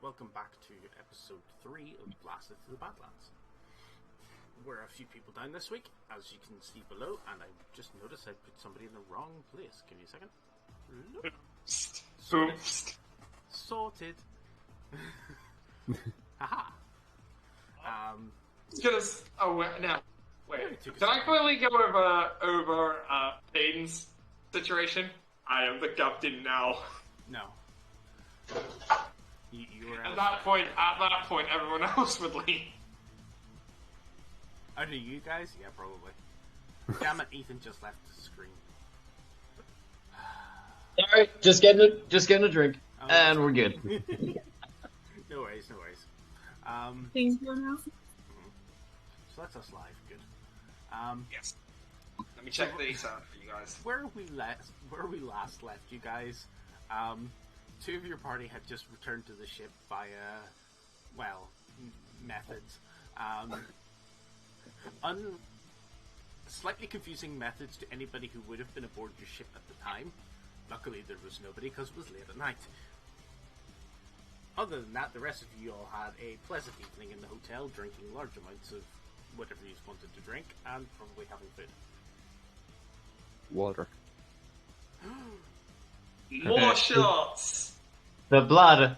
welcome back to episode 3 of Blasted to the Badlands. We're a few people down this week, as you can see below, and I just noticed I put somebody in the wrong place. Give me a second. Sorted. Haha. Wait. Can I quickly go over Aiden's situation? I am the captain now. No. You were At that point, everyone else would leave. Oh, do you guys? Yeah, probably. Damn it, Ethan just left the screen. Alright, just getting a drink, and we're good. No worries. Things going out. So that's us live, good. Yes. Let me check these out for you guys. Where we last left you guys, two of your party had just returned to the ship via, methods. Slightly confusing methods to anybody who would have been aboard your ship at the time. Luckily there was nobody because it was late at night. Other than that, the rest of you all had a pleasant evening in the hotel, drinking large amounts of whatever you wanted to drink, and probably having food. Water. More shots! The blood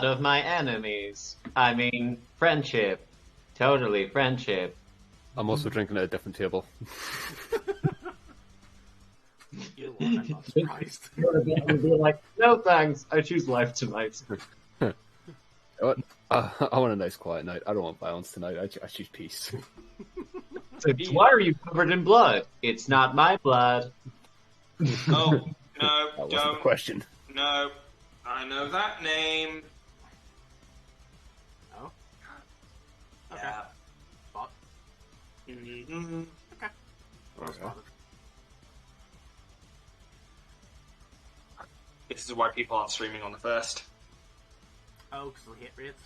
of my enemies. I mean, friendship. Totally friendship. I'm also drinking at a different table. You know what, I'm not surprised. You'll be like, no thanks, I choose life tonight. I want a nice quiet night. I don't want violence tonight. I choose peace. So, why are you covered in blood? It's not my blood. Oh, no, That wasn't don't. the question. No, I know that name. Oh? Okay. Yeah. Bot? Mm-hmm. Okay. Well spotted. This is why people aren't streaming on the first. Oh, because of the hit rates?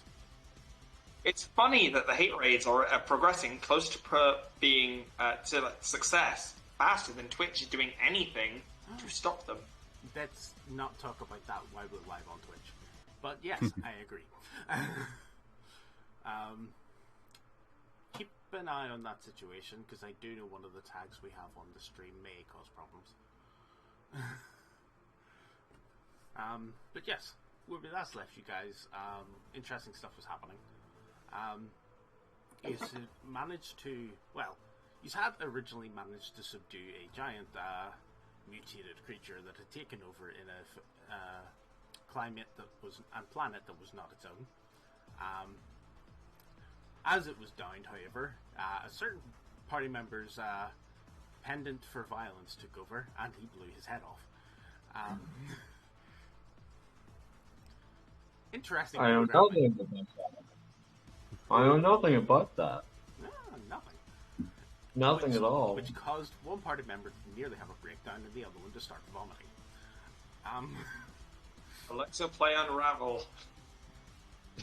It's funny that the hate rates are progressing close to being to success faster than Twitch is doing anything to stop them. Let's not talk about that while we're live on Twitch. But yes, I agree. Keep an eye on that situation, because I do know one of the tags we have on the stream may cause problems. But yes, where we last left you guys, interesting stuff was happening. You managed to, you had originally managed to subdue a giant mutated creature that had taken over in a climate and planet that was not its own. As it was downed, however, a certain party member's pendant for violence took over, and he blew his head off. Interesting. I know nothing about that. I know nothing about that. No, nothing. Nothing at all. Which caused one party member to nearly have a breakdown and the other one to start vomiting. Alexa, play Unravel.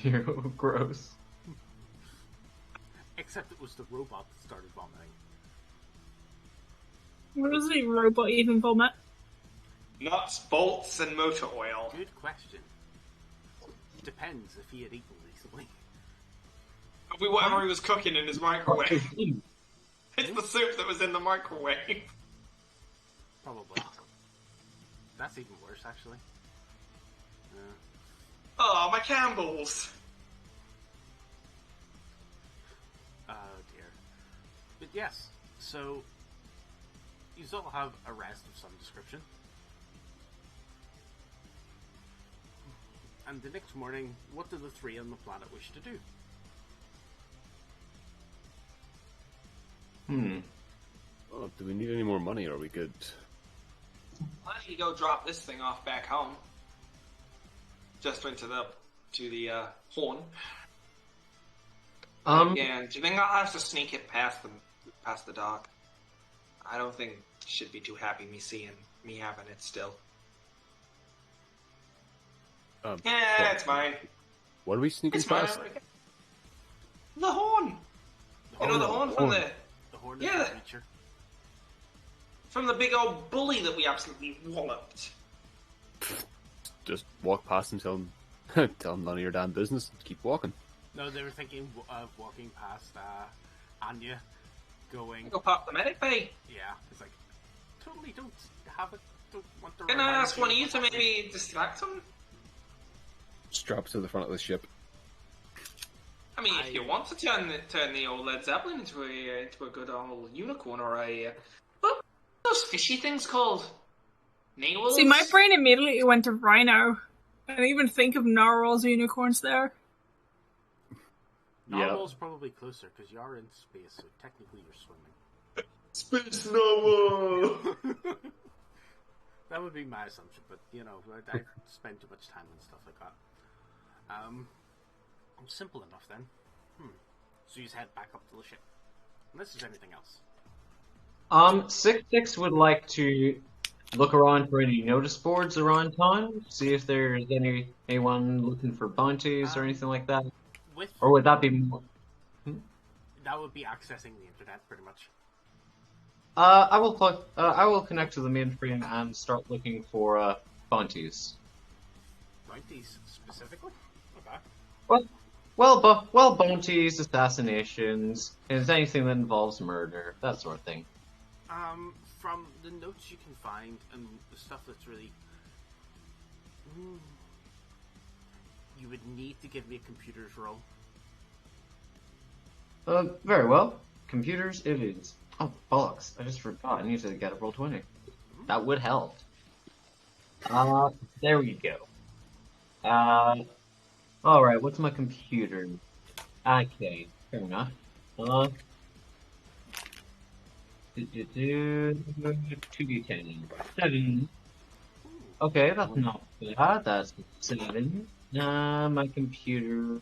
Ew, gross. Except it was the robot that started vomiting. What does a robot even vomit? Nuts, bolts, and motor oil. Good question. Depends if he had eaten recently. Probably whatever he was cooking in his microwave. It's the soup that was in the microwave. Probably. That's even worse, actually. Oh, my Campbells! Oh dear. But yes, so you still have a rest of some description. And the next morning, what do the three on the planet wish to do? Oh, do we need any more money, or are we good? Why don't you go drop this thing off back home? Just went to the horn. Yeah, do you think I'll have to sneak it past the dock? I don't think she'd be too happy me having it still. Yeah, it's mine. What are we sneaking It's mine. past? The horn. You know the horn from the horn Yeah. is the creature. From the big old bully that we absolutely walloped. Just walk past him, tell him Tell them none of your damn business. Keep walking. No, they were thinking of walking past Anya, going. Go pop the medic bay. Yeah, it's like totally don't have it. Don't want to. Can I ask one of you to maybe distract them? Strap to the front of the ship. I mean, if you want to turn the old Led Zeppelin into a good old unicorn or what are those fishy things called? Narwhals? See, my brain immediately went to rhino. I didn't even think of narwhals or unicorns there. Narwhal's probably closer because you are in space, so technically you're swimming. Space narwhal. That would be my assumption, but you know, I spend too much time on stuff like that. I'm simple enough then. So you just head back up to the ship. Unless there's anything else. 6-6 would like to look around for any notice boards around town, see if there's anyone looking for bounties or anything like that. Or would that be more? That would be accessing the internet, pretty much. I will connect to the mainframe and start looking for bounties. Bounties specifically? Okay. Well, bounties, assassinations, and anything that involves murder, that sort of thing. From the notes you can find and the stuff that's really, you would need to give me a computers roll. Very well. Computers it is. Oh, bollocks. I just forgot. I need to get a roll 20. That would help. There we go. Alright, what's my computer? Okay, fair enough. 2d10. 7. Okay, that's not bad. That's 7. My computer.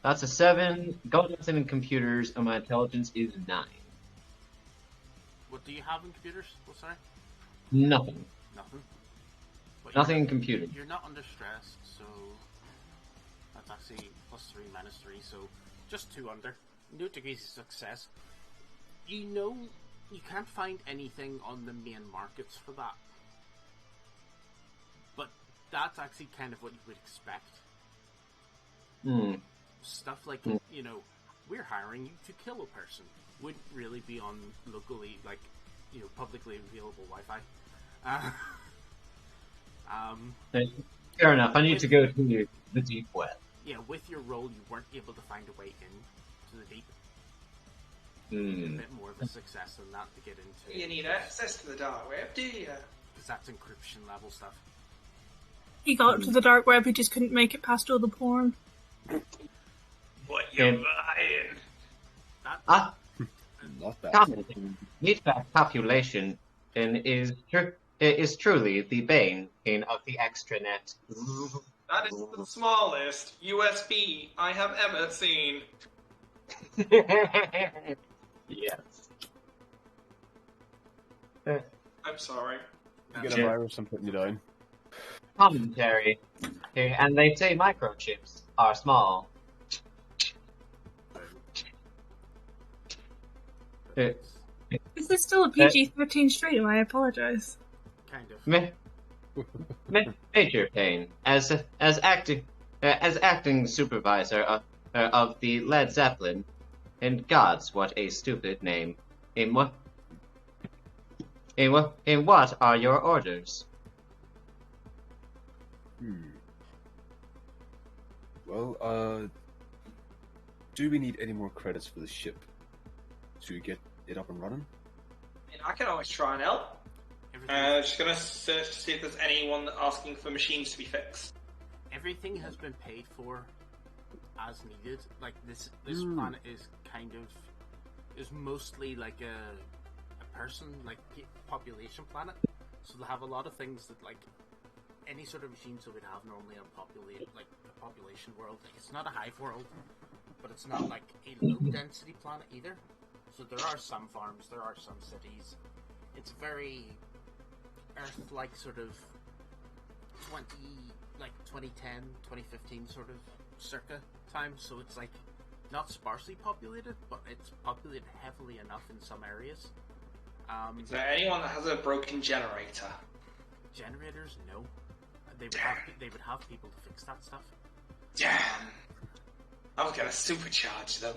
That's a 7. Got nothing in computers, and my intelligence is 9. What do you have in computers? What's that? Nothing. Nothing? But Nothing in computers. You're not under stress, so that's actually +3, -3, so just 2 under. No degrees of success. You know, you can't find anything on the main markets for that. But that's actually kind of what you would expect. Stuff like, you know, we're hiring you to kill a person. Wouldn't really be on locally, like, you know, publicly available Wi-Fi. Fair enough. I need to go to the deep web. Yeah, with your role, you weren't able to find a way in to the deep. A bit more of a success than that to get into. You need access to the dark web, do you? Because that's encryption level stuff. He got to the dark web, he just couldn't make it past all the porn. What you're lying? Not that. Commenting. Meatbag population is truly the bane of the extranet. That is the smallest USB I have ever seen. Yes. I'm sorry. You get a virus, I'm putting you down. Commentary. And they say microchips are small. Is this still a PG-13 stream? I apologize. Kind of. Major Payne, as acting supervisor of the Led Zeppelin, and gods, what a stupid name. In what are your orders? Well, do we need any more credits for the ship to get it up and running? I can always try and help. Just gonna search to see if there's anyone asking for machines to be fixed. Everything has been paid for as needed. Like this planet is mostly like a person, like population planet. So they'll have a lot of things that like any sort of machines that we'd have normally on a population world. Like it's not a hive world, but it's not like a low density planet either. So there are some farms, there are some cities. It's very Earth-like sort of 2010, 2015 sort of circa time. So it's like not sparsely populated, but it's populated heavily enough in some areas. Is there anyone that has a broken generator? Generators? No. they would have people to fix that stuff. Yeah. I was gonna supercharge them.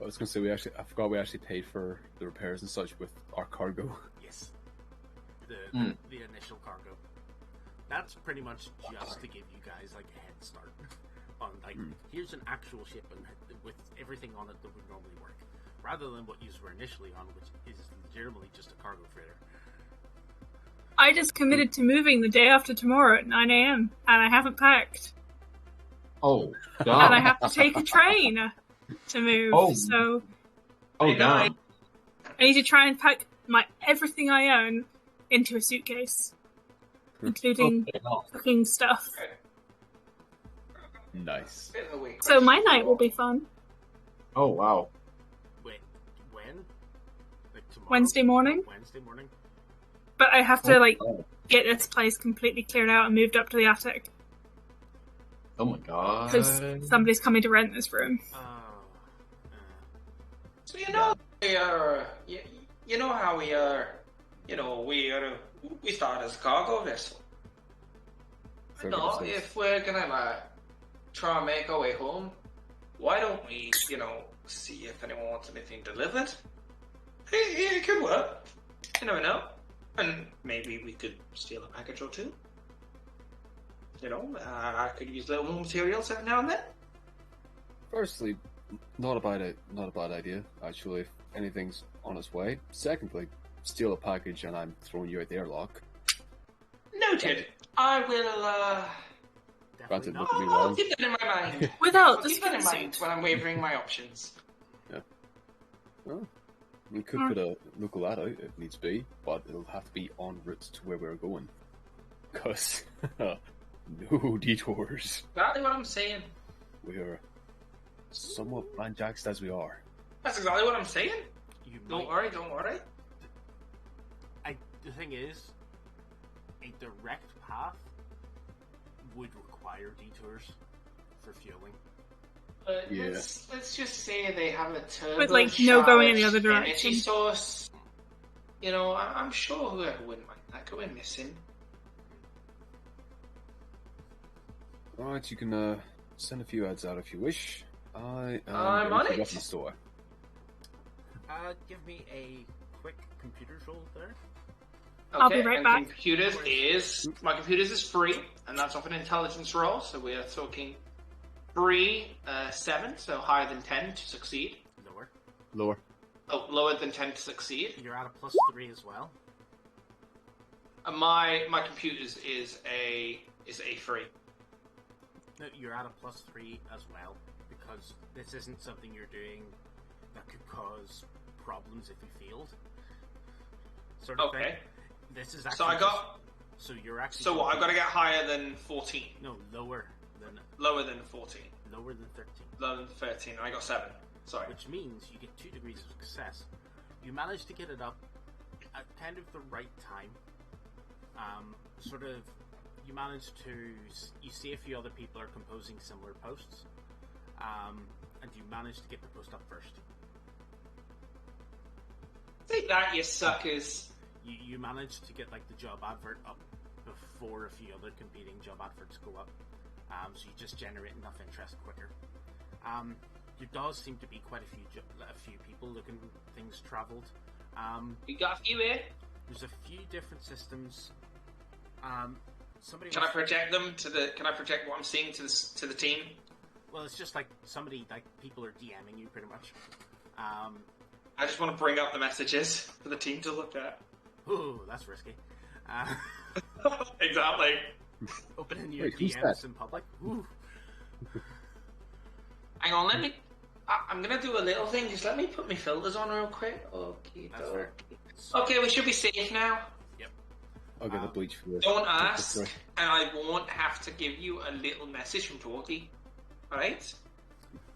I was going to say I forgot we actually paid for the repairs and such with our cargo. Yes. The initial cargo. That's pretty much just to give you guys like a head start on like here's an actual ship and with everything on it that would normally work, rather than what you were initially on, which is legitimately just a cargo freighter. I just committed to moving the day after tomorrow at 9 a.m. and I haven't packed. Oh, And I God. have to take a train to move. Oh. So Oh, God. I need to try and pack everything I own into a suitcase, including cooking stuff. Nice. Bit of a weak So my question. night will be fun. Oh, wow. Wait, when? Like tomorrow? Wednesday morning. Wednesday morning. But I have to get this place completely cleared out and moved up to the attic Oh, my God. because somebody's coming to rent this room. So you know we are. You know how we are. You know we start as a cargo vessel. Fair No, enough. if we're gonna try and make our way home, why don't we, see if anyone wants anything delivered? It could work. You never know. And maybe we could steal a package or two. I could use a little more materials every now and then. Firstly, not a bad idea, actually, if anything's on its way. Secondly, steal a package and I'm throwing you out the airlock. Noted. I will, Granted, Definitely look at me I'll wrong. keep that in my mind. Without I'll the keep that in skin mind suit. when I'm wavering my options. Well, we could put a local ad out if needs be, but it'll have to be en route to where we're going. Because, no detours. Exactly what I'm saying. We're somewhat banjaxed as we are. That's exactly what I'm saying. You Don't might- worry. The thing is, a direct path would require detours for fueling. But Yeah. let's just say they have a turbo With, no going in the other energy direction. source. I'm sure whoever wouldn't mind that going missing. Alright, you can send a few ads out if you wish. I am I'm going on to it. the weapons store. Give me a quick computers roll there. I'll be Okay, right and back. my computers is free, and that's off an intelligence roll, so we are talking 3, 7, so higher than 10 to succeed. Lower. Lower. Oh, lower than 10 to succeed. You're at a +3 as well. And my computers is a 3. No, you're at a +3 as well, because this isn't something you're doing that could cause problems if you failed. Sort of Okay. thing. This is actually So I got. so you're actually So what? I've got to get higher than 14. no lower than Lower than 14. 13, Lower than 13. I got 7. Sorry. which means you get 2 degrees of success. You manage to get it up at kind of the right time. You manage to you see a few other people are composing similar posts, and you manage to get the post up first. Take that, you suckers. You manage to get like the job advert up before a few other competing job adverts go up, so you just generate enough interest quicker. There does seem to be quite a few people looking at things travelled. We got a few here. There's a few different systems. Somebody Can I project them to the? Can I project what I'm seeing to the team? Well, it's just like people are DMing you pretty much. I just want to bring up the messages for the team to look at. Ooh, that's risky. Exactly. Opening your Wait, who's DMs that? in public. Ooh. Hang on, let me. I'm gonna do a little thing. Just let me put my filters on real quick. Okay, That's fair. So, okay, we should be safe now. I'll get the bleach for this. Don't ask, and I won't have to give you a little message from Torty. Alright?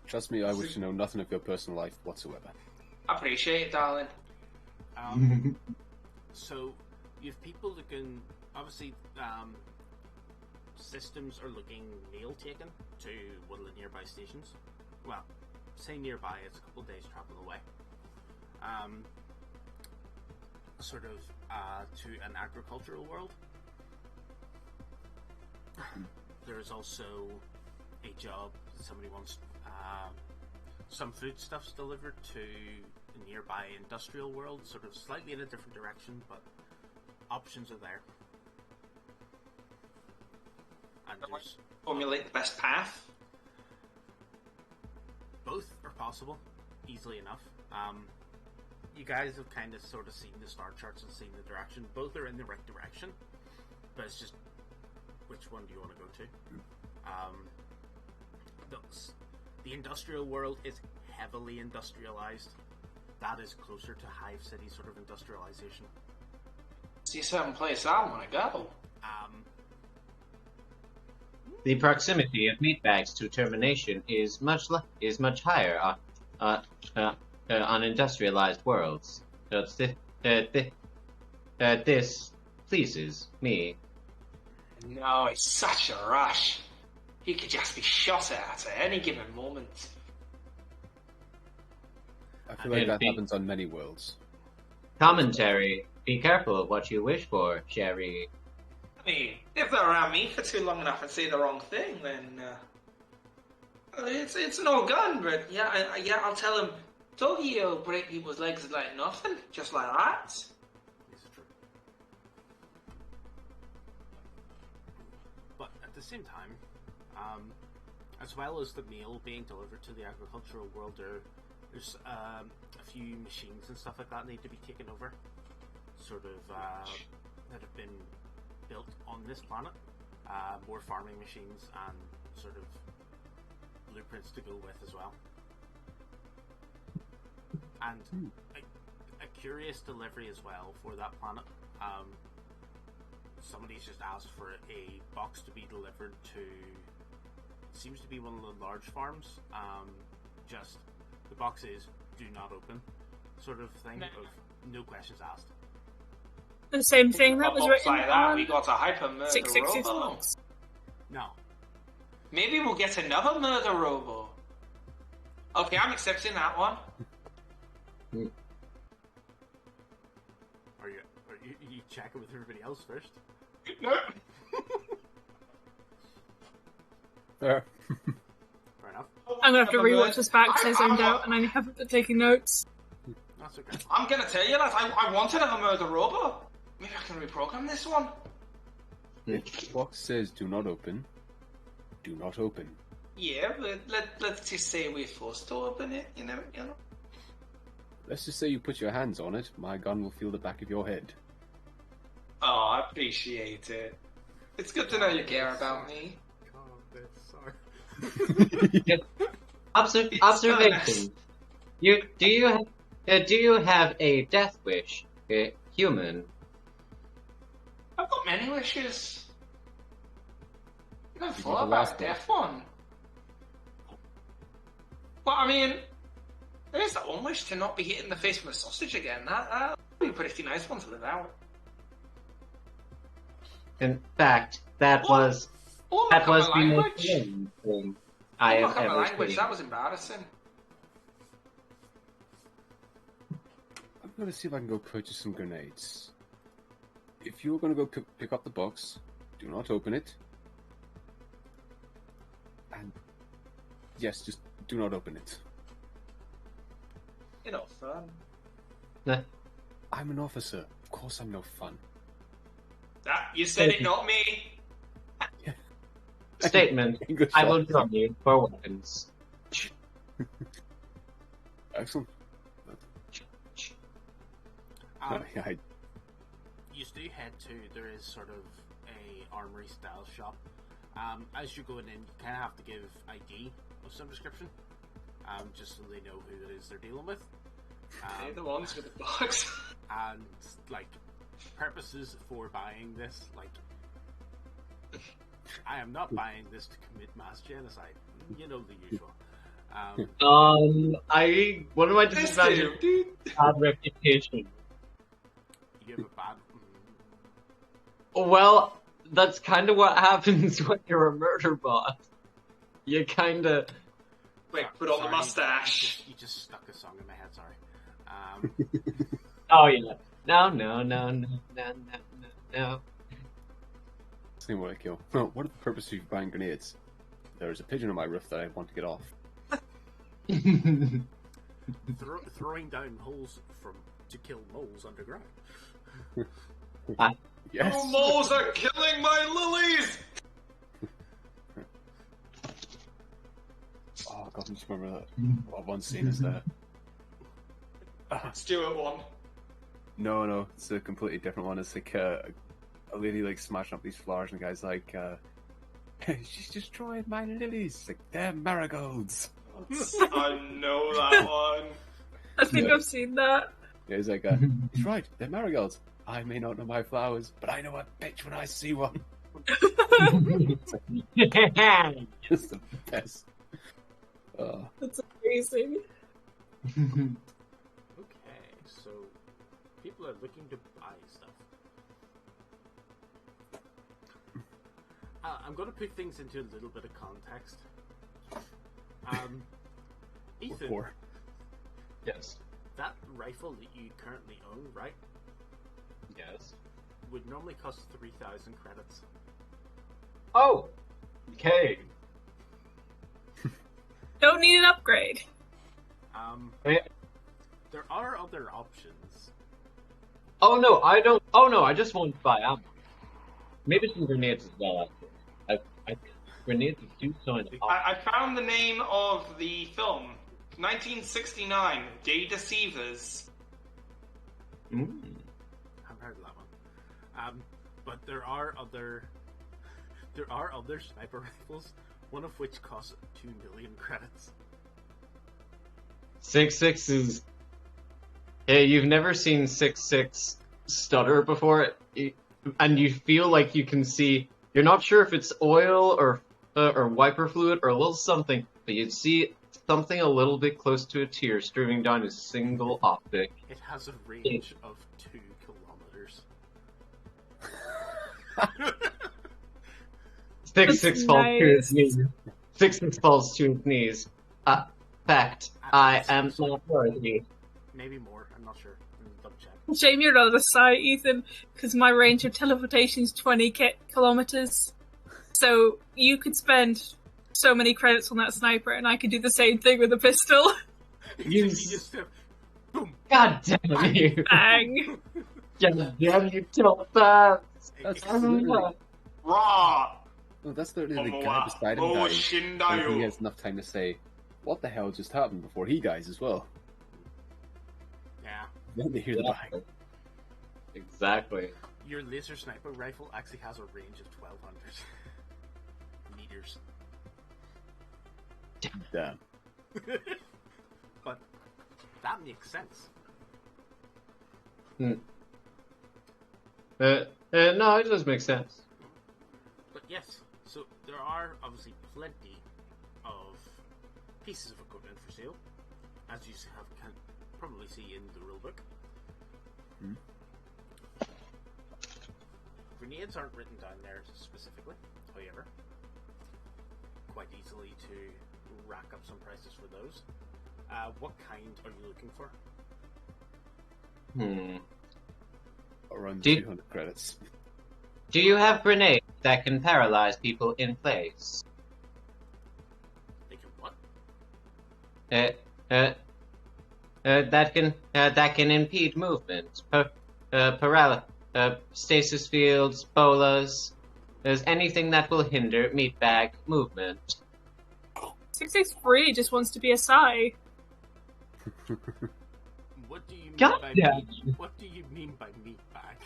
Trust me, I wish to know nothing of your personal life whatsoever. I appreciate it, darling. So you have people looking. Obviously, systems are looking mail taken to one of the nearby stations. Well, say nearby, it's a couple of days travel away. To an agricultural world. there is also a job that somebody wants some foodstuffs delivered to a nearby industrial world, sort of slightly in a different direction, but options are there. And there's Formulate the best path. both are possible, easily enough. You guys have kind of sort of seen the star charts and seen the direction. Both are in the right direction, but it's just which one do you want to go to? The industrial world is heavily industrialized. That is closer to Hive City sort of industrialization. See some place I want to go. The proximity of meatbags to termination is much higher on industrialized worlds. This pleases me. No, it's such a rush. He could just be shot at any given moment. I feel like that happens on many worlds. Commentary. Be careful of what you wish for, Sherry. I mean, if they're around me for too long enough and say the wrong thing, then it's no gun. But yeah, I'll tell him. Dougie will break people's legs like nothing, just like that. This is true. But at the same time, as well as the meal being delivered to the agricultural world, there's a few machines and stuff like that need to be taken over, sort of that have been built on this planet. More farming machines and sort of blueprints to go with as well. And a curious delivery as well for that planet. Somebody's just asked for a box to be delivered to, it seems to be one of the large farms. Just, the box is, do not open, sort of thing, of no questions asked. The same thing that was written like that, on we got a hyper murder 666 robo. box. No. Maybe we'll get another murder robo. Okay, I'm accepting that one. Are you checking with everybody else first? No. Fair. Fair enough. I'm gonna have to rewatch this back because I zoned out and I haven't been taking notes. That's okay. I'm gonna tell you, lads, I want another murder robo. Maybe I can reprogram this one. If the box says do not open, do not open. Yeah, but let's just say we're forced to open it, you know. Let's just say you put your hands on it, my gun will feel the back of your head. Oh, I appreciate it. It's good to know you care about me. Observation. Do you have a death wish, human? I've got many wishes. I never You got thought the about last a death one. Well, I mean, there is that one wish to not be hit in the face with a sausage again. That'd be a pretty nice one to live out. In fact, that was the most thrilling thing I have ever language. seen. That was embarrassing. I'm gonna see if I can go purchase some grenades. If you're gonna go pick up the box, do not open it. And yes, just do not open it. You're not fun. Nah. I'm an officer. Of course I'm no fun. You said it, not me. Statement. English I will officer. join you for weapons. Excellent. You do head to, there is sort of a armory style shop. As you're going in, you kind of have to give ID of some description, just so they know who it is they're dealing with. They're the ones with the box. And like purposes for buying this, like I am not buying this to commit mass genocide. You know the usual. One of my disadvantages is bad reputation. You have a bad. Well, that's kind of what happens when you're a murder bot. You kind of. Wait, put on the mustache. You just stuck a song in my head. Sorry. Oh yeah. No. thing where, like, what are the purpose of you buying grenades? There's a pigeon on my roof that I want to get off. Throwing down holes to kill moles underground. Yes. You moles are killing my lilies! Oh god, I just remember that. What one scene is that? Stuart one. No, it's a completely different one. It's like a lady like smashing up these flowers, and the guy's like, "She's destroying my lilies, like they're marigolds." I know that one. I think I've seen that. Yeah, he's like, "He's right, they're marigolds. I may not know my flowers, but I know a bitch when I see one." Just the best. That's amazing. Okay, so people are looking to buy stuff. I'm going to put things into a little bit of context. Ethan, Or Yes. that rifle that you currently own, right, Yes. would normally cost 3,000 credits. Oh! Okay. Don't need an upgrade. Yeah. There are other options. Oh no, I don't. Oh no, I just want to buy ammo. Maybe some grenades as well. Grenades do sound I found the name of the film. 1969, Day Deceivers. I've heard of that one. But there are other sniper rifles, one of which costs 2 million credits. 6.6 is. Hey, you've never seen 6.6 stutter before, and you feel like you can see. You're not sure if it's oil or wiper fluid or a little something, but you see something a little bit close to a tear streaming down a single optic. It has a range of 2 kilometers. 6.6 falls to his knees. 6.6 falls to his knees. Fact, I am not worthy. Maybe more, I'm not sure. Double check. Shame you're not on the site, Ethan, because my range of teleportation is 20 kilometers. So you could spend so many credits on that sniper, and I could do the same thing with a pistol. You just boom. God damn you! Bang! God damn you, Tilta! that's literally, Raw! no, that's literally the guy beside him dying. And he has enough time to say, "What the hell just happened?" before he dies as well. Yeah. Then they hear the bang. Exactly. Your laser sniper rifle actually has a range of 1,200 meters. Damn. But that makes sense. No, it does make sense. But yes, so there are obviously plenty of pieces of equipment for sale, as you can probably see in the rulebook. Grenades aren't written down there specifically, however, quite easily to rack up some prices for those. What kind are you looking for? Around Do- 200 credits. Do you have grenades that can paralyze people in place? They can what? That can impede movement. Stasis fields, bolas. There's anything that will hinder meatbag movement. 663 just wants to be a Psy. What do you mean God by damn. meat? What do you mean by meatbag?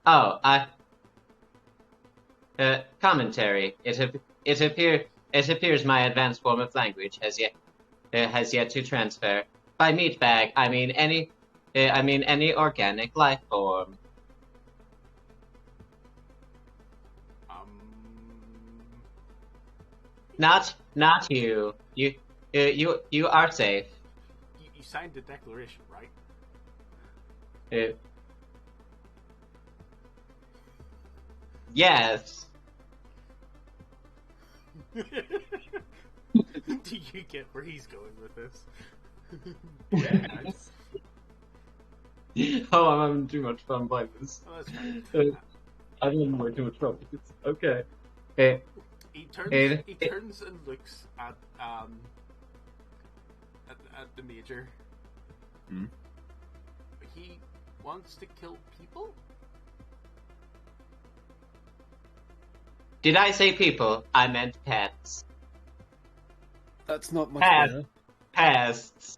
Oh, commentary. It appears my advanced form of language has yet to transfer. By meatbag, I mean any organic life form. Not you. You are safe. You signed the declaration, right? Yes. Do you get where he's going with this? Yes. Oh, I'm having too much fun playing this. Oh, that's fine. I didn't work too much trouble. It's okay. Hey, He turns. Hey. He turns and looks at the major. Hmm? He wants to kill people. did I say people? I meant pets. That's not much Pass. better. Pests.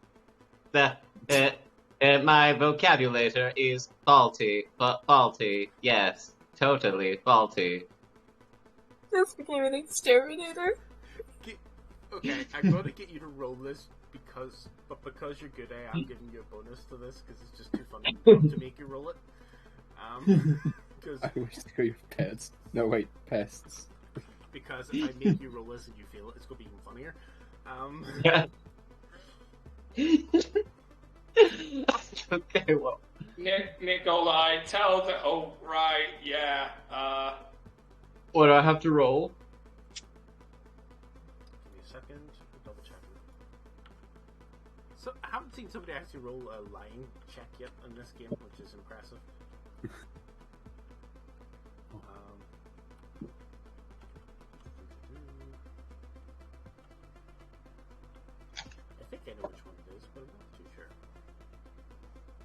My vocabulator is faulty, but faulty. Yes, totally faulty. This became an exterminator. Okay, I'm going to get you to roll this because you're good, I'm giving you a bonus to this because it's just too funny not to make you roll it. Because I wish to go your pets. No, wait, pests. if I make you roll this and you fail it, it's going to be even funnier. Yeah. Okay, well. Nikolai, tell the. Oh, right, yeah. What do I have to roll? Give me a second. Double check. So I haven't seen somebody actually roll a lying check yet in this game, which is impressive. I think I know which one it is, but I'm not too sure.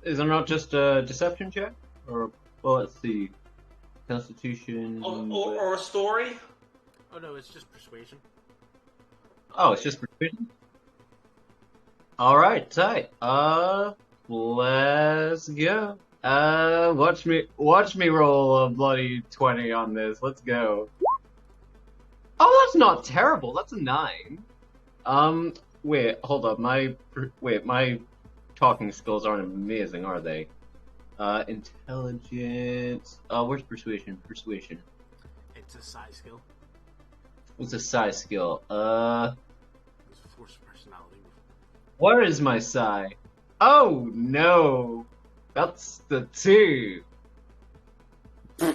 Is it not just a deception check? Or, well, let's see. Constitution. Or a story? Oh no, it's just persuasion. Oh, it's just persuasion? Alright, tight. Let's go. Watch me roll a bloody 20 on this. Let's go. Oh, that's not terrible. That's a 9. Wait, hold up. My talking skills aren't amazing, are they? Intelligence. Where's persuasion? Persuasion. It's a size skill. What's a size skill? It's a force of personality. Where is my psi? Oh no, that's the 2. Do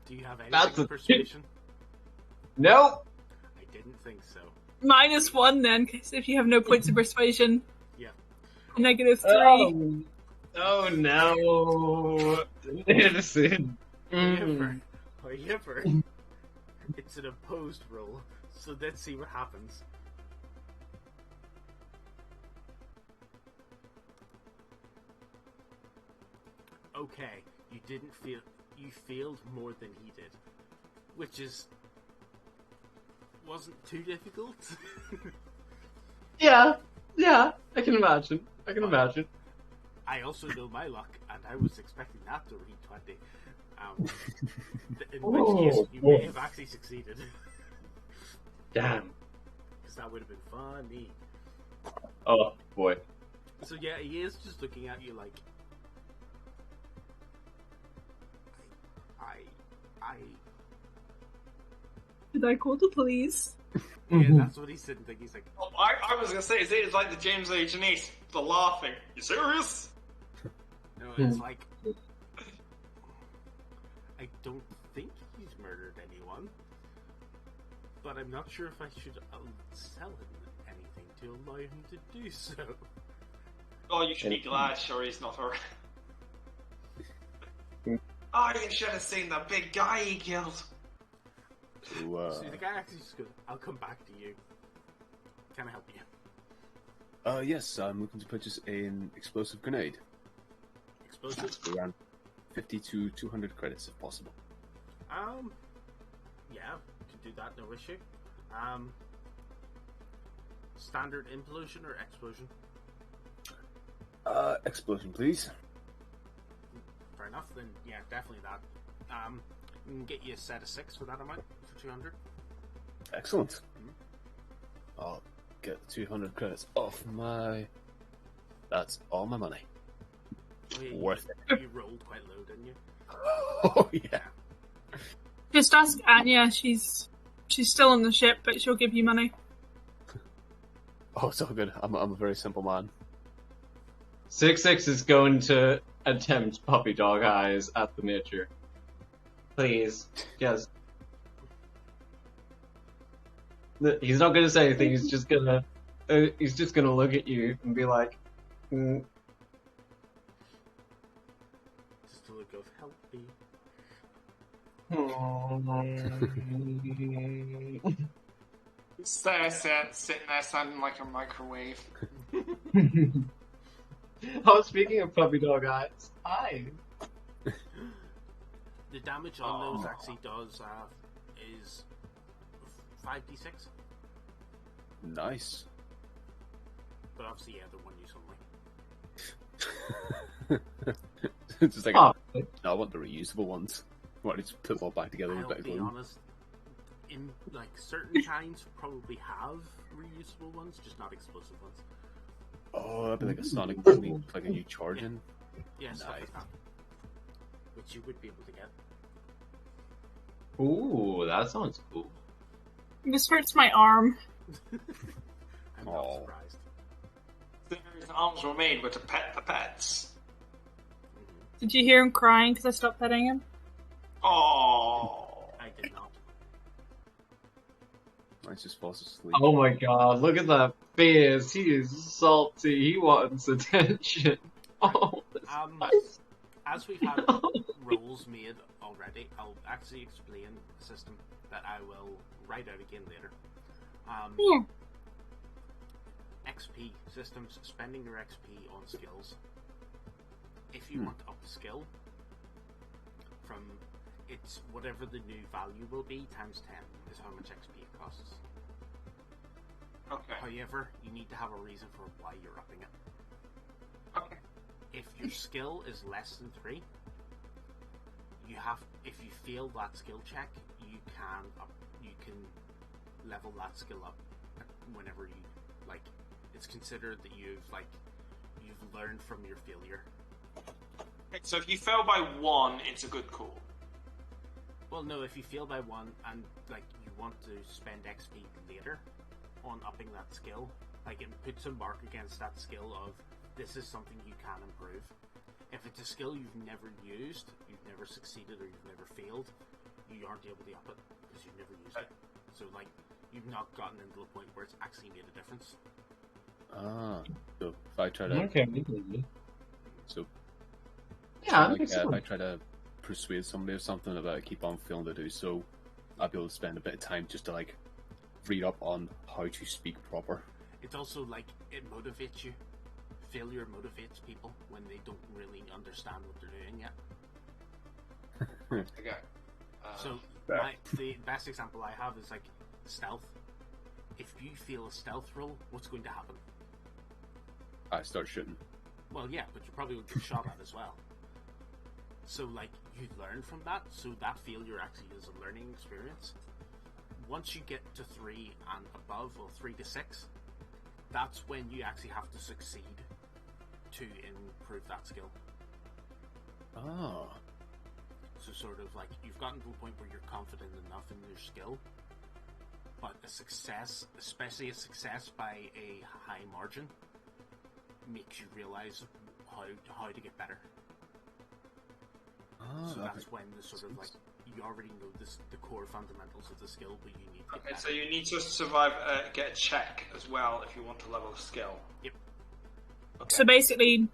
you have That's anything a- persuasion? Nope. I didn't think so. -1 then, because if you have no points of persuasion. Yeah. -3. Oh no. Innocent. However, it's an opposed roll, so let's see what happens. Okay, you failed more than he did, which wasn't too difficult. Yeah, I can imagine. I also know my luck, and I was expecting that to read 20. In which case, you may have actually succeeded. Damn. Because that would have been funny. Oh boy. So yeah, he is just looking at you like... I... Did I call the police? Yeah, that's what he's sitting thinking. He's like, Oh, I was gonna say, it's like the James A. Janice, the laughing. You serious? no, it's like... I don't think he's murdered anyone, but I'm not sure if I should sell him anything to allow him to do so. Oh, you should be glad, sure, he's not her. Oh, you should have seen the big guy he killed. So, So the guy actually just goes, I'll come back to you. Can I help you? yes, I'm looking to purchase an explosive grenade. Explosive? Around 50 to 200 credits if possible. Yeah, could do that, no issue. Standard implosion or explosion? Explosion, please. Fair enough, then yeah, definitely that. We can get you a set of 6 for that amount, for 200. Excellent. I'll get 200 credits off my... That's all my money. Oh, yeah, Worth it. You rolled quite low, didn't you? Oh, yeah. Just ask Anya. She's still on the ship, but she'll give you money. Oh, it's all good. I'm a very simple man. 6-6 is going to attempt puppy dog eyes at the miniature. Please, yes. He's not gonna say anything. He's just gonna look at you and be like, Just a look of help me. Sitting there sounding like a microwave. Oh, speaking of puppy dog eyes, hi. The damage on those actually does is 5d6, Nice. but obviously, yeah, they're one use only. It's just like, Oh, I want the reusable ones. Why don't you put them all back together with a I'll bit of be glue? honest. In like certain kinds, probably have reusable ones, just not explosive ones. Oh, that'd be like a sonic boom, like a new charging. Yeah, stuff Nice. like that, which you would be able to get. ooh, that sounds cool. This hurts my arm. I'm not Aw. surprised. His arms were made with a pet for pets. Did you hear him crying because I stopped petting him? Oh, I did not. Mine's just falls asleep. Oh my god, look at that face. He is salty. He wants attention. Oh, this nice. As we've had rolls made already, I'll actually explain the system that I will write out again later. Yeah. XP systems, spending your XP on skills. If you want to up a skill from it's whatever the new value will be times 10 is how much XP it costs. okay. However, you need to have a reason for why you're upping it. Okay. If your skill is less than 3, you have. If you fail that skill check, you can level that skill up whenever you like. It's considered that you've learned from your failure. Okay, so if you fail by 1, it's a good call. Well, no. If you fail by 1 and like you want to spend XP later on upping that skill, like it puts a mark against that skill of this is something you can improve. If it's a skill you've never used, you've never succeeded, or you've never failed, you aren't able to up it because you've never used it. So, like, you've not gotten into a point where it's actually made a difference. So if I try to, Okay. so Yeah, like, makes if I sense. try to persuade somebody or something about it, keep on failing to do so, I'll be able to spend a bit of time just to like read up on how to speak proper. It's also like it motivates you. Failure motivates people when they don't really understand what they're doing yet. Okay. So fair. the best example I have is like stealth. If you fail a stealth roll, what's going to happen? I start shooting. Well, yeah, but you probably would get shot at as well. So, like, you learn from that, so that failure actually is a learning experience. Once you get to 3 and above, or 3 to 6, that's when you actually have to succeed to improve that skill. Oh. So, sort of like, you've gotten to a point where you're confident enough in your skill, but a success, especially a success by a high margin, makes you realize how to get better. So that's when the sort of like you already know the core fundamentals of the skill, but you need to get Okay, better. so you need to survive, get a check as well if you want to level a skill. Yep. Okay. So basically,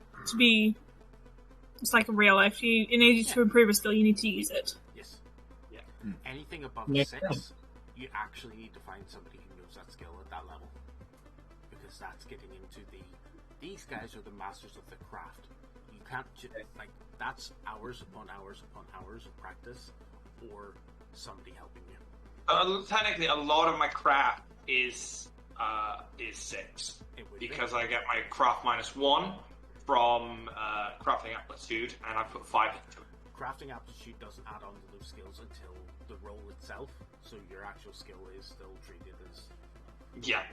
it's like in real life. In order to improve a skill, you need to use it. Yes. Yeah. Anything above Yeah. 6, you actually need to find somebody who knows that skill at that level, because that's getting into these guys are the masters of the craft. You can't like that's hours upon hours upon hours of practice, or somebody helping you. Technically, a lot of my craft is 6 It would because I get my craft -1 from crafting aptitude, and I put 5 into it. Crafting aptitude doesn't add on to those skills until the roll itself, so your actual skill is still treated as. Yeah,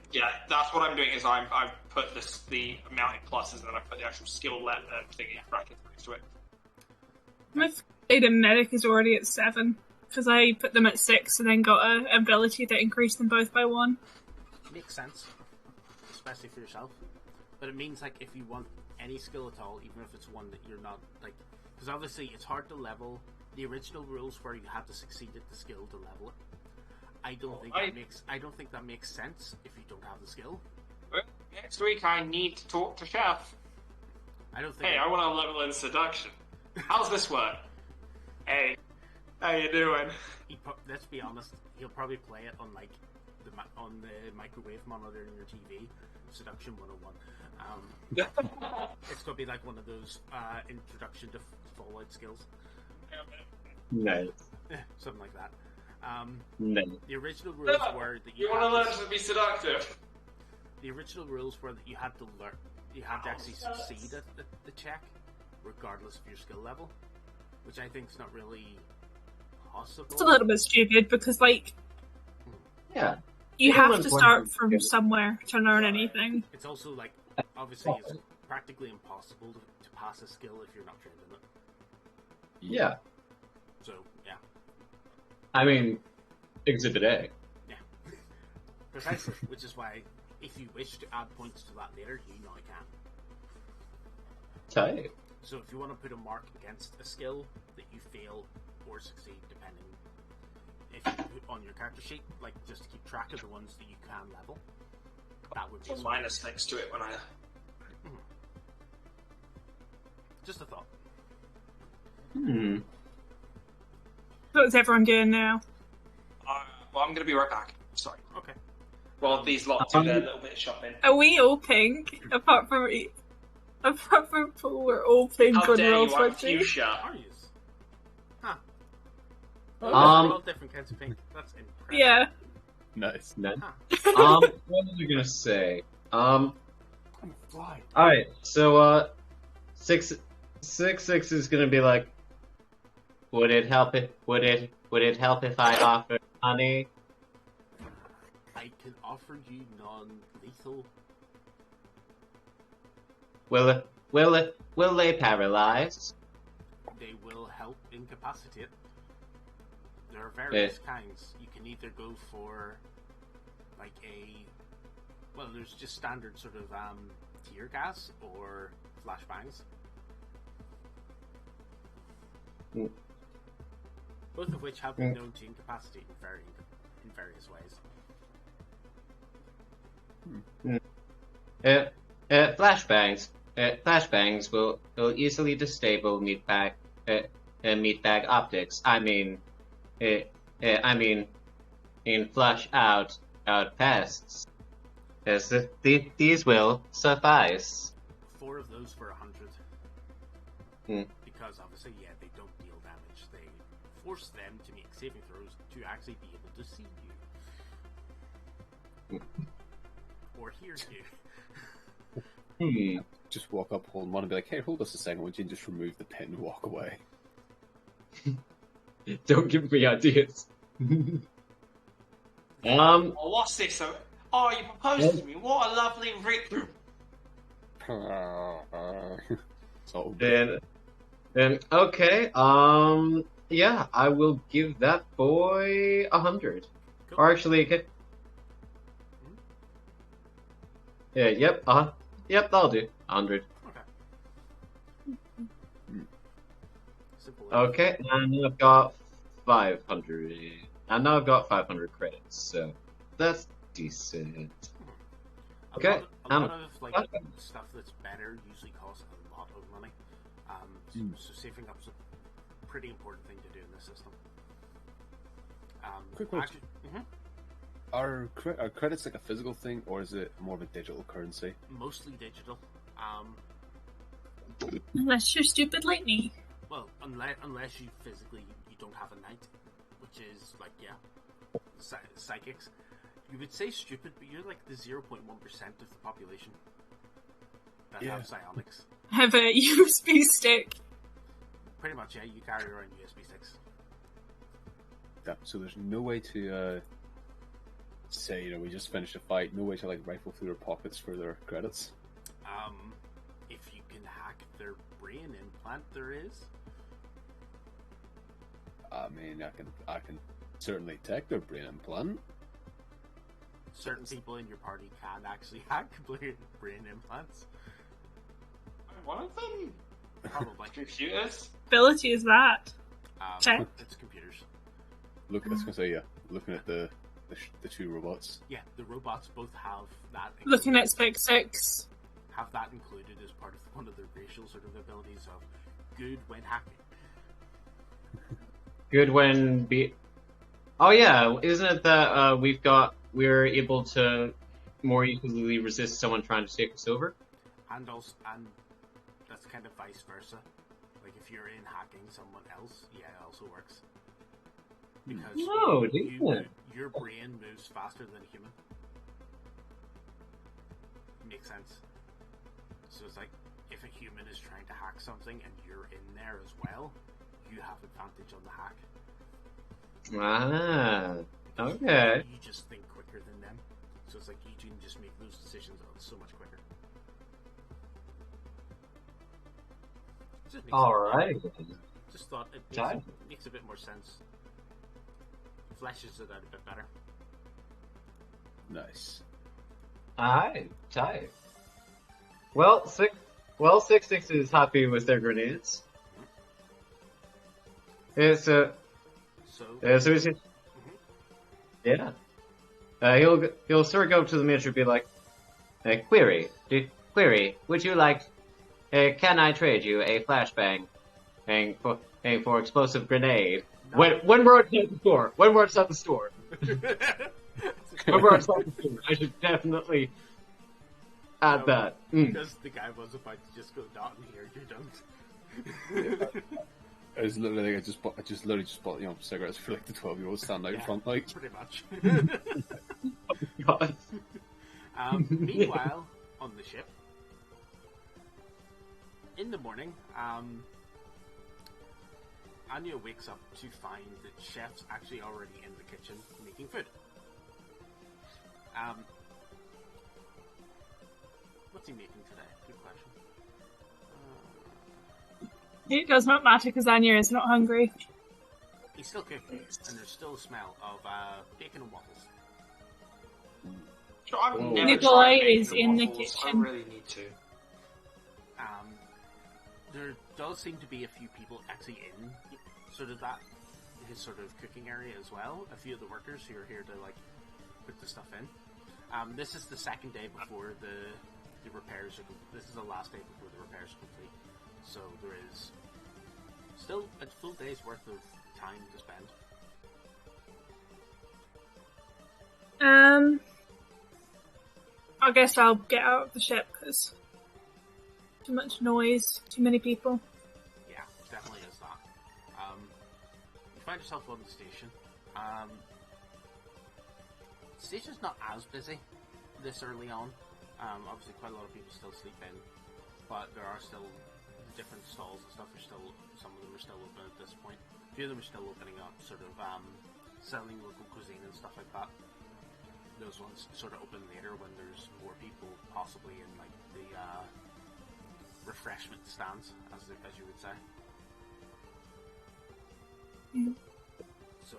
that's what I'm doing. Is I've put the amount in pluses, and then I put the actual skill thingy bracket next to it. My data medic is already at 7 because I put them at 6 and then got an ability that increased them both by 1. Makes sense, especially for yourself. But it means like if you want any skill at all, even if it's one that you're not like, because obviously it's hard to level. The original rules where you had to succeed at the skill to level it. I don't think that makes sense if you don't have the skill. Well, next week I need to talk to Chef. I don't think. Hey, I want to level in seduction. How's this work? Hey, How you doing? Let's be honest, he'll probably play it on like on the microwave monitor in your TV. Seduction 101. It's gonna be like one of those introduction to Fallout skills. Nice. Something like that. Nice. The original rules were that You want to learn to be seductive? The original rules were that you had to learn, you had to actually succeed at the check, regardless of your skill level, which I think is not really possible. It's a little bit stupid because, like, Yeah. you have Everyone's to going start to- from somewhere to learn anything. It's also like, obviously, it's practically impossible to pass a skill if you're not trained in it. Yeah. So, yeah. I mean, Exhibit A. Yeah. Precisely. Which is why, if you wish to add points to that later, you now can. Tight. So if you want to put a mark against a skill that you fail or succeed, depending if you put on your character sheet, like just to keep track of the ones that you can level, that would be Put minus next to it when I. just a thought. Hmm. What's everyone doing now? Well, I'm going to be right back. Sorry. Okay. Well, these lot do their little bit of shopping. Are we all pink? Apart from Paul, we're all pink How on dare roll you? I'm 20. fuchsia. Are you? Huh. Um, all different kinds of pink. That's impressive. Yeah. Nice. None. Huh. What was I gonna say? I'm a fly. Alright, so, 666 is gonna be like, would it help if I offered honey? I can offer you non-lethal. Will they paralyze? They will help incapacitate. There are various kinds. You can either go for like there's just standard sort of tear gas or flashbangs. Mm. Both of which have been known to incapacitate in various ways. Flashbangs will easily disable meatbag optics. I mean, flush out pests. Yes, these will suffice. 4 of those for 100. Hmm. Because obviously, yeah, they don't deal damage. They force them to make saving throws to actually be able to see you. Or hear you. Just walk up, hold one, and be like, "Hey, hold us a second. Would you just remove the pin and walk away?" Don't give me ideas. Oh, what's this? Oh, you proposed to me. What a lovely So Then okay. Yeah, I will give that boy 100. Cool. Or actually, yeah, yep, yep, that'll do. 100. Okay. Simple. Okay, and I've got 500. And now I've got 500 credits, so that's decent. Okay, A lot of like okay. stuff that's better usually costs a lot of money. So saving up's a pretty important thing to do in this system. Quick question. Are credits like a physical thing, or is it more of a digital currency? Mostly digital. Unless you're stupid like me. Well, unless you physically you don't have a knight, which is like psychics. You would say stupid, but you're like the 0.1% of the population that have psionics. Have a USB stick. Pretty much, yeah. You carry around USB sticks. Yeah, so there's no way to say, we just finished a fight. No way to like rifle through their pockets for their credits. If you can hack their brain implant, there is. I mean, I can certainly take their brain implant. Certain people in your party can actually hack brain implants. One of them? Probably. Computers? Ability is that? Check. It's computers. Look, I was gonna say, looking at the two robots. Yeah, the robots both have that. Looking at Spec 6. Have that included as part of one of their racial sort of abilities of good when hacking. good when be. Oh yeah, isn't it that we're able to more easily resist someone trying to take us over? And also, and that's kind of vice versa. Like if you're in hacking someone else, yeah, it also works. Because No, didn't. your brain moves faster than a human. Makes sense. So it's like if a human is trying to hack something and you're in there as well, you have advantage on the hack. Ah, okay. You just think quicker than them. So it's like you can just make those decisions so much quicker. Alright. Just thought it makes a bit more sense. Fleshes it out a bit better. Nice. Alright, tight. Well, 6-6 is happy with their grenades. It's yeah. He'll sort of go up to the military and be like, query, would you like, can I trade you a flashbang for explosive grenade? No. When we're outside the store. When we're outside the store. When we're outside the store. I should definitely add that. Because the guy was about to just go, not in here, you don't. I was literally, I just literally just bought, cigarettes for like the 12-year-olds standing out in front, like. Pretty much. God. Meanwhile, on the ship, in the morning, Anya wakes up to find that Chef's actually already in the kitchen making food. What's he making today? Good question. It does not matter because Anya is not hungry. He's still cooking, and there's still a smell of bacon and waffles. So I've never Nikolai tried bacon is and in the waffles. kitchen. I really need to. There does seem to be a few people actually in sort of his sort of cooking area as well. A few of the workers who are here to like put the stuff in. This is the second day before the repairs are. This is the last day before the repairs are complete. So there is still a full day's worth of time to spend. I guess I'll get out of the ship because too much noise, too many people. Yeah, definitely is that. You find yourself on the station. The station's not as busy this early on. Obviously, quite a lot of people still sleep in, but there are still different stalls and stuff. Some of them are still open at this point. A few of them are still opening up, sort of selling local cuisine and stuff like that. Those ones sort of open later when there's more people, possibly in like the refreshment stands, as you would say. So.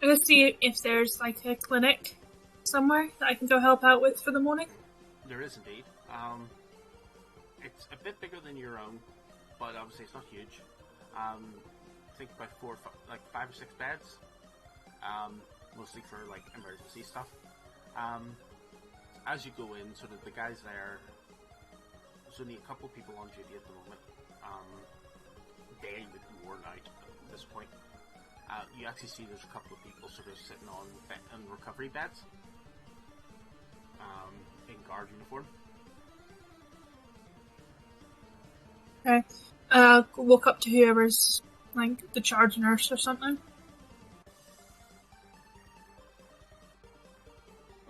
I'm gonna see if there's like a clinic somewhere that I can go help out with for the morning. There is indeed. It's a bit bigger than your own, but obviously it's not huge. I think about 5 or 6 beds, mostly for like emergency stuff. As you go in, sort of the guys there. There's only a couple people on duty at the moment. They would be worn out at this point. You actually see there's a couple of people sort of sitting on recovery beds, in guard uniform. Okay. Walk up to whoever's like the charge nurse or something.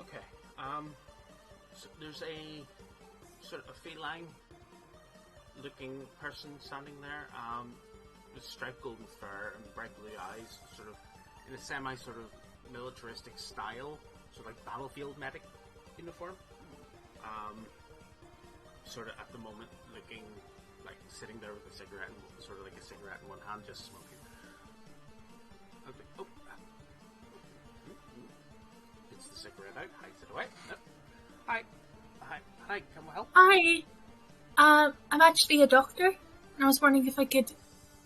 Okay. So there's a sort of a feline-looking person standing there, with striped golden fur and bright blue eyes, sort of in a semi sort of militaristic style, sort of like battlefield medic uniform. Sort of at the moment looking like sitting there with a cigarette and sort of like a cigarette in one hand, just smoking. Okay. Oh. Gets the cigarette out, hides it away. Oh. Hi, can we help? Hi. I'm actually a doctor, and I was wondering if I could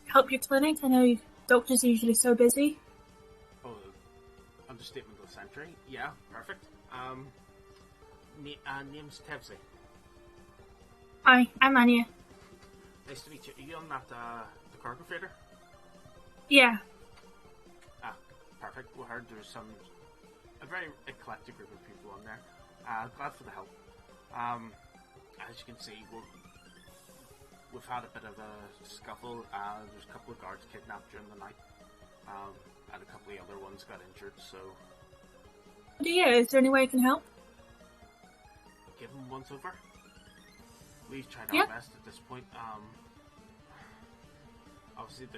help your clinic. I know doctors are usually so busy. Oh, understatement of the century. Yeah, perfect. Name's Tevzi. Hi, I'm Anya. Nice to meet you. Are you on that, the cargo freighter? Yeah. Ah, perfect. We heard there's a very eclectic group of people on there. Glad for the help. As you can see, we've had a bit of a scuffle. There's a couple of guards kidnapped during the night. And a couple of other ones got injured, so... Yeah, is there any way I can help? Give them once over. We've tried Yeah. our best at this point. Obviously,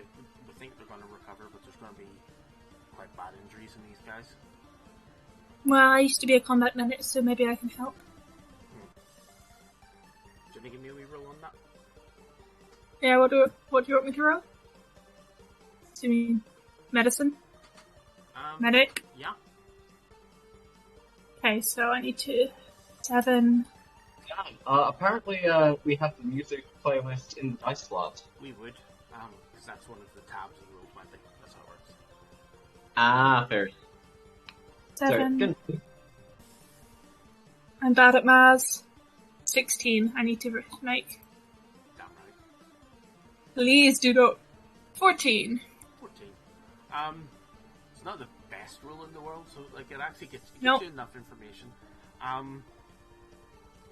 we think they're going to recover, but there's going to be quite bad injuries in these guys. Well, I used to be a combat medic, so maybe I can help. Do you want to give me a wee roll on that? Yeah, what do you want me to roll? Do you mean medicine? Medic? Yeah. Okay, so I need to... 7... Apparently, we have the music playlist in the dice slot. We would, because that's one of the tabs in Roll20. That's how it works. Ah, fair. 7... Sorry, I'm bad at maths. 16. I need to make. Damn right. Please do not. 14. 14. It's not the best roll in the world, so like it actually gets Nope. you enough information.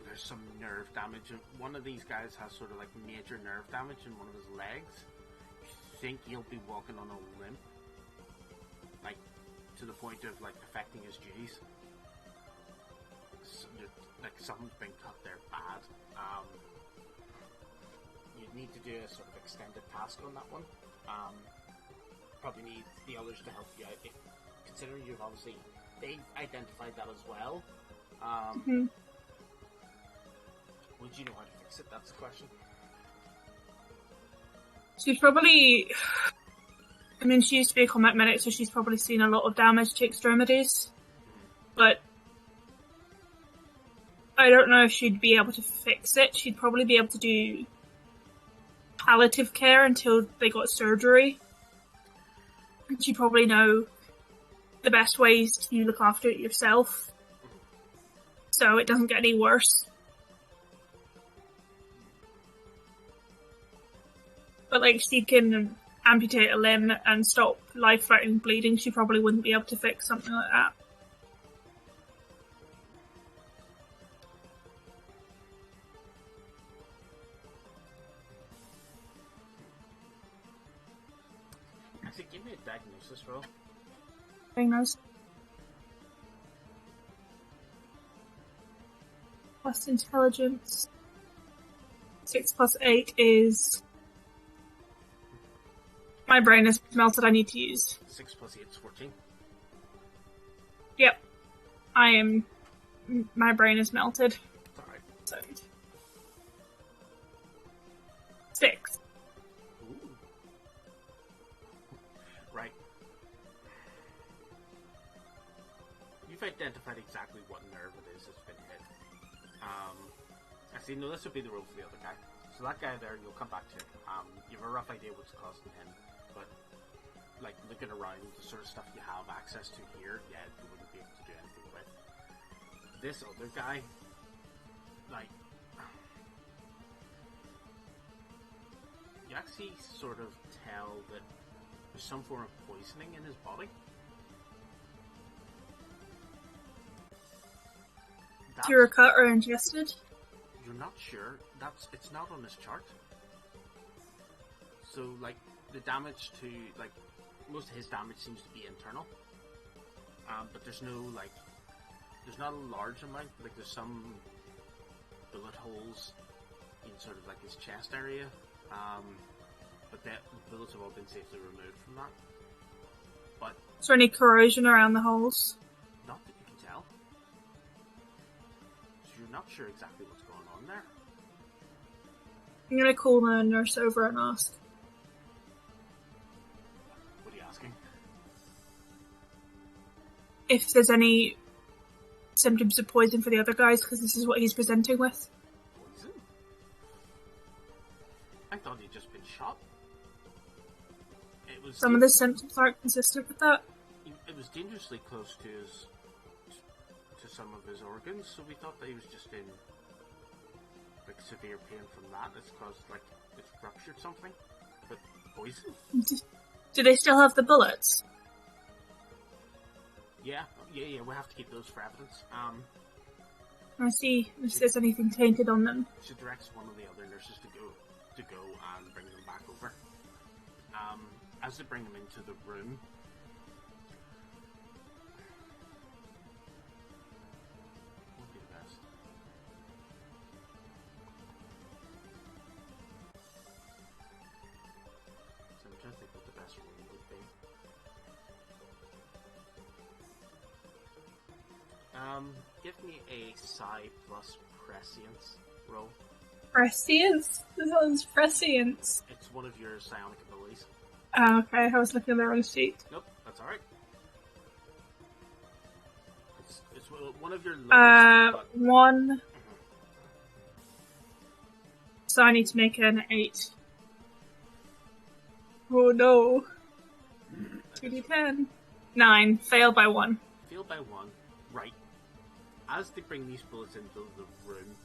There's some nerve damage. One of these guys has sort of like major nerve damage in one of his legs. You think he'll be walking on a limp, like to the point of like affecting his duties. So, like something's been cut there bad. You'd need to do a sort of extended task on that one. Probably need the others to help you out. Considering you've obviously they've identified that as well. Would you know how to fix it? That's the question. She's probably... I mean, she used to be a combat medic, so she's probably seen a lot of damage to extremities. But... I don't know if she'd be able to fix it. She'd probably be able to do palliative care until they got surgery. And she'd probably know the best ways to look after it yourself, so it doesn't get any worse. But like, she can amputate a limb and stop life-threatening bleeding. She probably wouldn't be able to fix something like that. Actually, give me a diagnosis roll. Diagnose. Plus intelligence. 6 plus 8 is... My brain is melted, I need to use. 6 plus 8 is 14. Yep. My brain is melted. It's alright. So... 6. Ooh. Right. You've identified exactly what nerve it is that's been hit. Actually, no, this would be the role for the other guy. So that guy there, you'll come back to. You have a rough idea what's causing him, but like looking around, the sort of stuff you have access to here, yeah, you wouldn't be able to do anything with. This other guy, like, you actually sort of tell that there's some form of poisoning in his body. Cure cut or ingested? You're not sure. It's not on his chart. So like the damage to like most of his damage seems to be internal. But there's not a large amount. Like there's some bullet holes in sort of like his chest area. But the bullets have all been safely removed from that. But Is there any corrosion around the holes? not that you can tell. So you're not sure exactly what's going on there. I'm gonna call the nurse over and ask. What are you asking? If there's any symptoms of poison for the other guys, because this is what he's presenting with. Poison? I thought he'd just been shot. It was Some of the symptoms aren't consistent with that. It was dangerously close to some of his organs, so we thought that he was just in like severe pain from that. It's caused like it's ruptured something, but poison. Do they still have the bullets? Yeah. We have to keep those for evidence. I see if there's anything tainted on them. She directs one of the other nurses to go and bring them back over. As they bring them into the room, what would be the best? So I'm trying to think what the best room would be. Give me a psi plus prescience roll. Prescience? This one's prescience. It's one of your psionic abilities. Oh, okay, I was looking at the wrong sheet. Nope, that's alright. It's one of your lowest, but... 1. So I need to make an 8. Oh no. 2d10. 9. Fail by 1. Failed by 1. Right. As they bring these bullets into the room,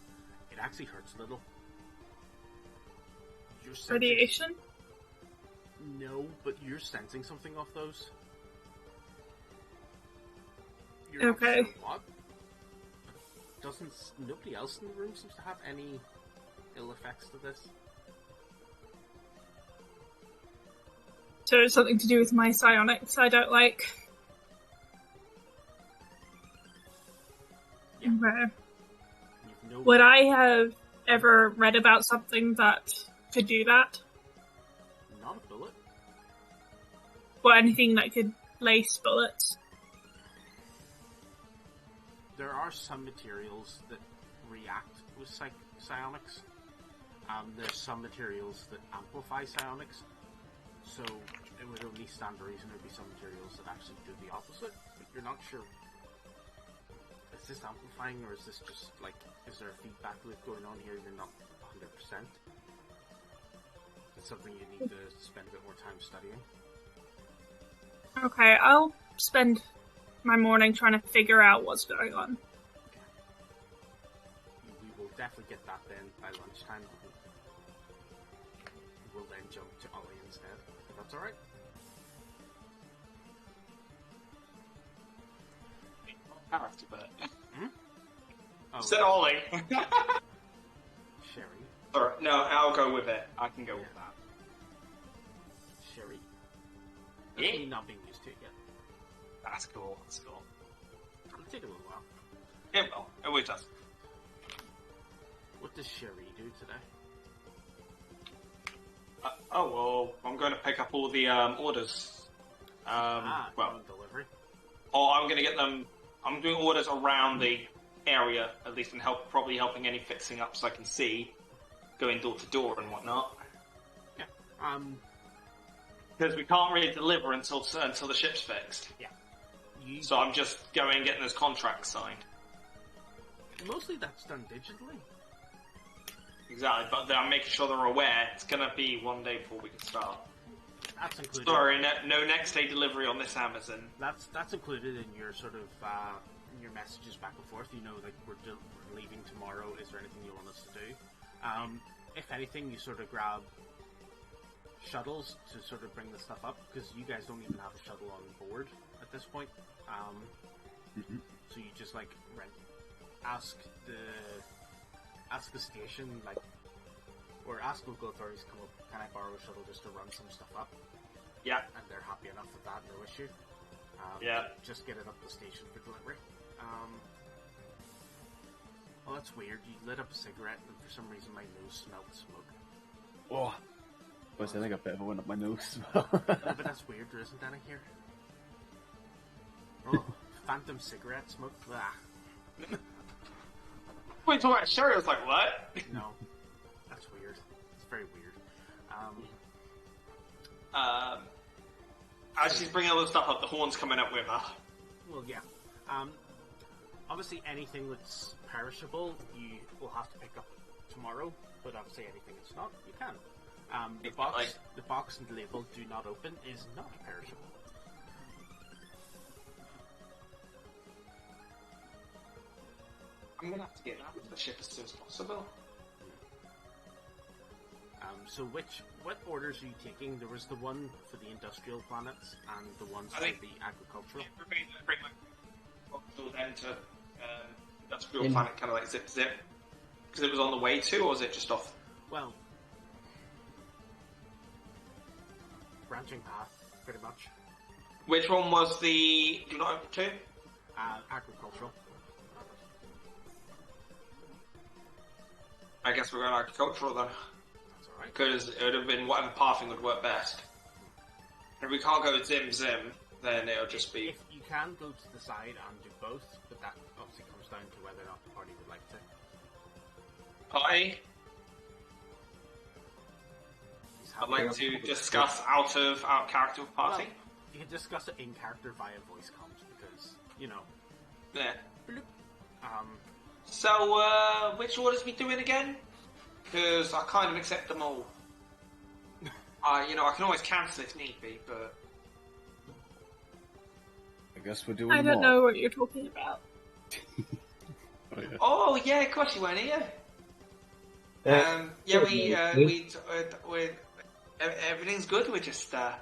it actually hurts a little. You're sensing... Radiation? No, but you're sensing something off those. Okay. Not sure what. Nobody else in the room seems to have any ill effects to this. So it's something to do with my psionics I don't like. Yeah. Okay. You've no... Would I have ever read about something that could do that? Not a bullet. Or anything that could lace bullets? There are some materials that react with psionics. There's some materials that amplify psionics. So it would only stand to reason there'd be some materials that actually do the opposite. But you're not sure. Is this amplifying, or is this just like, is there a feedback loop going on here? You're not 100%. It's something you need to spend a bit more time studying. Okay, I'll spend my morning trying to figure out what's going on. Okay. We will definitely get that then by lunchtime. We'll then jump to Ollie instead, if that's alright. Character, but... Oh, Said Ollie. Sherry. Alright, no, I'll go with it. I can go with that. Sherry. Yeah. You're not being used to it yet. That's cool, that's cool. It'll take a little while. It will. It always does. What does Sherry do today? Well, I'm going to pick up all the orders. Well, delivery. I'm going to get them... I'm doing orders around the area, at least, and probably helping any fixing ups I can see, going door to door and whatnot. Yeah. Because we can't really deliver until the ship's fixed. Yeah. So I'm just going and getting those contracts signed. Mostly that's done digitally. Exactly, but I'm making sure they're aware it's going to be one day before we can start. That's included. Sorry, no next day delivery on this Amazon. That's included in your sort of in your messages back and forth. You know, like we're leaving tomorrow. Is there anything you want us to do? If anything, you sort of grab shuttles to sort of bring the stuff up, because you guys don't even have a shuttle on board at this point. So you just like ask the station, like, or ask local authorities to come up. Can I borrow a shuttle just to run some stuff up? Yeah. And they're happy enough with that, no issue. Yeah. Just get it up the station for delivery. Well, that's weird. You lit up a cigarette, and for some reason my nose smelled smoke. Oh, I think I got a bit of one up my nose as well. But that's weird. There isn't any here. Oh, phantom cigarette smoke. Blah. Wait, talking about Sherry, I was like, what? No, that's weird. It's very weird. As she's bringing all the stuff up, the horn's coming up with her. Well, yeah. Obviously, anything that's perishable, you will have to pick up tomorrow. But obviously, anything that's not, you can. The box and label "Do not open" is not perishable. I'm gonna have to get that with the ship as soon as possible. So what orders are you taking? There was the one for the industrial planets and the ones for the agricultural. Pretty much go then to industrial planet, kind of like zip, because it was on the way to, or was it just off? Well, branching path, pretty much. Which one was the do not open to? Agricultural. I guess we're going agricultural then. That's alright. Because it would have been whatever pathing would work best. If we can't go zim, then it'll just be... If you can go to the side and do both, but that obviously comes down to whether or not the party would like to. Party? I'd like to discuss out of character with party. Well, you can discuss it in character via voice comms because, you know. Yeah. Um, So, which orders we doing again? Because I kind of accept them all. I can always cancel if need be, but... I guess we're doing I them don't all. know what you're talking about. Oh, yeah. Oh, yeah, of course you weren't here. Everything's good. We're just, I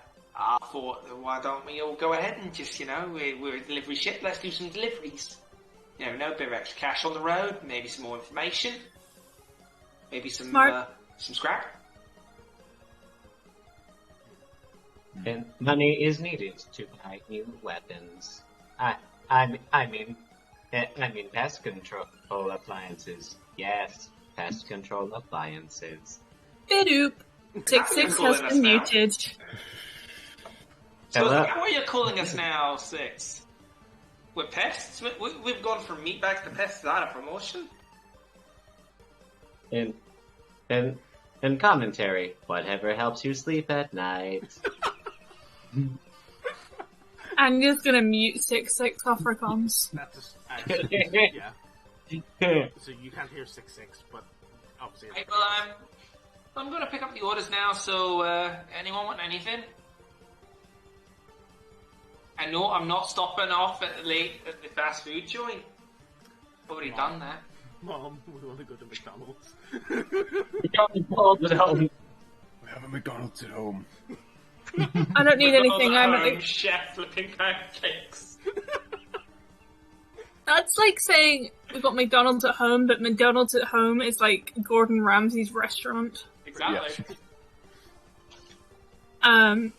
thought, why don't we all go ahead and just, we're a delivery ship, let's do some deliveries. No bit of extra cash on the road, maybe some more information, maybe some scrap. And money is needed to buy new weapons. I mean pest control appliances. Yes, pest control appliances. Bidoop. 6-6 has been muted. So Hello? is that what you're calling us now, 6? We're pests? We've gone from meatbags to pests. Is that a promotion? And commentary. Whatever helps you sleep at night. I'm just gonna mute 6-6 off our comms. that's just, yeah. So you can't hear 6-6, but obviously. Right, well, I'm going to pick up the orders now. So, anyone want anything? I know I'm not stopping off at the fast food joint. Already done that. Mom, we want to go to McDonald's. We have a McDonald's at home. I don't need anything. I'm at the... chef flipping pancakes. That's like saying we've got McDonald's at home, but McDonald's at home is like Gordon Ramsay's restaurant. Exactly. I'm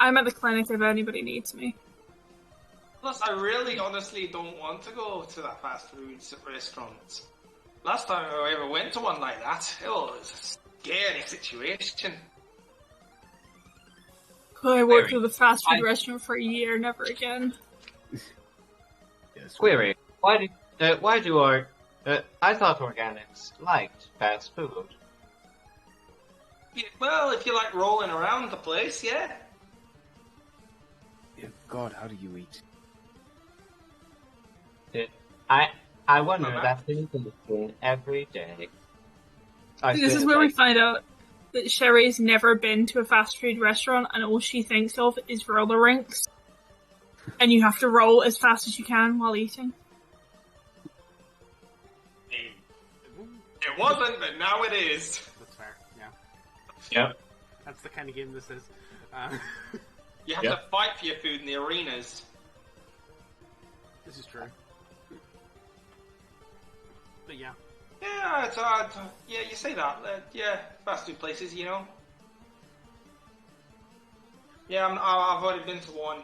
at the clinic if anybody needs me. Plus, I really honestly don't want to go to that fast food restaurant. Last time I ever went to one like that, it was a scary situation. I worked at a fast food restaurant for a year, never again. Yes, Query. Why do our... I thought organics liked fast food. Yeah, well, if you like rolling around the place, yeah. Yeah, God, how do you eat? I wonder that thing every day. This is where we find out that Sherry's never been to a fast food restaurant and all she thinks of is roller rinks. And you have to roll as fast as you can while eating. It wasn't, but now it is. That's fair, yeah. Yep. That's the kind of game this is. You have to fight for your food in the arenas. This is true. But yeah. Yeah, it's yeah, you say that. Yeah, fast food places, Yeah, I've already been to one.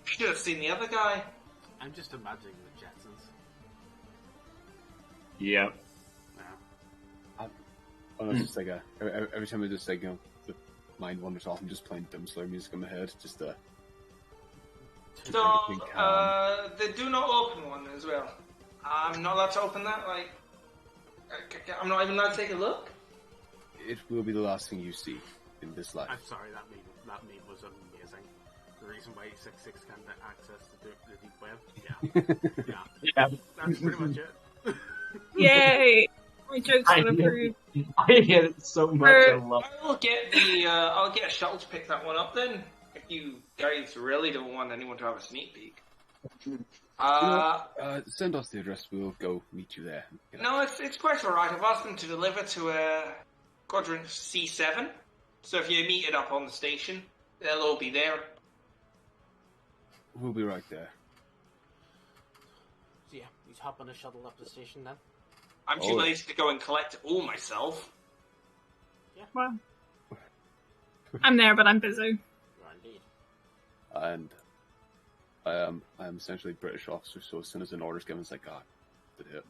Should have seen the other guy. I'm just imagining the Jetsons. Yep. Yeah. Oh, it's just like every time I just like the mind wanders off, I'm just playing dumb slow music in my head, just So, everything calm. they do not open one as well. I'm not allowed to open that. Like, I'm not even allowed to take a look. It will be the last thing you see in this life. I'm sorry, that meme was amazing. The reason why 6-6 can't access the deep web. Yeah. Yeah. That's pretty much it. Yay! My joke's been approved. I hate it so much. I love I'll get a shuttle to pick that one up then. If you guys really don't want anyone to have a sneak peek. Send us the address. We'll go meet you there. No, it's quite alright. I've asked them to deliver to Quadrant C7. So if you meet it up on the station, they'll all be there. We'll be right there. So yeah, you hop on a shuttle up the station then. I'm too lazy to go and collect it all myself. Well, I'm there, but I'm busy. You are indeed. And I am essentially British officer, so as soon as an order's given, it's like, did it.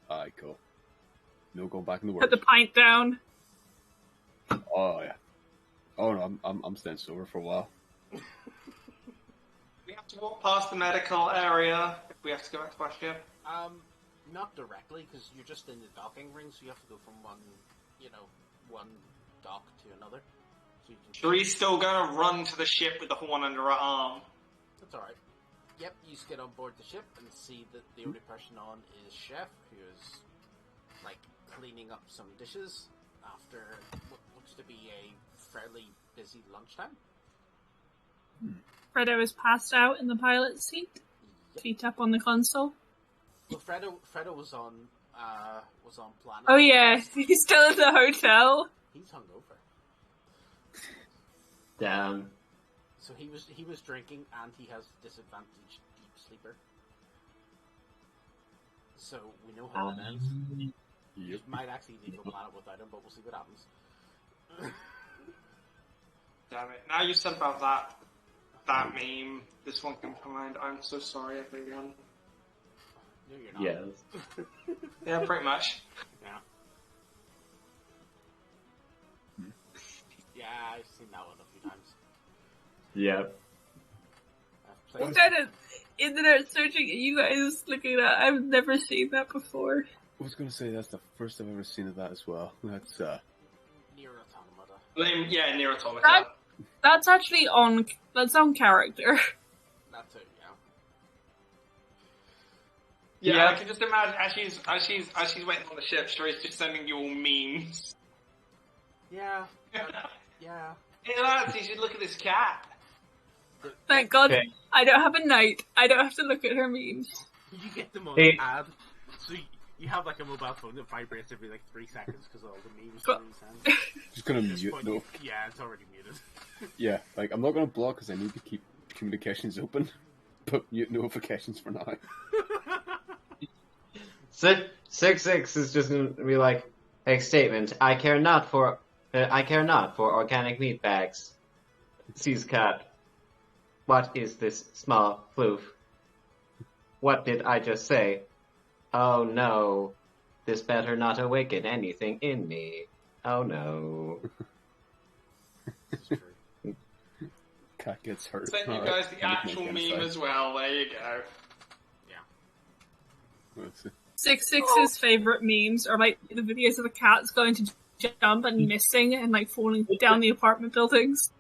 Alright, cool. No going back in the work. Put the pint down. Oh yeah. Oh no, I'm staying sober for a while. We have to walk past the medical area if we have to go back to our ship. Not directly, because you're just in the docking ring, so you have to go from one dock to another. So you can. She's still gonna run to the ship with the horn under her arm. That's alright. Yep, you just get on board the ship and see that the only person on is Chef, who is, like, cleaning up some dishes after what looks to be a fairly busy lunchtime. Fredo is passed out in the pilot's seat, feet up on the console. Well, Fredo was on planet. Oh yeah, he's still at the hotel. He's hungover. Damn. So he was drinking, and he has disadvantaged deep sleeper. So we know how that ends. Yep. You might actually leave the planet without him, but we'll see what happens. Damn it. Now you said about that meme, this one came to mind. I'm so sorry, everyone. No, you're not. Yes. Yeah, pretty much. Yeah. Yeah, I've seen that one a few times. Yep. I've played What kind of internet searching are you guys looking at? I've never seen that before. I was gonna say that's the first I've ever seen of that as well. That's Near Automata. Yeah, Near Automata. That's actually on character. That too, Yeah, Yeah. I can just imagine as she's waiting on the ship, Sherry's just sending you all memes. yeah. Yeah. Hey lads, you should look at this cat. Thank God Okay. I don't have a night. I don't have to look at her memes. You get them on Hey. ad. So you have like a mobile phone that vibrates every like 3 seconds because all the memes But- are just gonna At this mute. point, No, yeah, it's already muted. yeah, like I'm not gonna block because I need to keep communications open, but mute notifications for now. 6-6 is just gonna be like, a statement. I care not for organic meat bags. Sees cat. What is this small floof? What did I just say? Oh no. This better not awaken anything in me. Oh no. This is true. Cat gets hurt. Send you Alright, guys the I'm actual making meme a as well. There you go. Yeah. 6-6's favorite memes are like the videos of the cats going to jump and missing and like falling down the apartment buildings.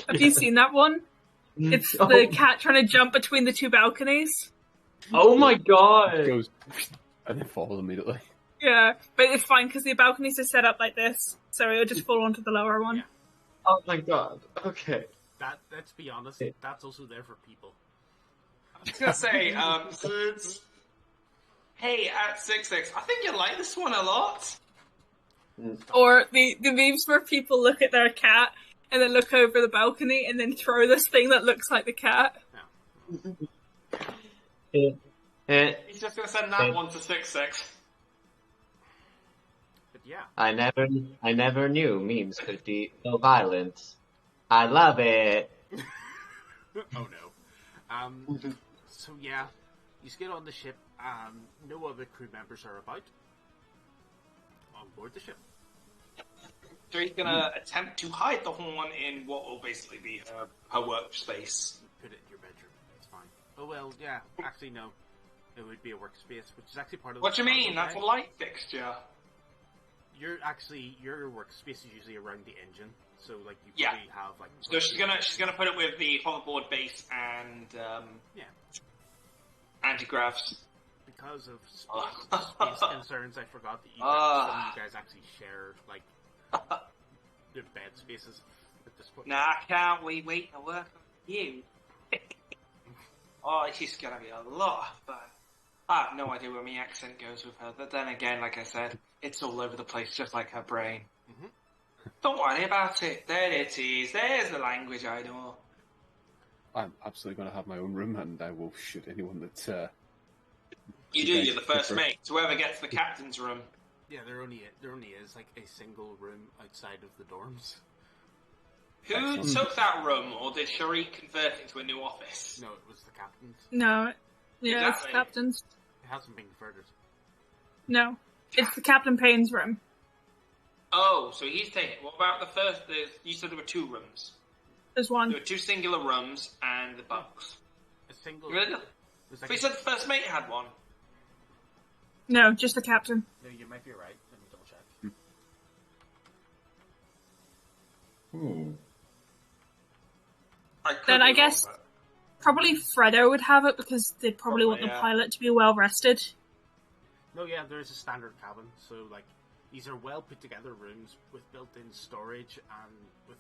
Have you seen that one? It's the cat trying to jump between the 2 balconies. Oh my god! Goes and then falls immediately. Yeah, but it's fine because the balconies are set up like this, so it'll just fall onto the lower one. Yeah. Oh my god. Okay. Let's be honest, that's also there for people. I was gonna say, hey, at 6-6, I think you like this one a lot. Or the memes where people look at their cat and then look over the balcony and then throw this thing that looks like the cat. He's just gonna send that one to 6-6. But yeah. I never knew memes could be so violent. I love it. Oh no. So yeah, you just get on the ship. No other crew members are about on board the ship. So he's gonna attempt to hide the horn in what will basically be her workspace. Put it in your bedroom. It's fine. Oh well, yeah. Actually, no. It would be a workspace, which is actually part of. What do the you mean? cargo That's a bay. light fixture. Your workspace is usually around the engine, so like you Yeah. probably have like. So she's gonna put it with the hoverboard base and Yeah. anti-gravs. Because of space concerns, I forgot that some of you guys actually share like the bed spaces at this point. Nah, can't we wait to work on you? Oh, this is gonna be a lot of fun. I have no idea where my accent goes with her, but then again, like I said, it's all over the place, just like her brain. Mm-hmm. Don't worry about it. There it is. There's the language I know. I'm absolutely going to have my own room, and I will shoot anyone that. You do. You're the first mate. Whoever gets the captain's room. Yeah, there only is like a single room outside of the dorms. Who Excellent. took that room, or did Sharik convert it into a new office? No, it was the captain's. No. Yeah, it's Exactly. the captain's. It hasn't been converted. No. It's the Captain Payne's room. Oh, so he's taking it. What about the first? You said there were 2 rooms. There's one. There were 2 singular rooms and the bunks. A single. Really? There's But like you said the first mate had one. No, just the captain. no, you might be right. Let me double check. Then I guess probably Fredo would have it because they'd probably want the yeah. pilot to be well rested. No, yeah, there is a standard cabin. So like, these are well put together rooms with built-in storage and with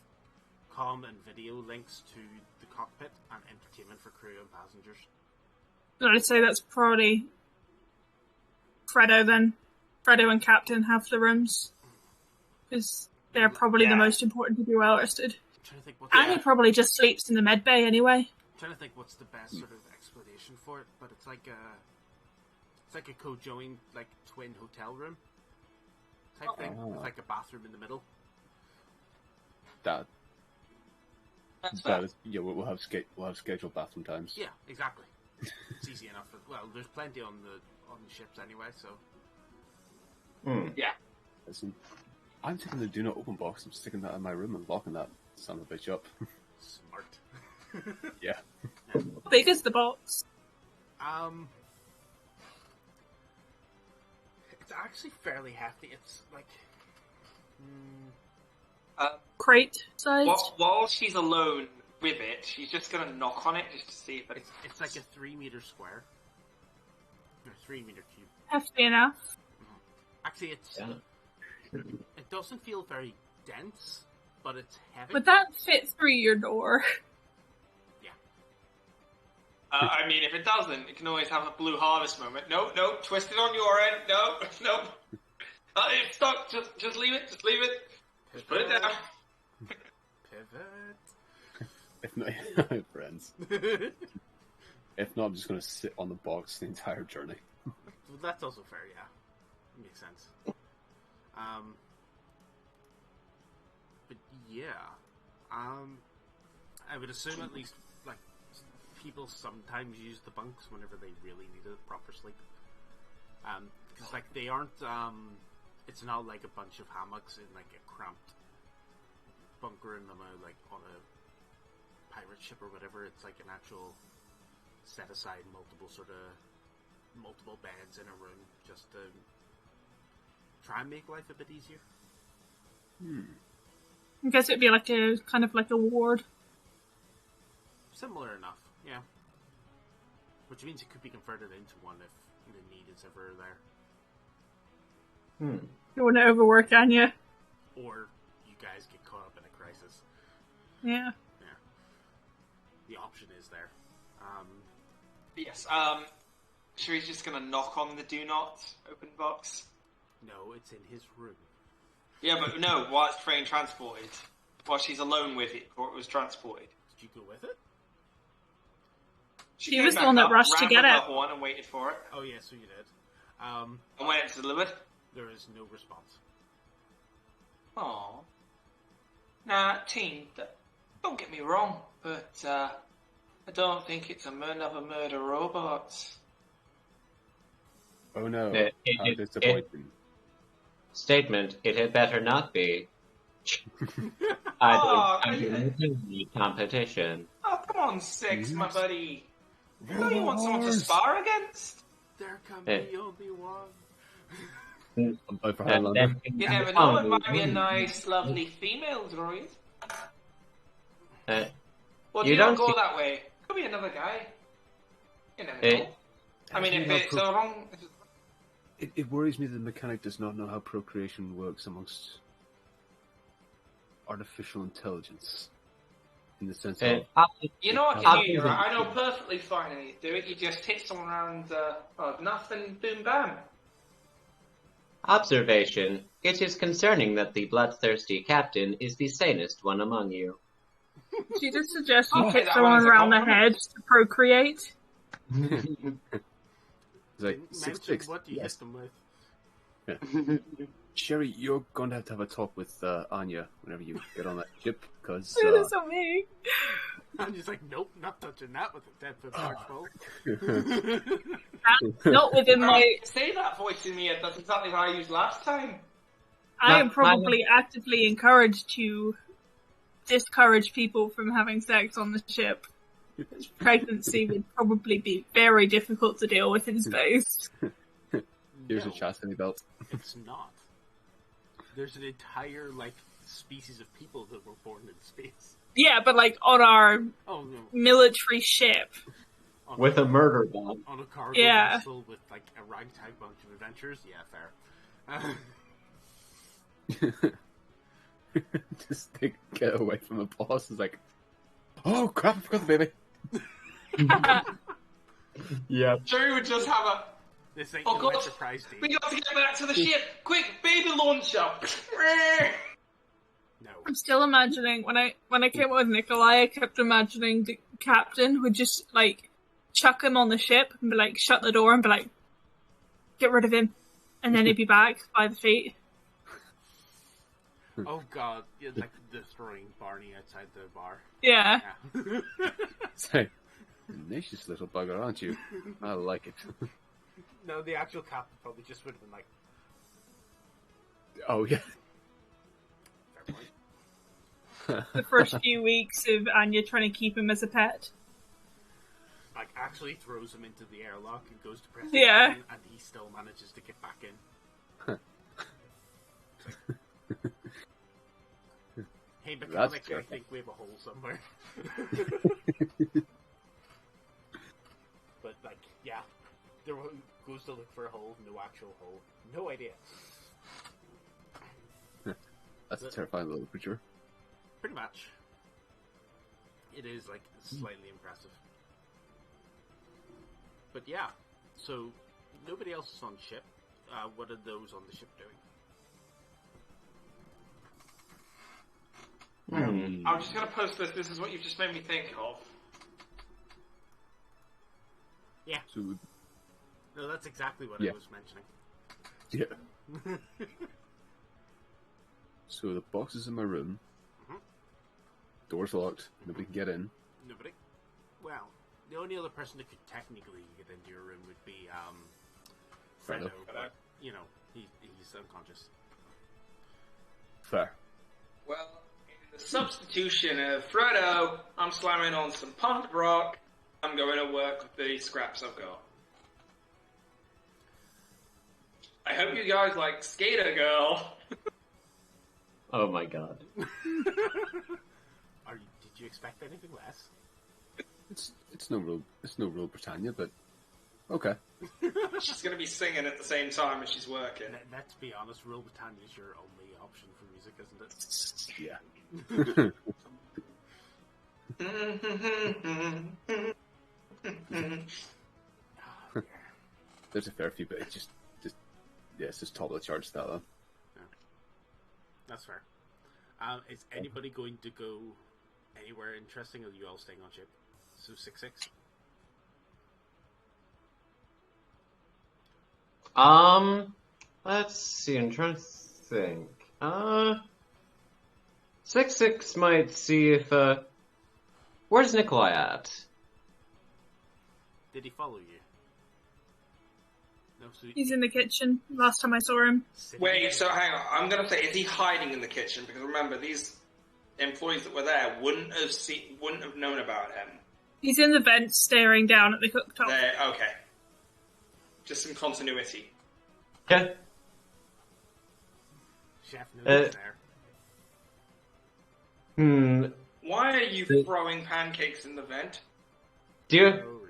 comm and video links to the cockpit and entertainment for crew and passengers. But I'd say that's probably Fredo then. Fredo and Captain have the rooms. Because they're probably the Yeah. most important to be well rested. I'm trying to think And he probably just sleeps in the med bay anyway. trying to think what's the best sort of explanation for it, but it's like a co-joined like twin hotel room type thing with like a bathroom in the middle. That That's that is, yeah, we'll have scheduled bathroom times. Yeah, exactly. It's easy enough. Well, there's plenty on the ships anyway, so Yeah. Listen, I'm taking the do not open box. I'm sticking that in my room and locking that son of a bitch up. smart. Yeah. How big is the box? It's actually fairly hefty. It's like Crate sized? While she's alone with it, she's just gonna knock on it just to see if it's like a 3 meter square or 3 meter cube. Hefty enough. Actually, it doesn't feel very dense, but it's heavy. Would that fit through your door? I mean, if it doesn't, it can always have a Blue Harvest moment. No, twist it on your end. No. It's stuck. Just leave it. Just leave it. Just put it down. Pivot. If not, friends. If not, I'm just going to sit on the box the entire journey. Well, that's also fair, yeah. Makes sense. But yeah, I would assume at least like people sometimes use the bunks whenever they really need a proper sleep. Because like they aren't. It's not like a bunch of hammocks in like a cramped bunker in like on a pirate ship or whatever. It's like an actual set aside multiple beds in a room just to try and make life a bit easier. I guess it'd be like a kind of like a ward. Similar enough, yeah. Which means it could be converted into one if the need is ever there. You don't want to overwork, can you? Or you guys get caught up in a crisis. Yeah. Yeah. The option is there. Yes. Shari's just gonna knock on the do not open box. No, it's in his room. Yeah, but no. While it's being transported, while she's alone with it before it was transported. Did you go with it? She came was the back one that up, rushed to ran get with it. her horn and waited for it. Oh, yeah, so you did. And when it's delivered. There is no response. Aww. Nah, team, don't get me wrong, but I don't think it's another murder robot. Oh no, It- how it- disappointing. Statement, it had better not be. Oh, I don't competition. Oh, come on, Six, my Yes. buddy. Don't you want someone to spar against? There can Hey. be only one. I'm going for Highlander. You never know, it might be a nice, lovely female droid. Well, You do not don't go see- that way. Could be another guy. You never Hey. know. I mean, if No, it's a wrong... It worries me that the mechanic does not know how procreation works amongst artificial intelligence. In the sense of... You know what, Obviously. you I know perfectly fine how you do it. You just hit someone around, nothing, boom, bam. Observation. It is concerning that the bloodthirsty captain is the sanest one among you. She just suggests you Oh, kick that someone one is a around the compliment. head to procreate. It's like Mention 6'6". what you Yes. hit them with. Sherry, you're going to have a talk with Anya whenever you get on that ship, because It is on me. I'm just like, nope, not touching that with a 10-foot large bolt. Not within my. Say that voice in the head. That's exactly what I used last time. I am probably actively encouraged to discourage people from having sex on the ship. Pregnancy would probably be very difficult to deal with in space. Here's a No, chastity belt. it's not. There's an entire, like, species of people that were born in space. Yeah, but like on our Oh, no. military ship. On With a murder bomb. on a cargo Yeah. vessel with, like, a ragtag bunch of adventures? Yeah, fair. Just like, get away from the boss. It's like, oh crap! I forgot the baby. Yeah. Sherry would just have a. This ain't Oh no god, Enterprise we D. got to get back to the ship! Quick, baby launcher! No. I'm still imagining when I came up with Nikolai, I kept imagining the captain would just like chuck him on the ship and be like, shut the door and be like, get rid of him, and then he'd be back by the feet. Oh god, yeah, like destroying Barney outside the bar. Yeah. Yeah. It's like, tenacious little bugger, aren't you? I like it. No, the actual captain probably just would have been like, Oh yeah. fair point. The first few weeks of Anya trying to keep him as a pet. Like, actually throws him into the airlock and goes to press Yeah. the button, and he still manages to get back in. Hey, mechanic, I terrible. think we have a hole somewhere. But, like, yeah. Goes to look for a hole, no actual hole. No idea. That's a terrifying little creature. Pretty much. It is, like, slightly impressive. But yeah, so nobody else is on ship. What are those on the ship doing? I'm just gonna post this. This is what you've just made me think of. So No, that's exactly what Yeah. I was mentioning. yeah. So the box is in my room. Mhm. Door's locked. Nobody can get in. Nobody? Well, the only other person that could technically get into your room would be, Fredo, Fredo. but, you know, he's unconscious. Fair. Well, in the substitution of Frodo, I'm slamming on some punk rock. I'm going to work with the scraps I've got. I hope you guys like Skater Girl. Oh my god. Did you expect anything less? It's no real Britannia, but okay. She's going to be singing at the same time as she's working. Let's be honest, Rule Britannia is your only option for music, isn't it? Yeah. There's a fair few, but it's just yeah, it's just top of the charts that though. That's fair. Is anybody going to go anywhere interesting, or are you all staying on ship? So 6-6? Let's see, I'm trying to think. 6-6 might see if, where's Nikolai at? Did he follow you? No, so He's in the kitchen. Last time I saw him. Wait, so hang on. I'm going to say, is he hiding in the kitchen? Because remember, these employees that were there wouldn't have known about him. He's in the vent staring down at the cooktop. There, okay. Just some continuity. Okay. Chef knows there. Why are you throwing pancakes in the vent? Do you, Oh,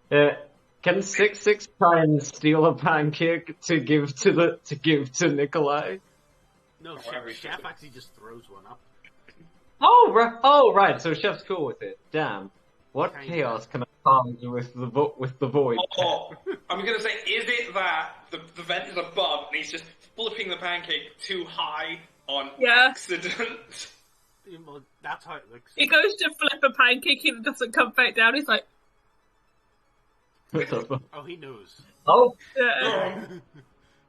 really? can 6-6 try and steal a pancake to give to Nikolai? No, However he Chef does it. actually just throws one up. Oh, right, so Chef's cool with it. Damn. What Kinda. chaos can I cause with the void? Oh, I'm gonna say, is it that the vent is above and he's just flipping the pancake too high on Yeah. accident? Well, that's how it looks. He goes to flip a pancake and it doesn't come back down. He's like, What the fuck? Oh, he knows. Oh,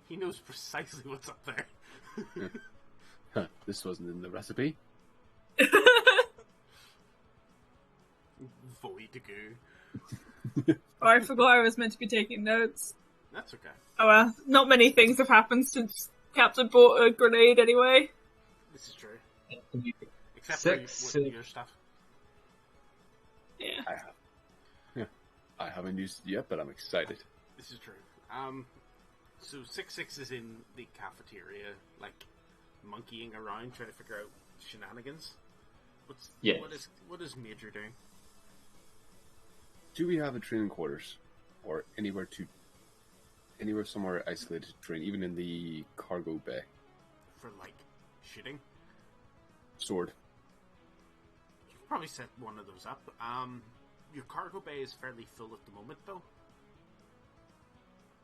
He knows precisely what's up there. Huh, this wasn't in the recipe. Void to goo. oh, I forgot I was meant to be taking notes. That's okay. Oh well, not many things have happened since Captain bought a grenade anyway. This is true. Except Six, for your stuff. Yeah. I have. Yeah, I haven't used it yet, but I'm excited. This is true. So 6-6 is in the cafeteria, like monkeying around, trying to figure out shenanigans. Yes. What is Major doing? Do we have a training quarters, or anywhere somewhere isolated to train, even in the cargo bay? For like shooting? Sword. You've probably set one of those up. Your cargo bay is fairly full at the moment, though.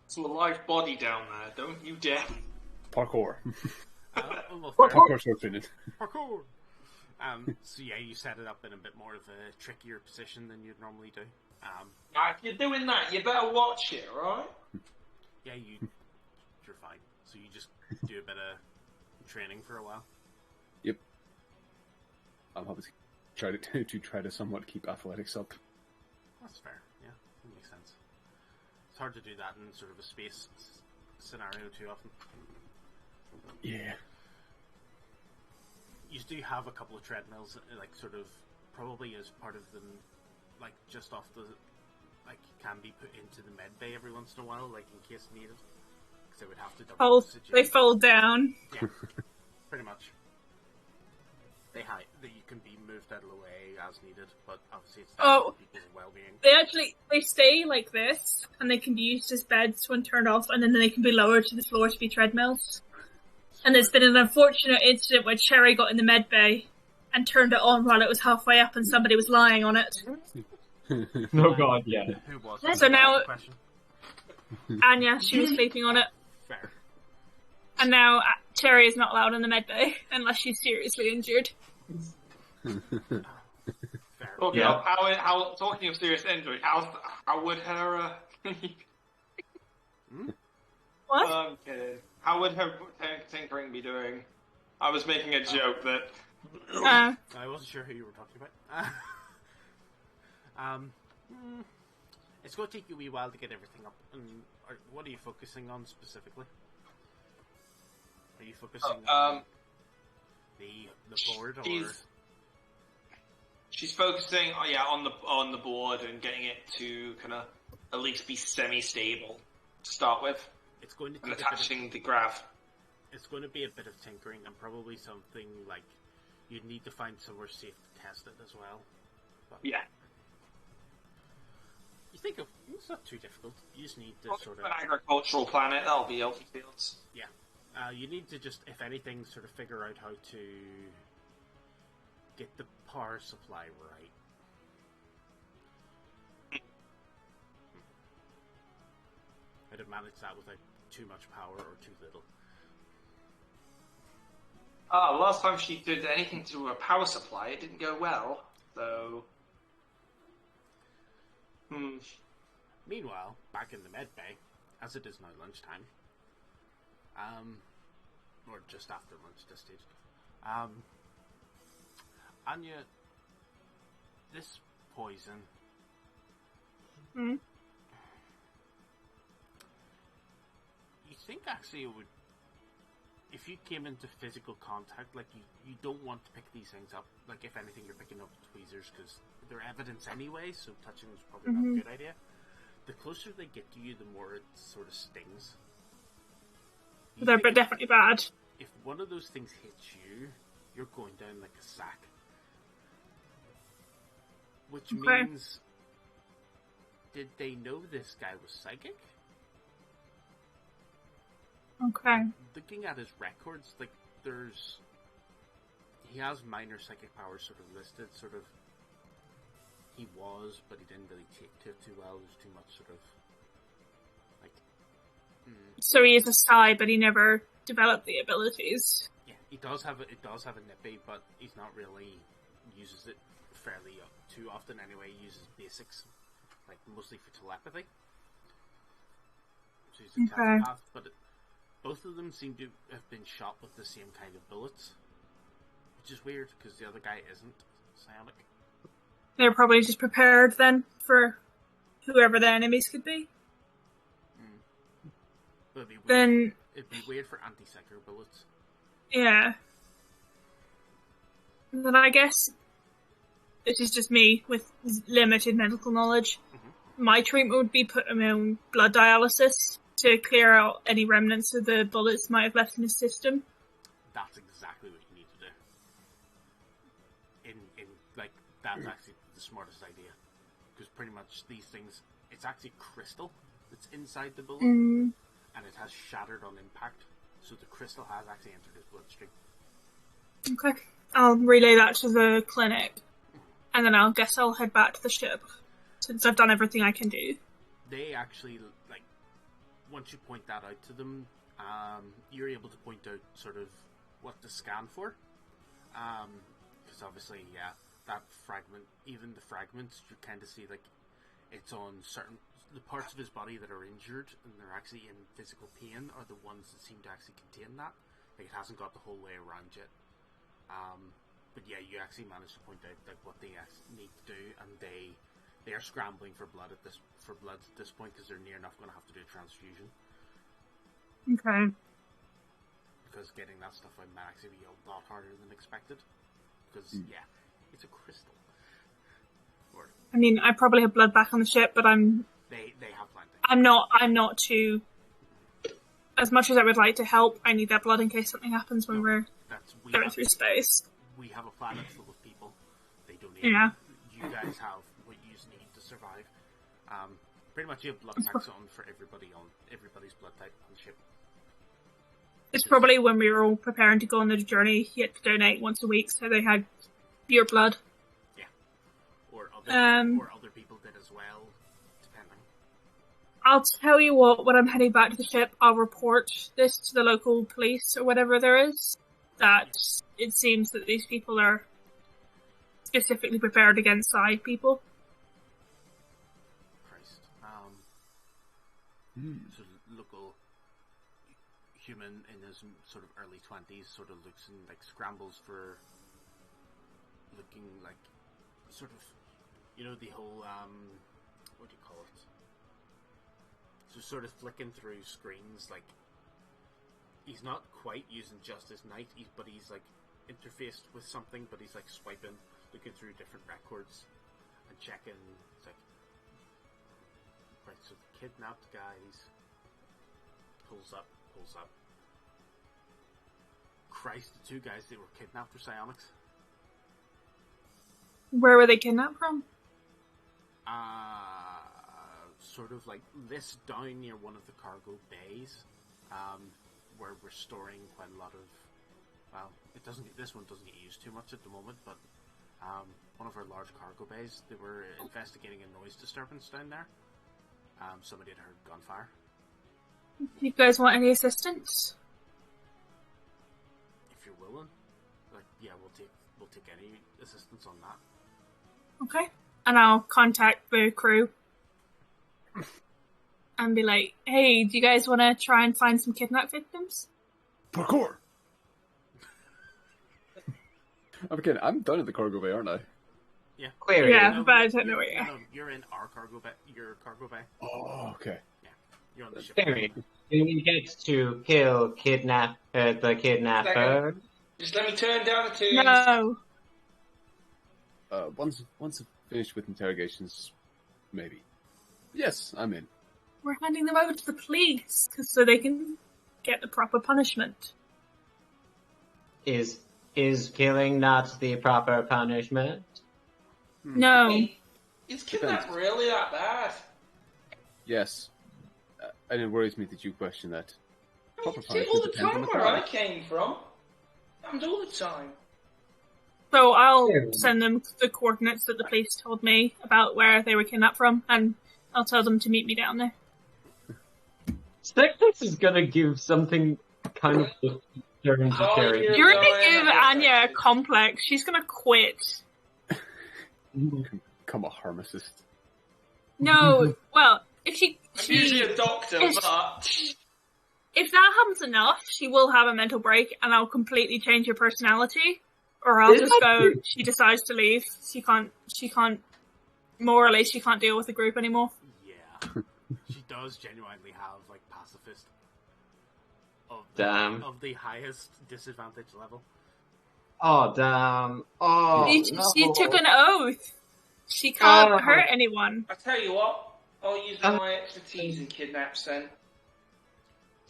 Some live body down there, don't you dare. Parkour. Well, fair Parkour sword training. Parkour. So yeah, you set it up in a bit more of a trickier position than you'd normally do. Now, if you're doing that, you better watch it, right? Yeah, you're fine. So you just do a bit of training for a while. Yep. I'm happy to try to somewhat keep athletics up. That's fair. Yeah, that makes sense. It's hard to do that in sort of a space scenario too often. Yeah. You do have a couple of treadmills, like sort of probably as part of them, like just off the, like can be put into the med bay every once in a while, like in case needed. Because they would have to double oxygen. They fold down. Yeah, pretty much. They hide that you can be moved out of the way as needed, but obviously it's for people's well-being. They stay like this, and they can be used as beds when turned off, and then they can be lowered to the floor to be treadmills. And there's been an unfortunate incident where Cherry got in the med bay and turned it on while it was halfway up and somebody was lying on it. no god, yeah. Who was So now- question? Anya, she was sleeping on it. Fair. And now Cherry is not allowed in the med bay unless she's seriously injured. Fair. Okay, Yeah. how talking of serious injury, how would her What? I'm kidding. How would her tinkering be doing? I was making a joke that I wasn't sure who you were talking about. It's going to take you a wee while to get everything up. And what are you focusing on specifically? Are you focusing on the board, or she's focusing, on the board and getting it to kind of at least be semi-stable to start with, it's going to and take a bit of, attaching the grav. it's going to be a bit of tinkering and probably something like you'd need to find somewhere safe to test it as well. But Yeah. you think of it's not too difficult. You just need to sort of An agricultural planet, that'll be healthy fields. you need to just, if anything, sort of figure out how to get the power supply right. How to manage that without too much power or too little. Last time she did anything to a power supply, it didn't go well, so... Meanwhile, back in the med bay, as it is now lunchtime, or just after lunch this stage, Anya, this poison, Hmm? you think actually it would, if you came into physical contact, like you don't want to pick these things up, like if anything you're picking up tweezers because they're evidence anyway, so touching is probably not a good idea. The closer they get to you, the more it sort of stings. You They're think definitely bad. if one of those things hits you, you're going down like a sack. Which Okay. means, did they know this guy was psychic? Okay. Looking at his records, like he has minor psychic powers sort of listed, sort of He was, but he didn't really take to it too well. There's too much sort of like. So he is a Psy, but he never developed the abilities. Yeah, he does have a nippy, but he's not really uses it fairly too often anyway. He uses basics, like mostly for telepathy. So he's a telepath, but both of them seem to have been shot with the same kind of bullets, which is weird because the other guy isn't psionic. They're probably just prepared then for whoever the enemies could be. It'd be weird. Then It'd be weird for anti-psycho bullets. yeah. Then I guess this is just me with limited medical knowledge. My treatment would be put him on blood dialysis to clear out any remnants of the bullets might have left in his system. That's exactly what you need to do. In like that's actually the smartest idea, because pretty much these things, it's actually crystal that's inside the bullet, and it has shattered on impact, so the crystal has actually entered his bloodstream. Okay, I'll relay that to the clinic, and then I'll head back to the ship since I've done everything I can do. They actually once you point that out to them, you're able to point out sort of what to scan for. Because obviously, that fragment, even the fragments, you kind of see it's on the parts of his body that are injured and they're actually in physical pain are the ones that seem to actually contain that. It hasn't got the whole way around yet. But yeah, you actually managed to point out what they need to do, and they are scrambling for blood at this point because they're near enough going to have to do a transfusion. Okay. Because getting that stuff out might actually be a lot harder than expected. Because it's a crystal. I mean, I probably have blood back on the ship, but they have plenty. I'm not too. As much as I would like to help, I need that blood in case something happens when we're going through space. We have a planet full of people. They don't need. Yeah. You guys have what you need to survive. Pretty much you have blood packs on for everybody's blood type on the ship. It's probably when we were all preparing to go on the journey, you had to donate once a week, so they had your blood. Yeah. Or other people did as well, depending. I'll tell you what, when I'm heading back to the ship, I'll report this to the local police or whatever there is, that it seems that these people are specifically prepared against side people. Christ. So local human in his sort of early 20s sort of looks and scrambles for looking like sort of, the whole what do you call it? So sort of flicking through screens, he's not quite using just his night, but he's interfaced with something, but he's swiping, looking through different records and checking. It's right, so the kidnapped guys pulls up. Christ, the two guys that were kidnapped were psionics. Where were they kidnapped from? Sort of this down near one of the cargo bays, where we're storing quite a lot of. Well, this one doesn't get used too much at the moment, but one of our large cargo bays, they were investigating a noise disturbance down there. Somebody had heard gunfire. Do you guys want any assistance? If you're willing, we'll take any assistance on that. Okay. And I'll contact the crew and be like, hey, do you guys want to try and find some kidnap victims? Parkour! Okay, I'm done at the cargo bay, aren't I? Yeah. Query. Yeah, but I don't know where you are. No, you're in our cargo bay. Your cargo bay. Oh, okay. Yeah. You're on the ship. Query. Do we get to kill the kidnapper? Just let me turn down the tunes. No. Once I've finished with interrogations, maybe. Yes, I'm in. We're handing them over to the police so they can get the proper punishment. Is killing not the proper punishment? No. Is kidnap really that bad? Yes. And it worries me that you question that. I mean, you see all the time where I came from. Happened all the time. So I'll send them the coordinates that the police told me about where they were kidnapped from, and I'll tell them to meet me down there. Sextus is gonna give something kind of turn to Oh, Sherry. yeah. You're gonna going give against Anya a Sextus. complex. She's gonna quit. Become a pharmacist. No, well, if I'm usually a doctor, if- but if that happens enough, she will have a mental break, and I'll completely change her personality. Or I'll Is just that go. true? She decides to leave. She can't. Morally, she can't deal with the group anymore. Yeah. She does genuinely have, like, pacifist Damn. of the highest disadvantage level. Oh, damn. Oh, She no. took an oath. She can't Oh. hurt anyone. I tell you what, I'll use my expertise in kidnaps then.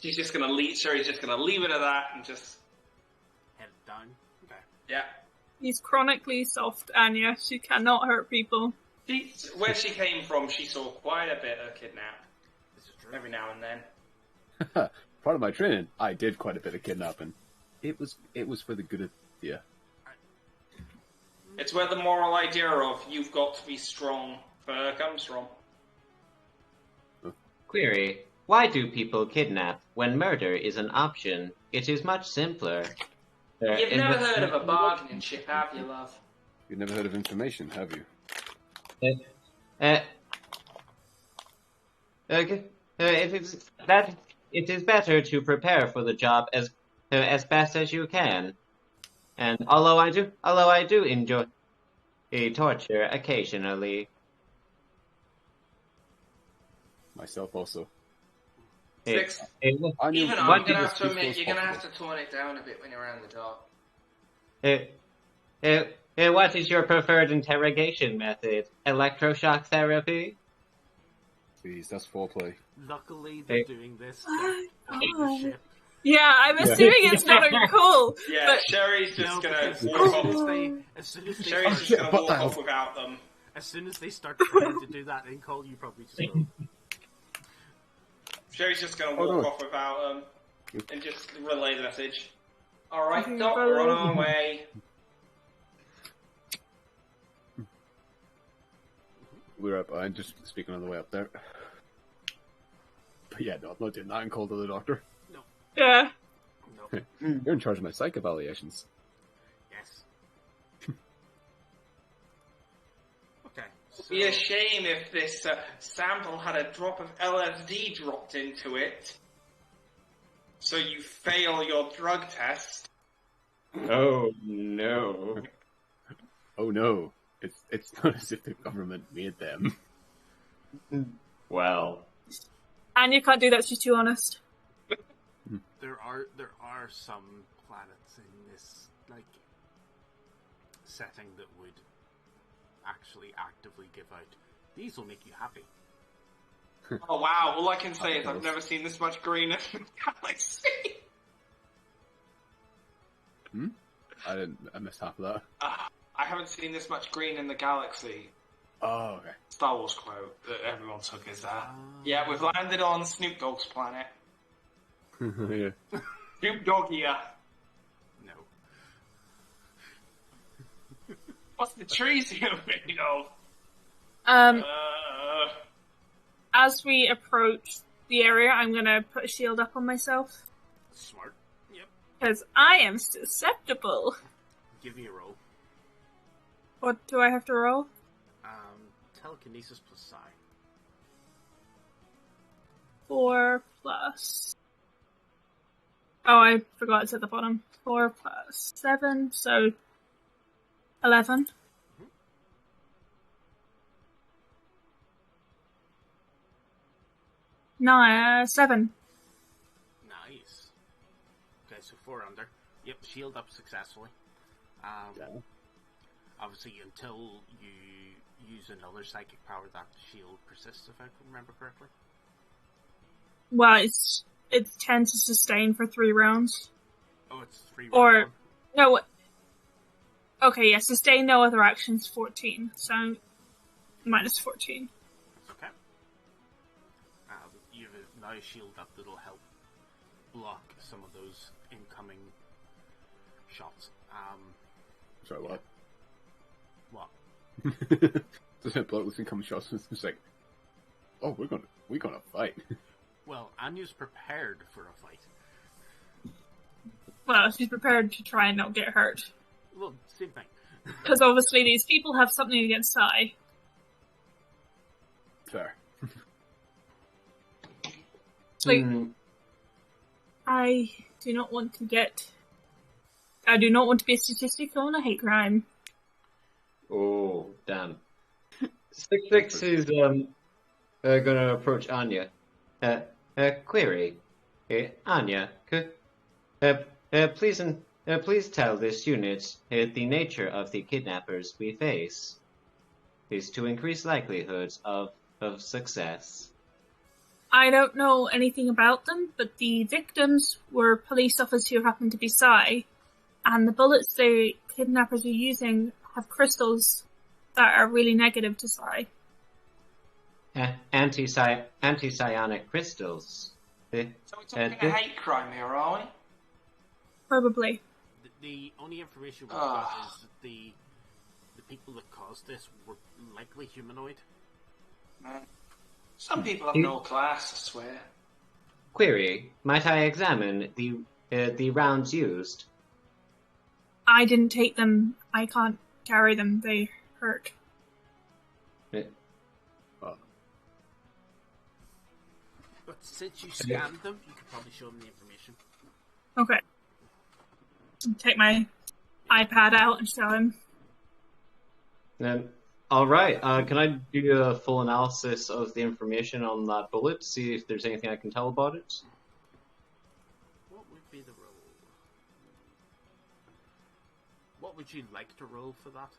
She's just gonna leave. Sherry's just gonna leave it at that and just Head down. Okay. yeah. She's chronically soft, Anya. She cannot hurt people. Where she came from, she saw quite a bit of kidnap This is true. every now and then. Part of my training, I did quite a bit of kidnapping. It was for the good of the. It's where the moral idea of you've got to be strong comes from. Query. Why do people kidnap when murder is an option? It is much simpler. You've never heard of a bargaining chip, have you, love? You've never heard of information, have you? It is better to prepare for the job as best as you can. And although I do enjoy torture occasionally. Myself also. Six. What Even Why I'm do gonna you have to as admit, peaceful you're as gonna have to possible? tone it down a bit when you're around the dog. what is your preferred interrogation method? Electroshock therapy? Please, that's foreplay. Luckily, they're Hey. doing this Oh, on the ship. Yeah, I'm assuming it's not cool. Yeah, But Sherry's No, just gonna because walk as soon as off. they, as soon as they Sherry's start, just gonna What walk the off hell? without them. as soon as they start trying to do that in call, you probably just go. Sherry's just gonna Oh, walk no. off without them and just relay the message. Alright, Okay, Doc, well- we're on our way. We're up. I'm just speaking on the way up there. But yeah, no, I'm not doing that and call to the doctor. yeah, No. You're in charge of my psych evaluations. Yes. Okay. So, Be a shame if this sample had a drop of LSD dropped into it. So you fail your drug test. Oh no. Oh no, it's not as if the government made them. Well. Anya can't do that. She's too honest. there are some planets in this like setting that would actually actively give out. These will make you happy. Oh wow, all I can say is I've never seen this much green in the galaxy. I missed half of that. I haven't seen this much green in the galaxy. Oh, okay. Star Wars quote that everyone took is yeah, we've landed on Snoop Dogg's planet. Yeah. Snoop Dogg here. No. What's the trees here made of? Um, Uh, as we approach the area, I'm gonna put a shield up on myself Smart. Yep. because I am susceptible. Give me a roll. What do I have to roll? Telekinesis plus psi. 4 plus. Oh, I forgot it's at the bottom. 4 plus 7, so 11. No, 7. Nice. Okay, so 4 under. Yep, shield up successfully. Yeah. Obviously, until you use another psychic power, that shield persists, if I remember correctly. Well, it tends to sustain for 3 rounds. Oh, it's 3 Or- round one. No. Okay, yeah, sustain no other actions 14, so minus 14. Okay. You have now a shield up that'll help block some of those incoming shots. Sorry, what? What? The bloke looking comes shots and it's like, oh, we're gonna fight. Well, Anya's prepared for a fight. Well, she's prepared to try and not get hurt. Well, same thing. Because obviously these people have something against Sai. Fair. Like, I do not want to be a statistic on a hate crime. Oh, damn. 6-6 is gonna approach Anya. Query. Anya, please tell this unit the nature of the kidnappers we face. Is to increase likelihoods of success. I don't know anything about them, but the victims were police officers who happened to be Sai, and the bullets the kidnappers are using have crystals that are really negative to Sai. Anti-psionic crystals. So we're talking a hate crime here, are we? Probably. The only information we've got is that the people that caused this were likely humanoid. Some people have no class, I swear. Query, might I examine the rounds used? I didn't take them. I can't carry them. They hurt. But since you scanned them, you could probably show them the information. Okay. Take my iPad out and show him. All right. Can I do a full analysis of the information on that bullet? See if there's anything I can tell about it. What would be the roll? What would you like to roll for that?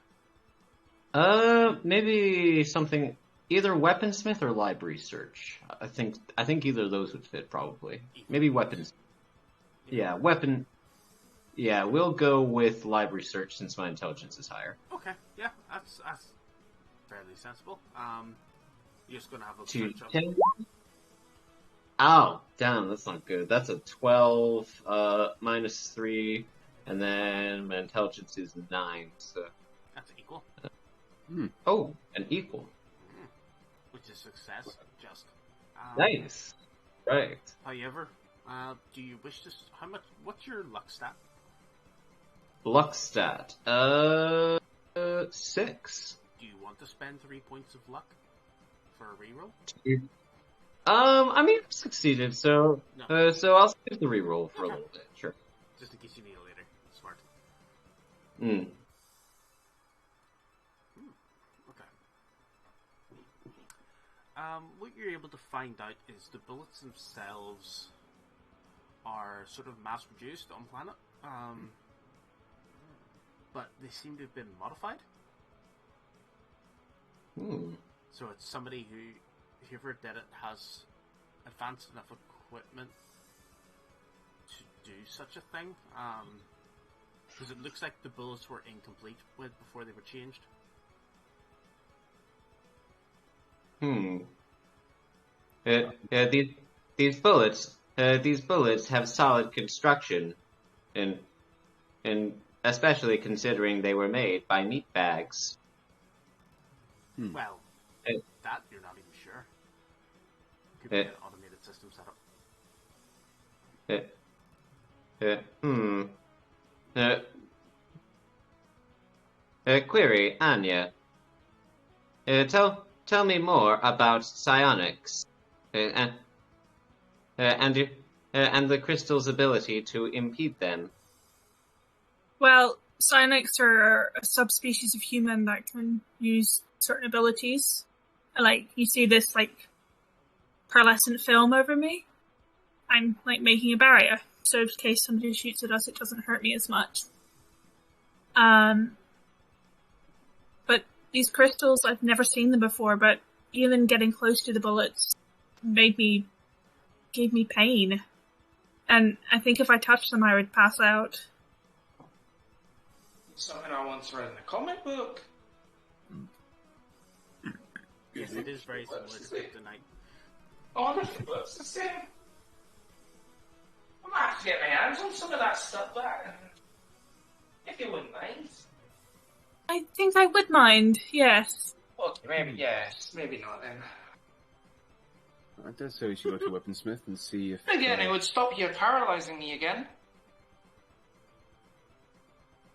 Maybe something either weaponsmith or library search. I think either of those would fit probably. Maybe weapons. Yeah, weapon. Yeah, we'll go with library search since my intelligence is higher. Okay, yeah, that's fairly sensible. You're just gonna have a 2, search up. 10. Oh, damn, that's not good. That's a 12, minus 3, and then my intelligence is 9, so... That's equal. Oh, an equal. Which is success, just. Nice. Right. However, do you wish to... What's your luck stat? Luck stat. 6. Do you want to spend 3 points of luck for a reroll? I mean, I've succeeded, so No. so I'll save the reroll for a little bit. Sure. Just in case you need it later. Smart. Okay. What you're able to find out is the bullets themselves are sort of mass produced on planet, but they seem to have been modified. So it's somebody whoever did it has advanced enough equipment to do such a thing. Because it looks like the bullets were incomplete before they were changed. These bullets have solid construction, and especially considering they were made by meat bags. Well, that you're not even sure. Could be an automated system setup. Query, Anya. Tell me more about psionics, and the crystal's ability to impede them. Well, psionics are a subspecies of human that can use certain abilities. Like, you see this, like, pearlescent film over me? I'm, like, making a barrier, so in case somebody shoots at us, it doesn't hurt me as much. But these crystals, I've never seen them before, but even getting close to the bullets gave me pain. And I think if I touched them, I would pass out. Something I once read in a comic book. Yes, it is very similar to Kryptonite. I wonder if it looks the same. I might have to get my hands on some of that stuff back. If you wouldn't mind. I think I would mind, yes. Okay, maybe yes, maybe not then. I dare say we should go to Weaponsmith and see if... Again, it would stop you paralyzing me again.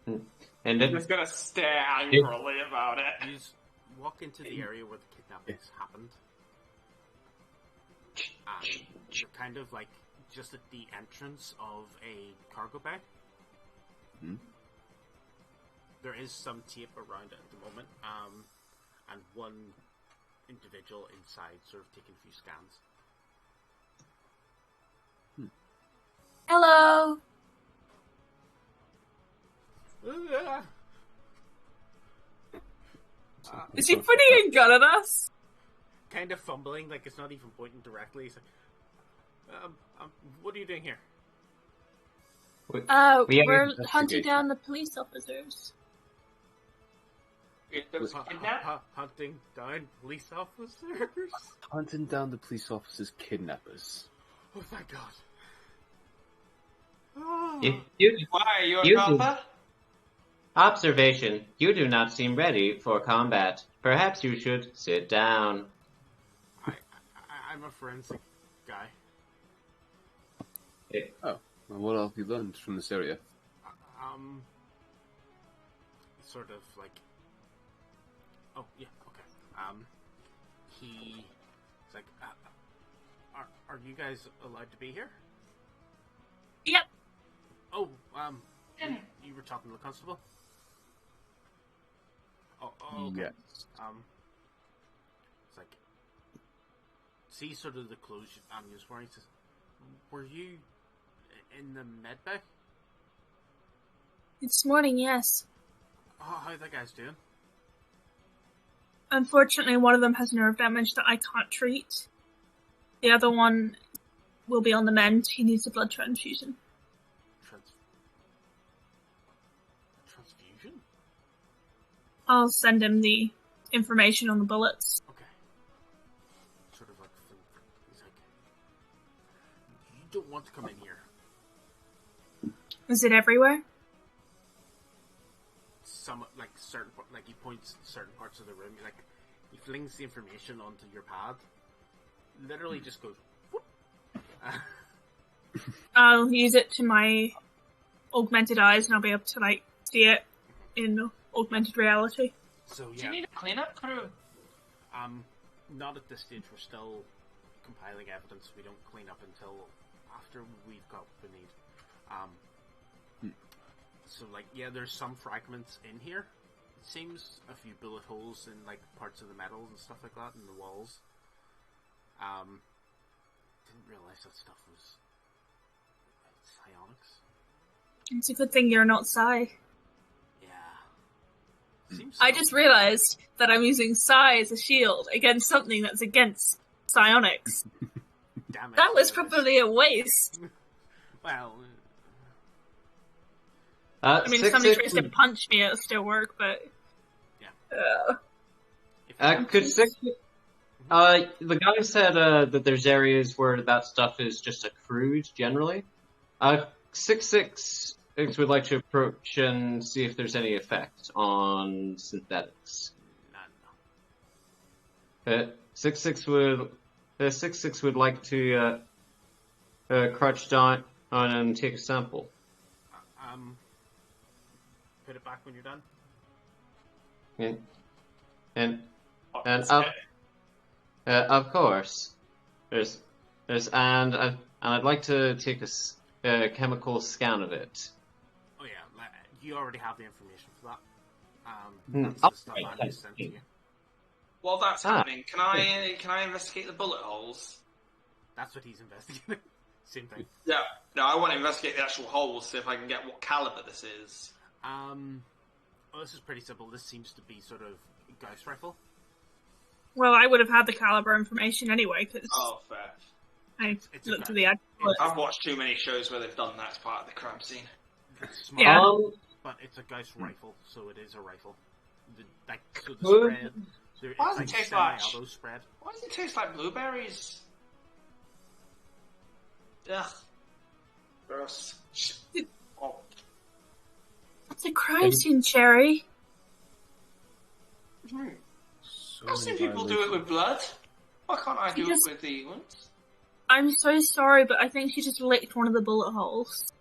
And I'm then, just gonna stare angrily about it. You walk into the area where the kidnappings happened. And you're kind of like just at the entrance of a cargo bay. Hmm? There is some tape around it at the moment, and one individual inside sort of taking a few scans. Hello. Is he putting a gun at us? Kind of fumbling, like it's not even pointing directly. He's like, what are you doing here? we have We're investigate hunting down that. the police officers. Hunting down police officers? Hunting down the police officers' kidnappers. Oh, thank God. Why, are you a You- copper? Observation. You do not seem ready for combat. Perhaps you should sit down. I'm a forensic guy. Oh, well, what have you learned from this area? Sort of like... Oh, yeah, okay. He's like, are you guys allowed to be here? Yep. Oh, you were talking to the constable? Oh, okay. Yes. It's like, see sort of the clothes he was wearing. He says, were you in the med bay? This morning, yes. Oh, how are the guys doing? Unfortunately, one of them has nerve damage that I can't treat. The other one will be on the mend. He needs a blood transfusion. Transfusion? I'll send him the information on the bullets. Okay. Sort of like, he's like, you don't want to come in here. Is it everywhere? Some, like, certain, like, he points certain parts of the room, like, he flings the information onto your pad. Literally just goes, whoop. I'll use it to my augmented eyes and I'll be able to, like, see it in augmented reality. So, Do you yeah. need a cleanup crew? Not at this stage. We're still compiling evidence. We don't clean up until after we've got what we need. So, like, yeah, there's some fragments in here. It seems a few bullet holes in, like, parts of the metals and stuff like that in the walls. Didn't realize that stuff was psionics. It's a good thing you're not Psi. Yeah. Seems I so. just realized that I'm using Psi as a shield against something that's against psionics. Damn it. That was Psionics. probably a waste. Well, I mean, if Six, somebody six tries to punch me, it'll still work, but... yeah. If could six? The guy said that there's areas where that stuff is just accrued generally. 666 would like to approach and see if there's any effect on synthetics. None. 666 would like to crouch down and take a sample. Put it back when you're done. And of course, and I'd like to take a chemical scan of it. Oh yeah, you already have the information for that. That's Oh, the stuff right, I just sent to you. While that's happening, can I investigate the bullet holes? That's what he's investigating. Same thing. Yeah. No, I want to investigate the actual holes, see if I can get what caliber this is. Well, this is pretty simple. This seems to be sort of Gauss rifle. Well, I would have had the caliber information anyway, because Oh, fair. I It's a looked at gun. the actual... I've watched too many shows where they've done that as part of the crime scene. It's small, Yeah. but it's a Gauss rifle, so it is a rifle. So the Good. spread, Why it's does it like taste like- semi-auto spread. Why does it taste like blueberries? Ugh. Gross. Oh. It's a crime scene, Cherry. So I've seen many people do it with blood. Why can't I do Because- it with the ones? I'm so sorry, but I think she just licked one of the bullet holes.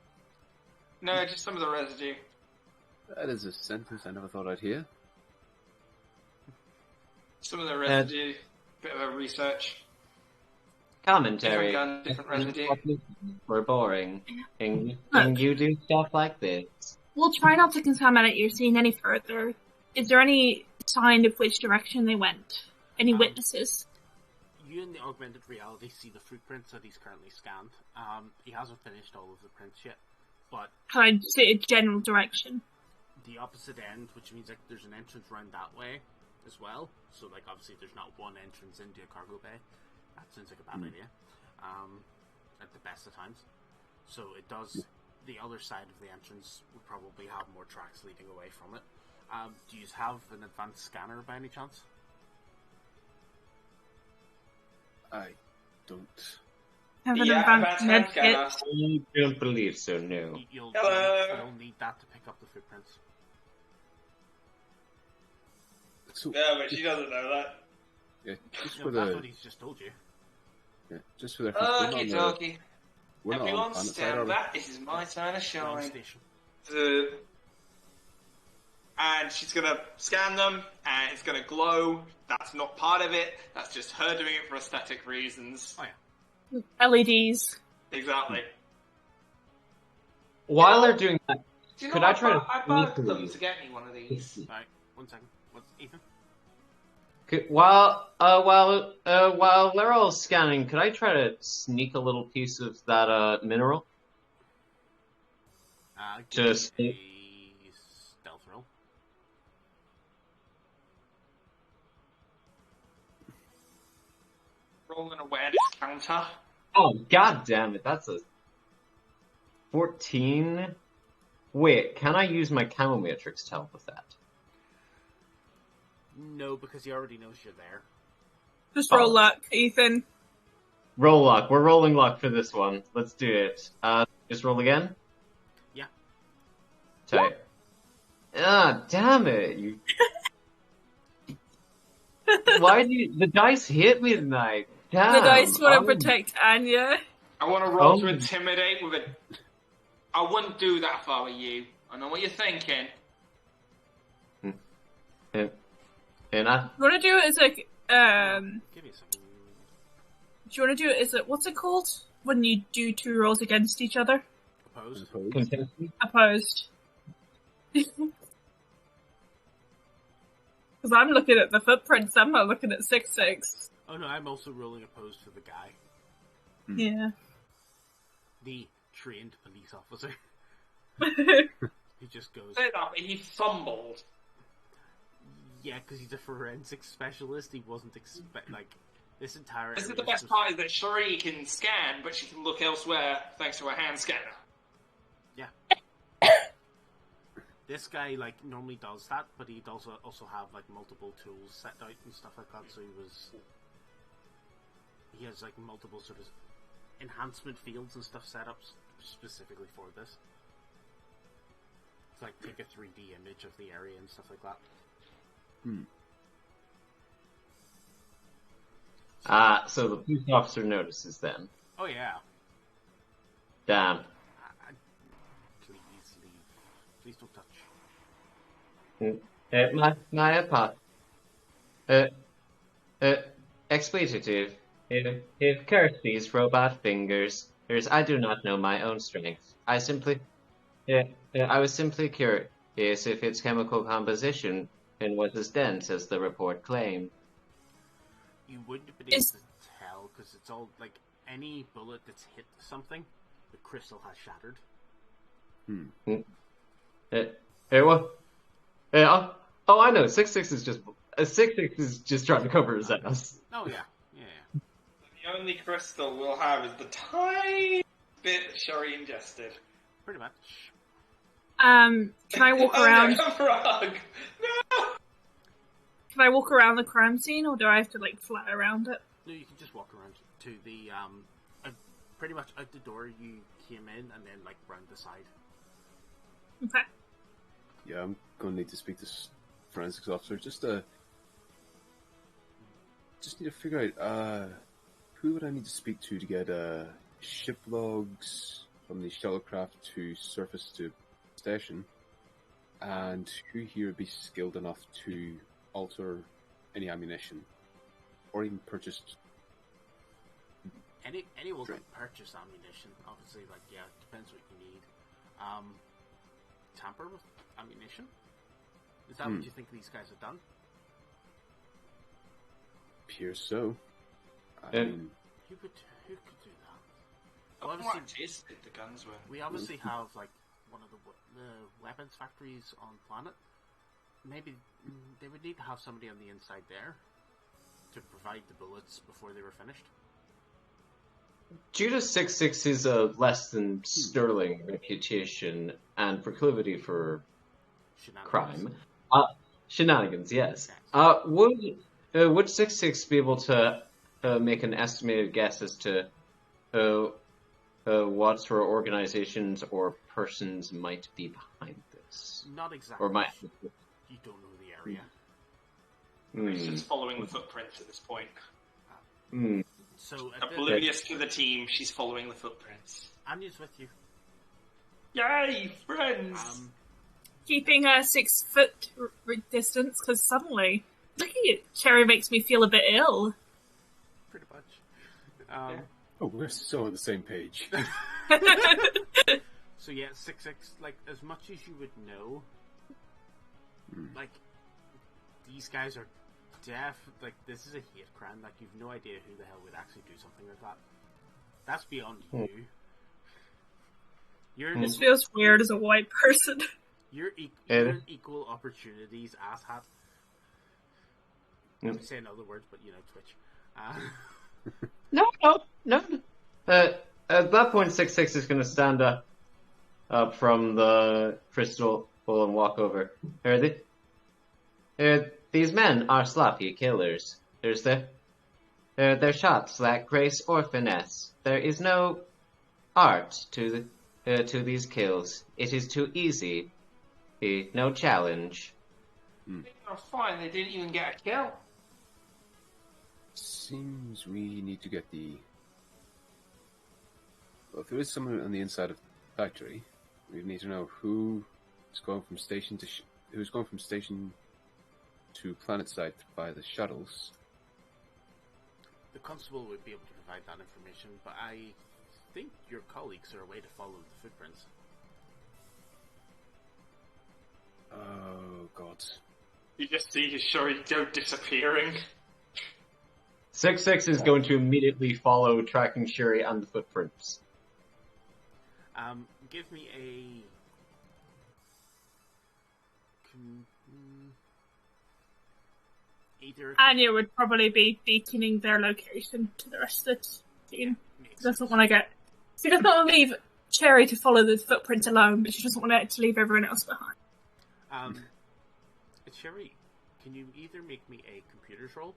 No, just some of the residue. That is a sentence I never thought I'd hear. Some of the residue. Bit of a research. Commentary. Different gun, different residue. We're boring. And Look. you do stuff like this. We'll try not to contaminate your scene any further. Is there any sign of which direction they went? Any witnesses? You in the augmented reality see the footprints that he's currently scanned. He hasn't finished all of the prints yet, but Can I say a general direction? the opposite end, which means like there's an entrance around that way as well. So like obviously there's not one entrance into a cargo bay. That sounds like a bad idea. At the best of times. So it does. The other side of the entrance would probably have more tracks leading away from it. Do you have an advanced scanner by any chance? I don't. Have an Yeah, advanced med advanced kit? scanner. I don't believe so, no. You'll Hello. need that to pick up the footprints. So, No, but she doesn't know that. yeah, just No, for that's the what he's just told you. just for the reference, Okie dokie. we're not on Everyone planet side, stand are we? back. This is my turn to Ground shine. station. And she's gonna scan them, and it's gonna glow. That's not part of it. That's just her doing it for aesthetic reasons. Oh yeah. LEDs. Exactly. While they're doing that, Do you know Could what? I try to I bugged them sneakily- to get me one of these. Right. 1 second. What's Ethan? while they're all scanning, could I try to sneak a little piece of that mineral? Give me a stealth roll. Roll an awareness counter. Oh, god damn it, that's a 14. Wait, can I use my camo matrix to help with that? No, because he already knows you're there. Just roll luck, Ethan. Roll luck. We're rolling luck for this one. Let's do it. Just roll again? Yeah. Tight. Ah, damn it, you... Why do you... The dice hit me tonight. Damn. The dice want to Oh. protect Anya. I want to roll Oh. to intimidate with a. I wouldn't do that if I were you. I know what you're thinking. And I... You want to do it as like, Give me a second. do you want to do it as a, what's it called? When you do two rolls against each other? Opposed. Suppose. Contestant? Opposed. Because I'm looking at the footprints, I'm not looking at 6-6. Oh no, I'm also rolling opposed for the guy. Yeah. The trained police officer. He just goes, Say that, but he fumbled. yeah, because he's a forensic specialist. He wasn't like this entire. This is area the best was- part: is that Cherie can scan, but she can look elsewhere thanks to her hand scanner. Yeah. This guy like normally does that, but he'd also have like multiple tools set out and stuff like that. So he has like multiple sort of enhancement fields and stuff set up specifically for this. It's like take a 3D image of the area and stuff like that. So the police officer notices then. Oh yeah. Damn. Please leave. Please don't touch. My apart. Expletive. If curse these robot fingers, I do not know my own strength. I was simply curious if its chemical composition and was as dense as the report claimed. You wouldn't be able Is- to tell because it's all like any bullet that's hit something, the crystal has shattered. Oh, I know. 6-6 is just 6-6 is just trying to cover his ass. Oh yeah, yeah. The only crystal we'll have is the tiny bit that Cherie ingested. Pretty much. Can I walk Oh, around? no, frog! No! Can I walk around the crime scene, or do I have to like fly around it? No, you can just walk around to the pretty much out the door you came in, and then like round the side. Okay. Yeah, I'm going to need to speak to forensics officer just to just need to figure out who would I need to speak to get ship logs from the shuttlecraft to surface to station, and who here would be skilled enough to alter any ammunition, or even purchase. Anyone can purchase ammunition. Obviously, like it depends what you need. Tamper with ammunition? Is that what you think these guys have done? Appears so. I mean, Who could do that? Well, Well, obviously, the guns were. we obviously have like one of the weapons factories on planet. Maybe they would need to have somebody on the inside there to provide the bullets before they were finished. Due to 6-6's less than sterling reputation and proclivity for crime, shenanigans, yes. Would 6-6 be able to make an estimated guess as to what sort of organizations or persons might be behind this? Not exactly. Or might... You don't know the area. He's just following the footprints at this point. So Oblivious to the team, she's following the footprints. Anya's with you. Yay, friends! Keeping a 6 foot distance, because suddenly looking at Cherry makes me feel a bit ill. Pretty much. oh, we're so on the same page. So yeah, 6-6. Like as much as you would know, like these guys are like this is a hate crime. Like you've no idea who the hell would actually do something like that. That's beyond you. This feels weird as a white person. You're an equal opportunities asshat. I'm saying other words, but Twitch. No. At that point, 6-6 is going to stand up from the crystal bowl and walk over. These men are sloppy killers. Their shots lack grace or finesse. There is no art to these kills. It is too easy. No challenge. Oh, fine, they didn't even get a kill. Seems we need to get the. Well, if there is someone on the inside of the factory, we need to know who is going from station to who's going from station to planet side via the shuttles. The constable would be able to provide that information, but I think your colleagues are a way to follow the footprints. Oh God! You just see his Shuri go disappearing. 6-6 is going to immediately follow tracking Shuri and the footprints. Give me a. Anya would probably be beaconing their location to the rest of the team. She doesn't want to get. She doesn't want to leave Cherry to follow the footprint alone, but she doesn't want to leave everyone else behind. Cherry, can you either make me a computers roll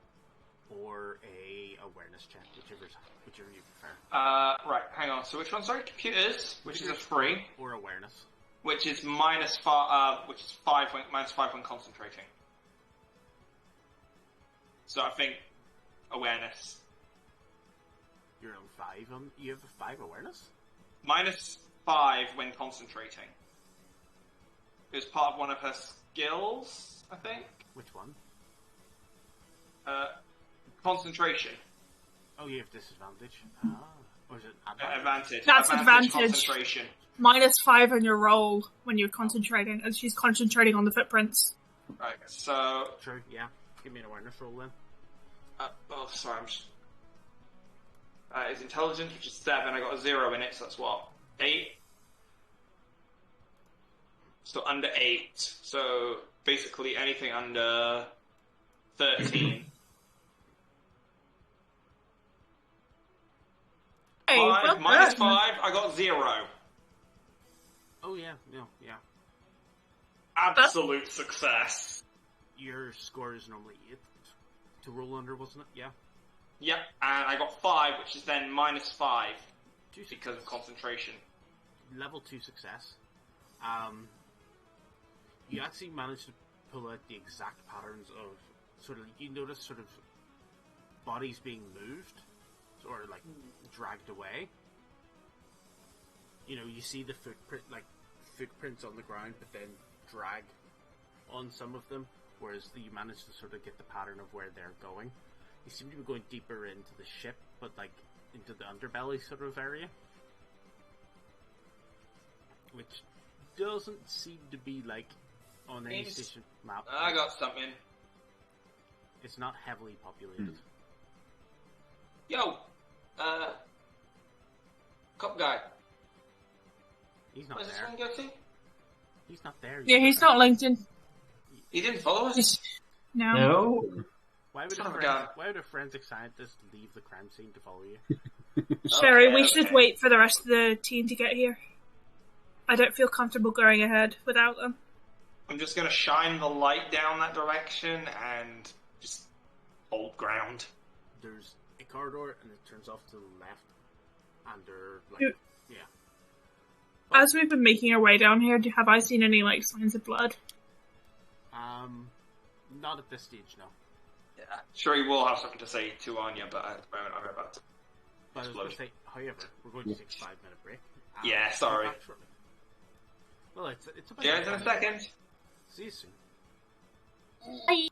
or a awareness check, whichever you prefer? Right, hang on. So which one? Sorry, computers, which is a 3, or awareness, which is -5, which is -5 when concentrating. So I think awareness. You're on 5. You have a 5 awareness. -5 when concentrating. It was part of one of her skills, I think. Which one? Concentration. Oh, you have disadvantage. Or is it Advantage? That's advantage. Concentration. -5 on your roll when you're concentrating, and she's concentrating on the footprints. Right, so... True, yeah. Give me an awareness roll then. Sorry, I'm just... it's intelligence, which is 7. I got a 0 in it, so that's what? 8? So under 8. So basically anything under 13. Hey, well -5, done. I got 0. Oh yeah, no, yeah. Absolute success. Your score is normally 8 to roll under, wasn't it? Yeah. Yep, and I got 5, which is then -5 2 because of concentration. Level 2 success. You actually managed to pull out the exact patterns of you notice bodies being moved or like dragged away. You know, you see the footprints on the ground, but then drag on some of them, whereas you manage to sort of get the pattern of where they're going. You seem to be going deeper into the ship, but like into the underbelly sort of area, which doesn't seem to be like on any station map. I got something. It's not heavily populated. Yo, cop guy. He's not Where's this there. one go to? He's not there. Yeah, he's not linked in. He didn't follow us. Just, no. No. Why would, Son of a gun. why would a forensic scientist leave the crime scene to follow you? Sherry, Okay, we should okay. wait for the rest of the team to get here. I don't feel comfortable going ahead without them. I'm just gonna shine the light down that direction and just hold ground. There's a corridor, and it turns off to the left, and they're like, You- yeah. As we've been making our way down here, have I seen any like signs of blood? Not at this stage, no. Yeah. Sure, he will have something to say to Anya, but at the moment I'm about to. But I was going to say, however, we're going to take a 5-minute break. and Yeah, we'll be sorry. back shortly. Well, it's about Yeah, in a second. See you soon. Bye.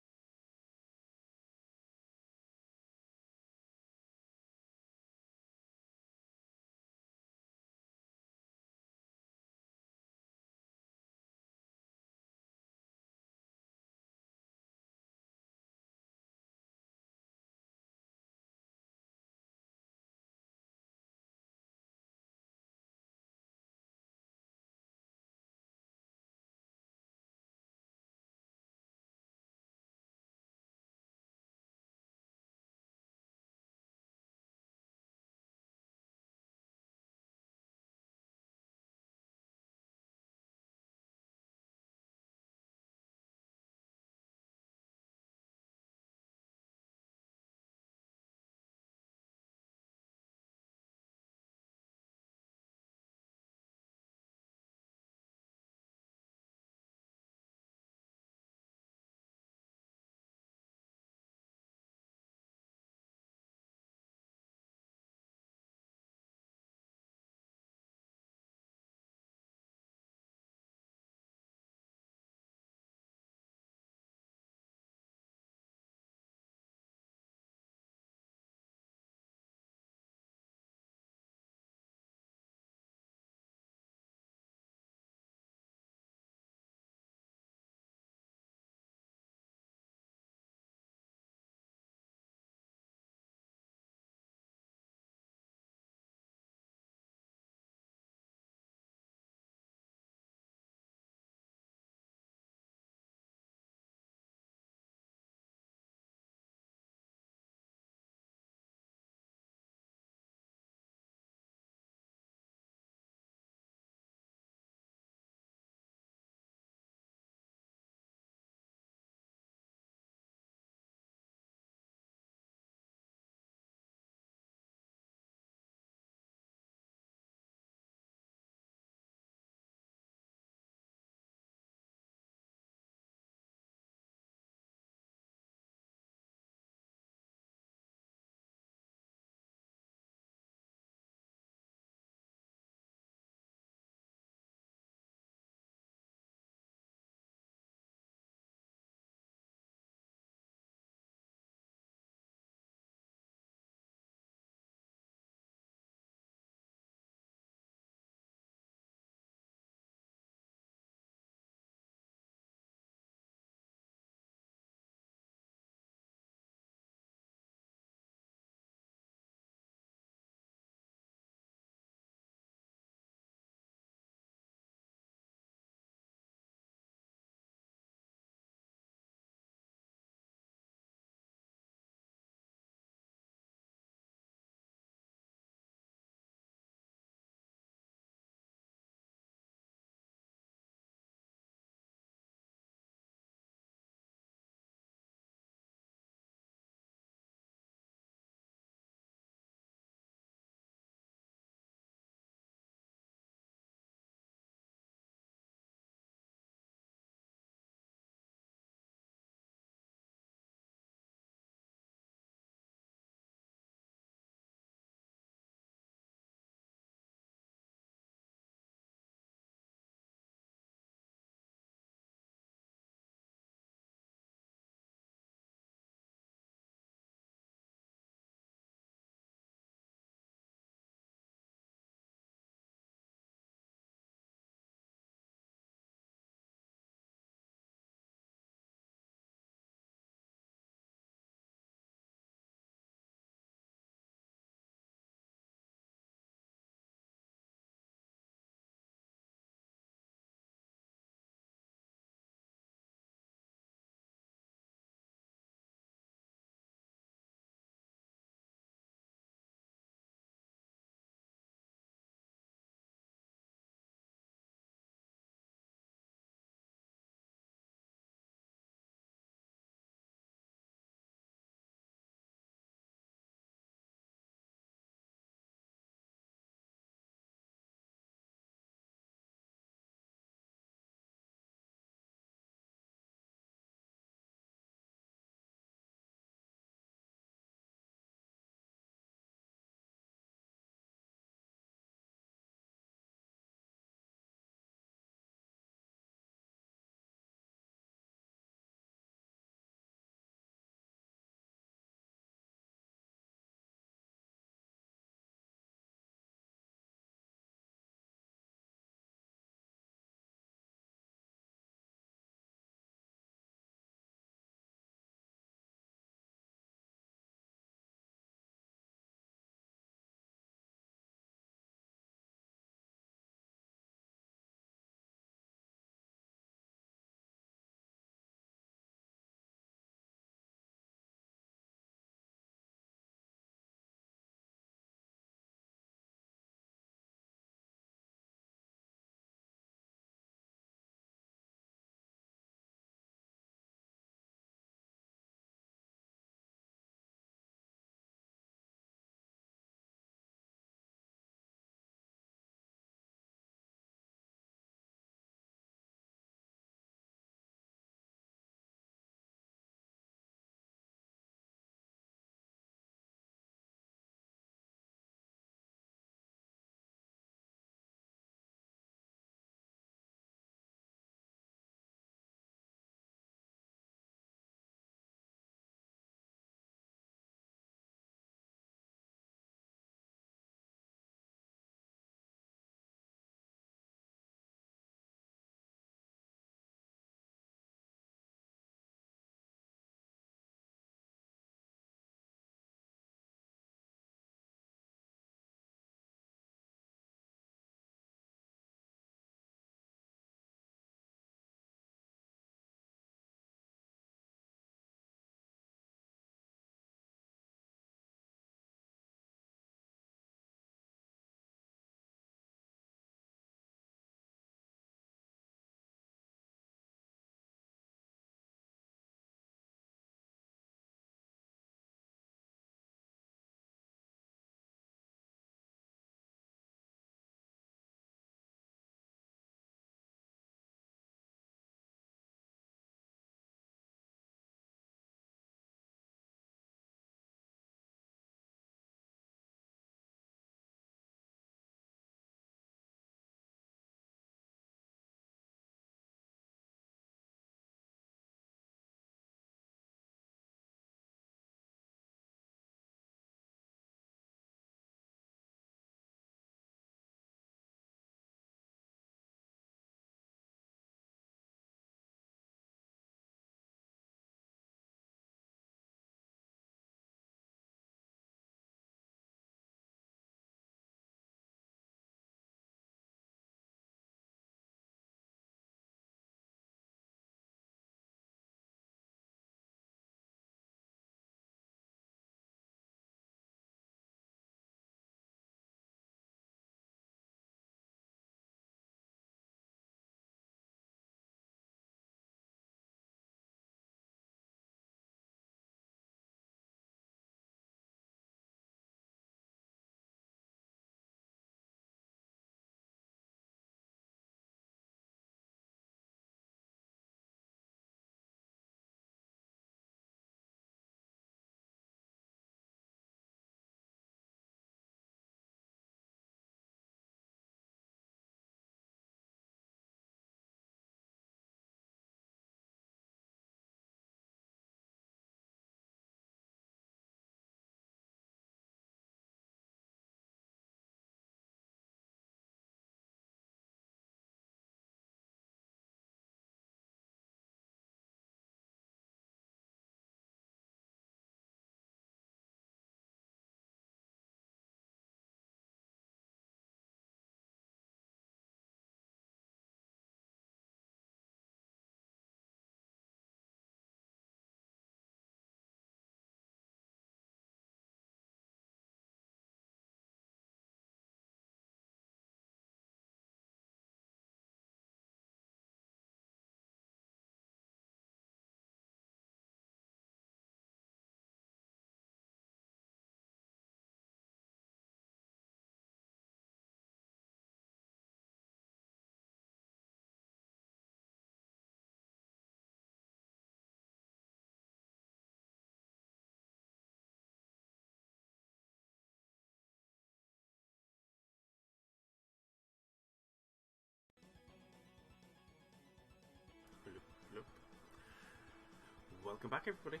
Welcome back, everybody.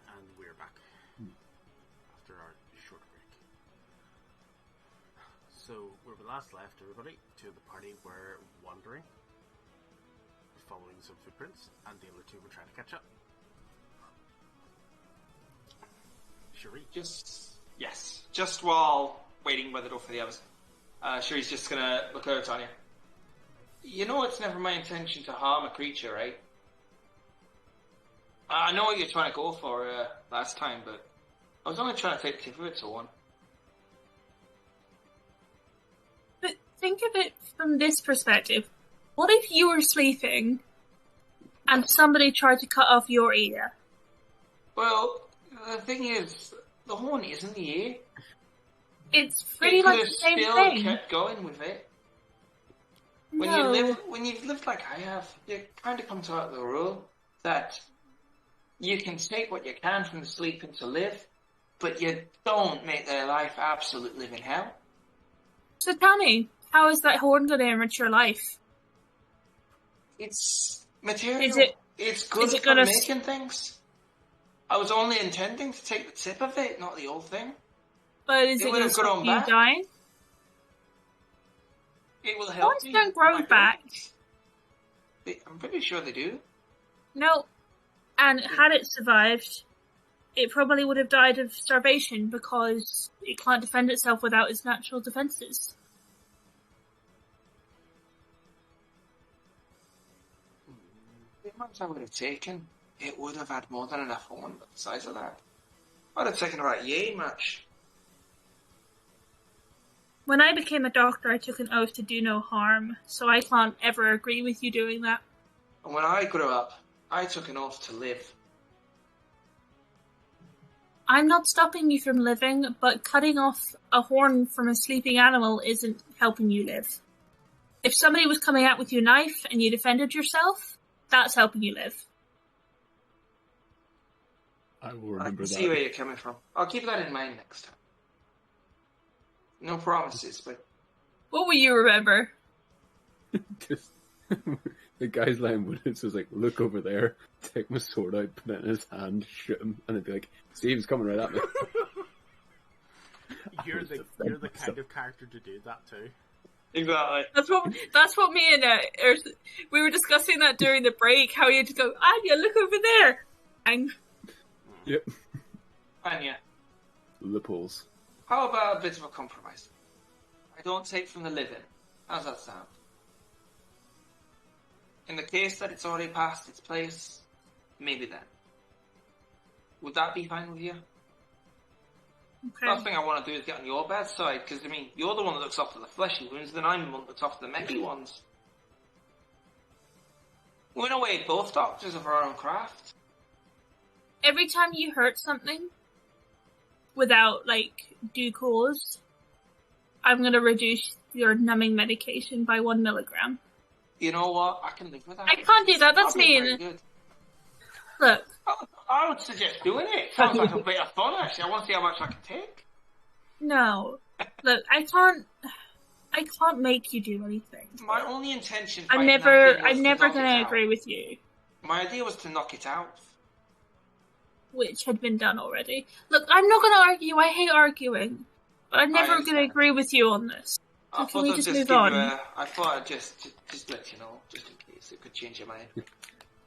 And we're back after our short break. So, where we last left, everybody, two of the party were wandering, following some footprints, and the other two were trying to catch up. Cherie? Just while waiting by the door for the others, Cherie's just gonna look over at Tanya. You know it's never my intention to harm a creature, right? I know what you're trying to go for last time, but I was only trying to take the tip of it to one. But think of it from this perspective. What if you were sleeping and somebody tried to cut off your ear? Well, the thing is, the horn isn't the ear. It's pretty much the same still thing. kept going with it. When No. you've lived like I have, you kind of come to the rule that you can take what you can from the sleeping to live, but you don't make their life absolute living hell. So tell me, how is that horn going to enrich your life? It's material. It's good is it for gonna making things. I was only intending to take the tip of it, not the whole thing. But is It it would going to have stop grown you back. dying? It will help Horns me. don't grow I hope. back. I'm pretty sure they do. No. And had it survived, it probably would have died of starvation because it can't defend itself without its natural defenses. The amount I would have taken, it would have had more than enough horn, but the size of that. I'd have taken about yay much. When I became a doctor, I took an oath to do no harm, so I can't ever agree with you doing that. And when I grew up, I took an oath to live. I'm not stopping you from living, but cutting off a horn from a sleeping animal isn't helping you live. If somebody was coming out with your knife and you defended yourself, that's helping you live. I will I remember can that. see where you're coming from. I'll keep that in mind next time. No promises, but What will you remember? Just the guy's lying with it, so it's like, look over there, take my sword out, put it in his hand, shoot him, and it'd be like, Steve's coming right at me. You're the kind of character to do that too. exactly. That's what me and we were discussing that during the break. How you had to go, Anya, look over there, and Yep. Anya, Loopholes. how about a bit of a compromise? I don't take from the living. How's that sound? In the case that it's already past its place, maybe then. Would that be fine with you? okay. Last thing I want to do is get on your bad side, because, I mean, you're the one that looks after the fleshy wounds, then I'm the one that looks after the messy ones. We're in a way both doctors of our own craft. Every time you hurt something without like due cause, I'm gonna reduce your numbing medication by 1 milligram. You know what? I can live with that. I can't do that. That's That'd be very mean. good. Look, I would suggest doing it. Sounds like a bit of fun, actually. I want to see how much I can take. no. Look, I can't make you do anything. My only intention. I'm fighting that never thing was to gonna knock it out. agree with you, My idea was to knock it out. which had been done already. Look, I'm not gonna argue. I hate arguing, but I'm never gonna understand. agree with you on this. So I can thought we I'd just just move give on? you I thought I'd just let you know, just in case it could change your mind.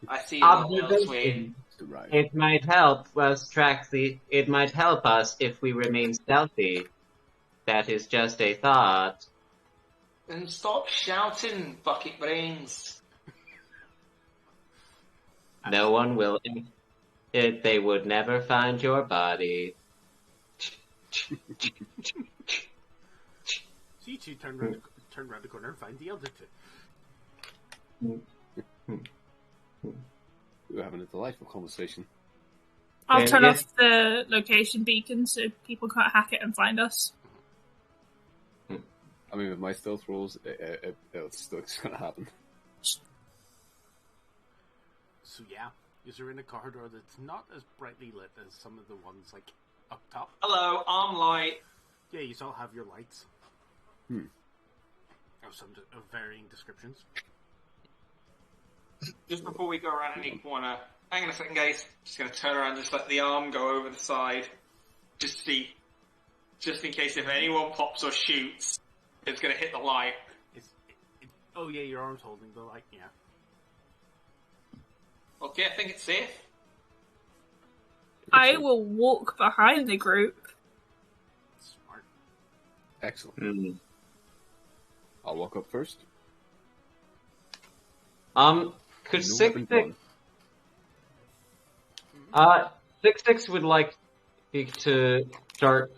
I see you elsewhere. Observation. Right. It might help us track the. It might help us if we remain stealthy. That is just a thought. Then stop shouting, bucket brains. No one will. They would never find your body. So you two turn round the corner and find the other two. We were having a delightful conversation. I'll Yeah, turn yeah. off the location beacon so people can't hack it and find us. I mean, with my stealth rolls, it's still going to happen. So yeah, you're in a corridor that's not as brightly lit as some of the ones like up top. Hello, I'm Light. Yeah, you all have your lights. Of varying descriptions. Just before we go around any corner, hang on a second, guys. Just gonna turn around, just let the arm go over the side. Just in case if anyone pops or shoots, it's gonna hit the light. Oh yeah, your arm's holding the light, yeah. Okay, I think it's safe. I will walk behind the group. Smart. Excellent. I'll walk up first. Could No 6 weapon 6 6 would like to start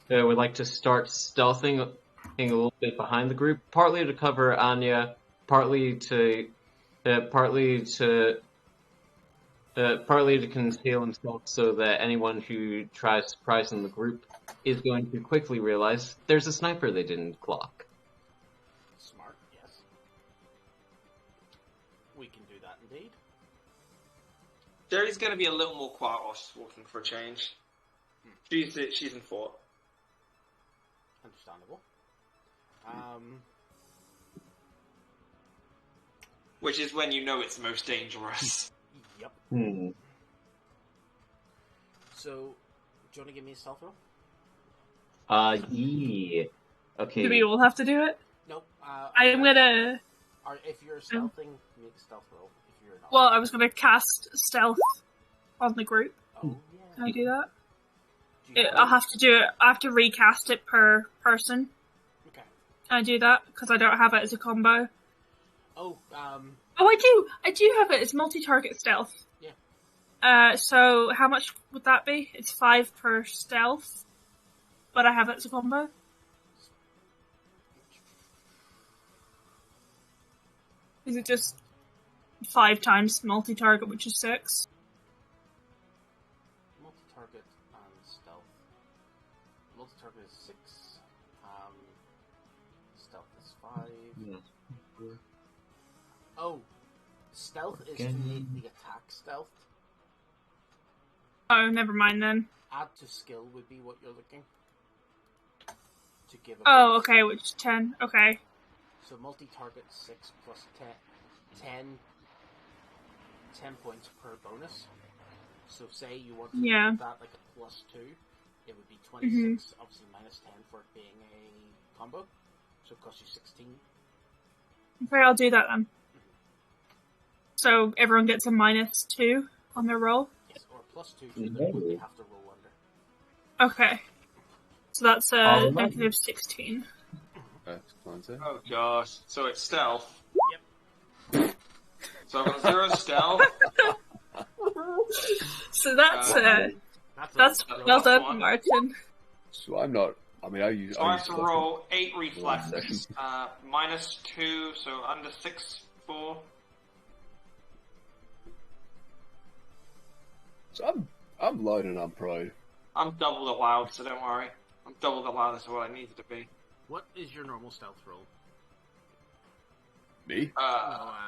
would like to start stealthing a little bit behind the group, partly to cover Anya, partly to conceal himself so that anyone who tries surprising the group is going to quickly realize there's a sniper they didn't clock. Smart, yes. We can do that indeed. Jerry's gonna be a little more quiet whilst walking for a change. She's in fort. Understandable. Which is when you know it's the most dangerous. Yep. So, do you want to give me a stealth roll? Yeah. Okay. Do we all have to do it? Nope. I'm gonna. If you're stealthing, make a stealth roll. If you're not. Well, I was gonna cast stealth on the group. Oh, Can I do that? Do you I'll have to do it. I have to recast it per person. Okay. Can I do that? Because I don't have it as a combo. Oh, Oh, I do! I do have it. It's multi-target stealth. Yeah. So how much would that be? It's 5 per stealth. But I have it as a combo. Is it just 5 times multi-target, which is 6? multi-target and stealth. Multi-target is 6. Stealth is 5. Yeah. Oh, stealth is to make the attack stealth. Oh, never mind then. Add to skill would be what you're looking to give. Oh, okay, which is 10. Okay. So multi-target 6 plus 10 points per bonus. So say you want to make that like a plus 2, it would be 26. Obviously minus 10 for it being a combo. So it costs you 16. Okay, I'll do that then. So everyone gets a -2 on their roll? Yes, or plus 2 for what they have to roll under. Okay. So that's a -16. Oh gosh. So it's stealth. Yep. So I've got 0 stealth. So that's a well done, one. Martin. So I'm not. I mean, I use. So I have to stealth roll 8 reflexes. sessions. -2, so under 6, 4. So I'm loud and I'm proud. I'm double the loud, so don't worry. I'm double the loud as what I needed to be. What is your normal stealth roll? Me?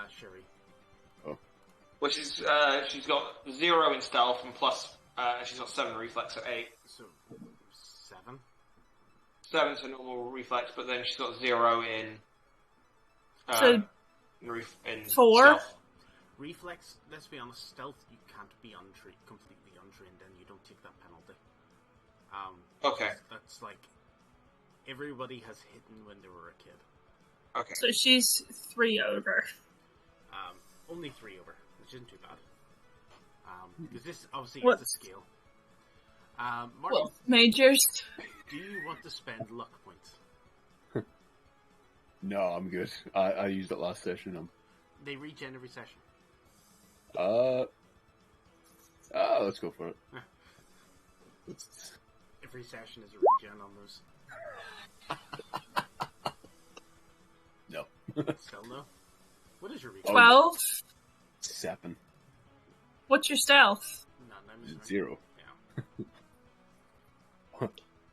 Sherry. Which is, she's got 0 in stealth and plus, she's got 7 reflex at 8. So 7. 7's a normal reflex, but then she's got 0 in, So in 4? stealth. Reflex, let's be honest, stealth, you can't be completely untrained and you don't take that penalty. Okay. That's like, everybody has hidden when they were a kid. Okay. So she's 3 over. Only 3 over, which isn't too bad. Because this obviously What? is a scale. Martin, Well, majors. do you want to spend luck points? No, I'm good. I used it last session. They regen every session. Let's go for it. Every session is a regen on those. No. Still no? What is your regen? 12? 7. What's your stealth? No, I'm just 0. Yeah.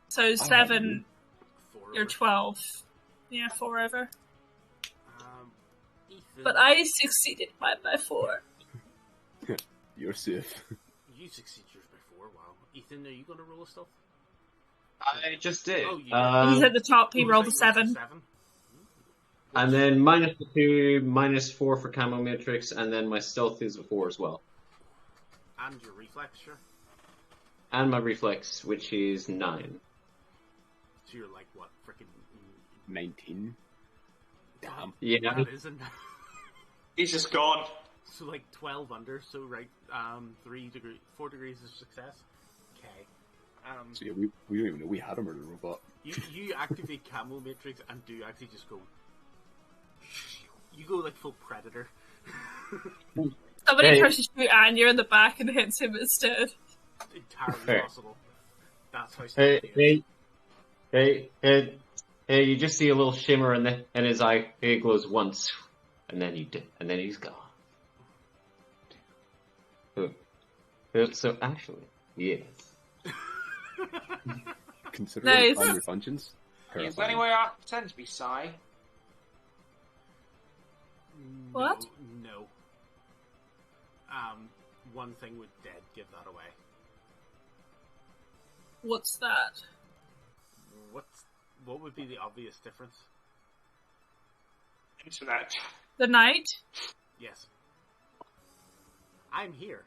So 7, 4 you're over. 12. Yeah, 4 over. Ethan, But I succeeded by 4. You're safe. you succeed yours by 4. Wow. Ethan, are you going to roll a stealth? I just did. Oh, you He's at the top, he Oh, rolled a was that 7. 7? And then minus the 2, minus 4 for camo matrix, and then my stealth is a 4 as well. And your reflex, sure. And my reflex, which is 9. So you're like, what, freaking... 19. Damn. Yeah. That isn't... He's just gone. So like 12 under, so right, 4 degrees of success. Okay. So yeah, we don't even know we had a murder robot. You activate camo matrix and do actually just go... You go like full predator. Somebody tries to shoot and you're in the back and hits him instead. Entirely possible. That's how Hey, you just see a little shimmer in his eye. It glows once, and then he's gone. So actually, yes. Considering Nice. your functions. Is there any way I pretend to be Psy? What? No. One thing would dead give that away. What's that? What would be the obvious difference? Internet. The night? Yes. I'm here.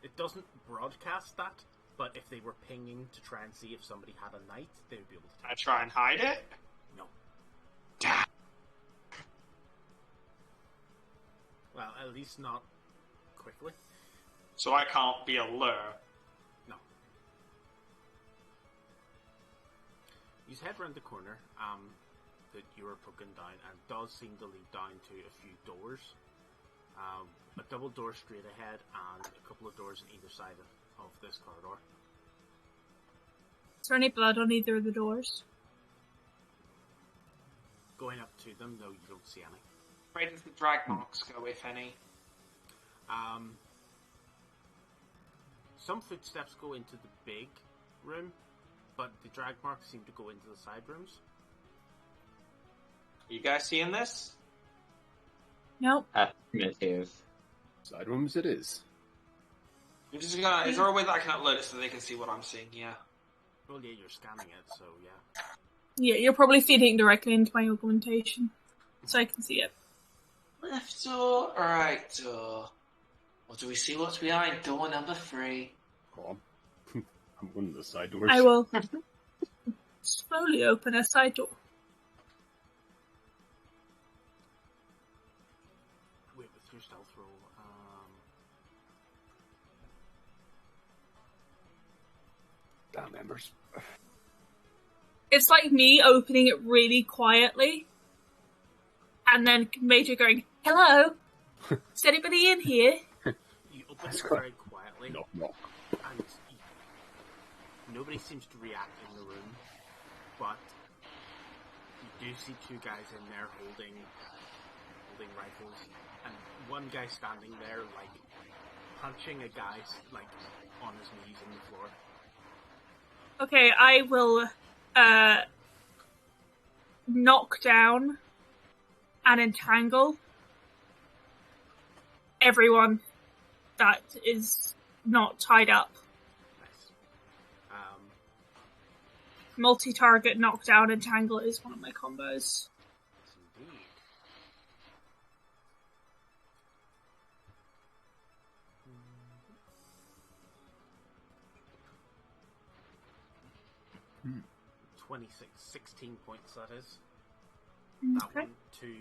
It doesn't broadcast that, but if they were pinging to try and see if somebody had a night, they would be able to. I try and hide it? No. Damn. Well, at least not quickly. So I can't be a lure. No. You head round the corner that you were poking down, and it does seem to lead down to a few doors. A double door straight ahead, and a couple of doors on either side of this corridor. Is there any blood on either of the doors? Going up to them, no, you don't see any. Where does the drag marks go, if any? Some footsteps go into the big room, but the drag marks seem to go into the side rooms. You guys seeing this? Nope. Affirmative. Side rooms it is. I'm just gonna, is there a way that I can upload it so they can see what I'm seeing? Yeah. Well, yeah, you're scanning it, so yeah. Yeah, you're probably feeding directly into my augmentation, so I can see it. Left door, right door. Or do we see what's behind door number 3? Oh, I'm one of the side doors. I will slowly open a side door. Wait, with your stealth roll, Damn embers. It's like me opening it really quietly, and then Major going, "Hello, is anybody in here?" you open it very quietly, Knock, knock. and nobody seems to react in the room, but you do see 2 guys in there holding rifles, and one guy standing there, like, punching a guy, like, on his knees on the floor. Okay, I will knock down and entangle everyone that is not tied up. Nice. Multi-target knockdown entangle is one of my combos. Yes, indeed. Hmm. 16 points, that is. That Okay. one to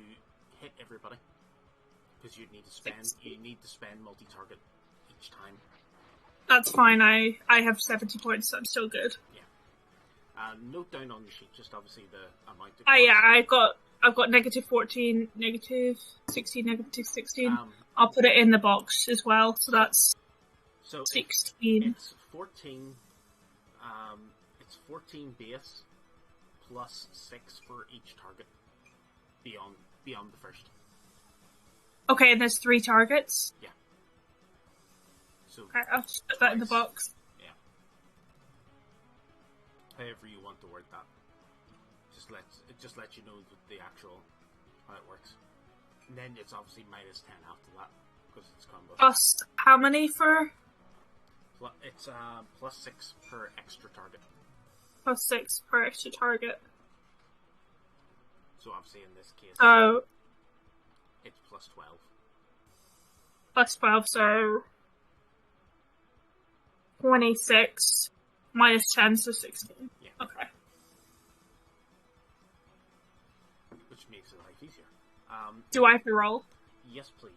hit everybody. Because you need to spend multi-target each time. That's fine. I have 70 points, so I'm still good. Note down on your sheet just obviously the amount of Yeah, I've got negative 14, negative 16, negative 16. I'll put it in the box as well, so that's so 16. It's 14 it's 14 base plus 6 for each target beyond the first. Okay, and there's 3 targets. Yeah. So Okay, I'll just put that in the twice. box. Yeah. However you want to word that. Just let you know the actual how it works. And then it's obviously minus 10 after that because it's combo. Plus, how many for? It's plus 6 per extra target. Plus 6 per extra target. So obviously in this case, So it's plus 12. plus 12, so 26 minus 10, so 16. Yeah. Okay. Which makes it life easier. Do I have to roll? Yes, please.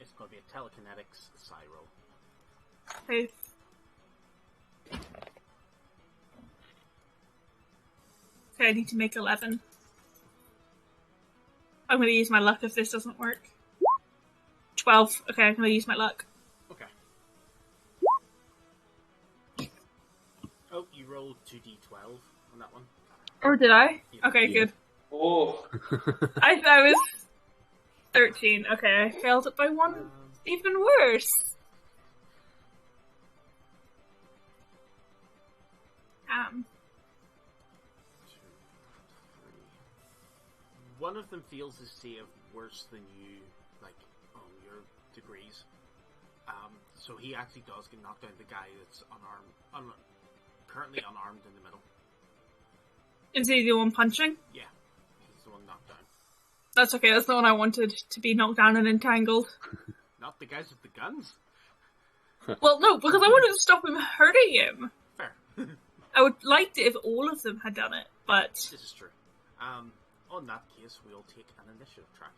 It's going to be a telekinetics psi roll. Okay. Okay, I need to make 11. I'm going to use my luck if this doesn't work. 12. Okay, I'm going to use my luck. Okay. Oh, you rolled 2d12 on that one. Or did I? Yeah. Okay, Yeah. good. Oh, I thought it was 13. Okay, I failed it by one. Even worse. One of them feels the save worse than you, like, on your degrees. So he actually does get knocked down. The guy that's currently unarmed in the middle. Is he the one punching? Yeah, he's the one knocked down. That's okay, that's the one I wanted to be knocked down and entangled. Not the guys with the guns. Well, no, because I wanted to stop him hurting him. Fair. I would like it if all of them had done it, but... This is true. On that case, we'll take an initiative track.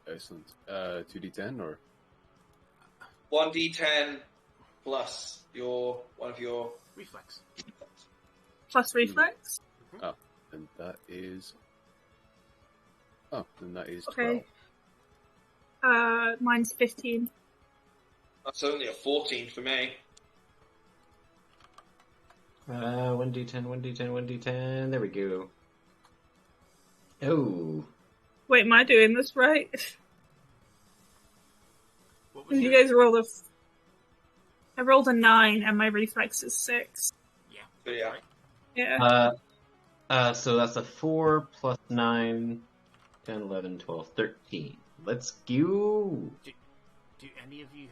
Excellent. 2d10 or? 1d10 plus one of your. Reflex. Plus reflex? Oh, and that is. Oh, then that is Okay. 12. Mine's 15. That's only a 14 for me. 1d10, 1d10, 1d10. There we go. Oh. Wait, am I doing this right? What was You your... guys rolled a... I rolled a 9 and my reflex is 6. Yeah. So yeah. Right. Yeah. So that's a 4 plus 9, 10, 11, 12, 13. Let's go. Do any of you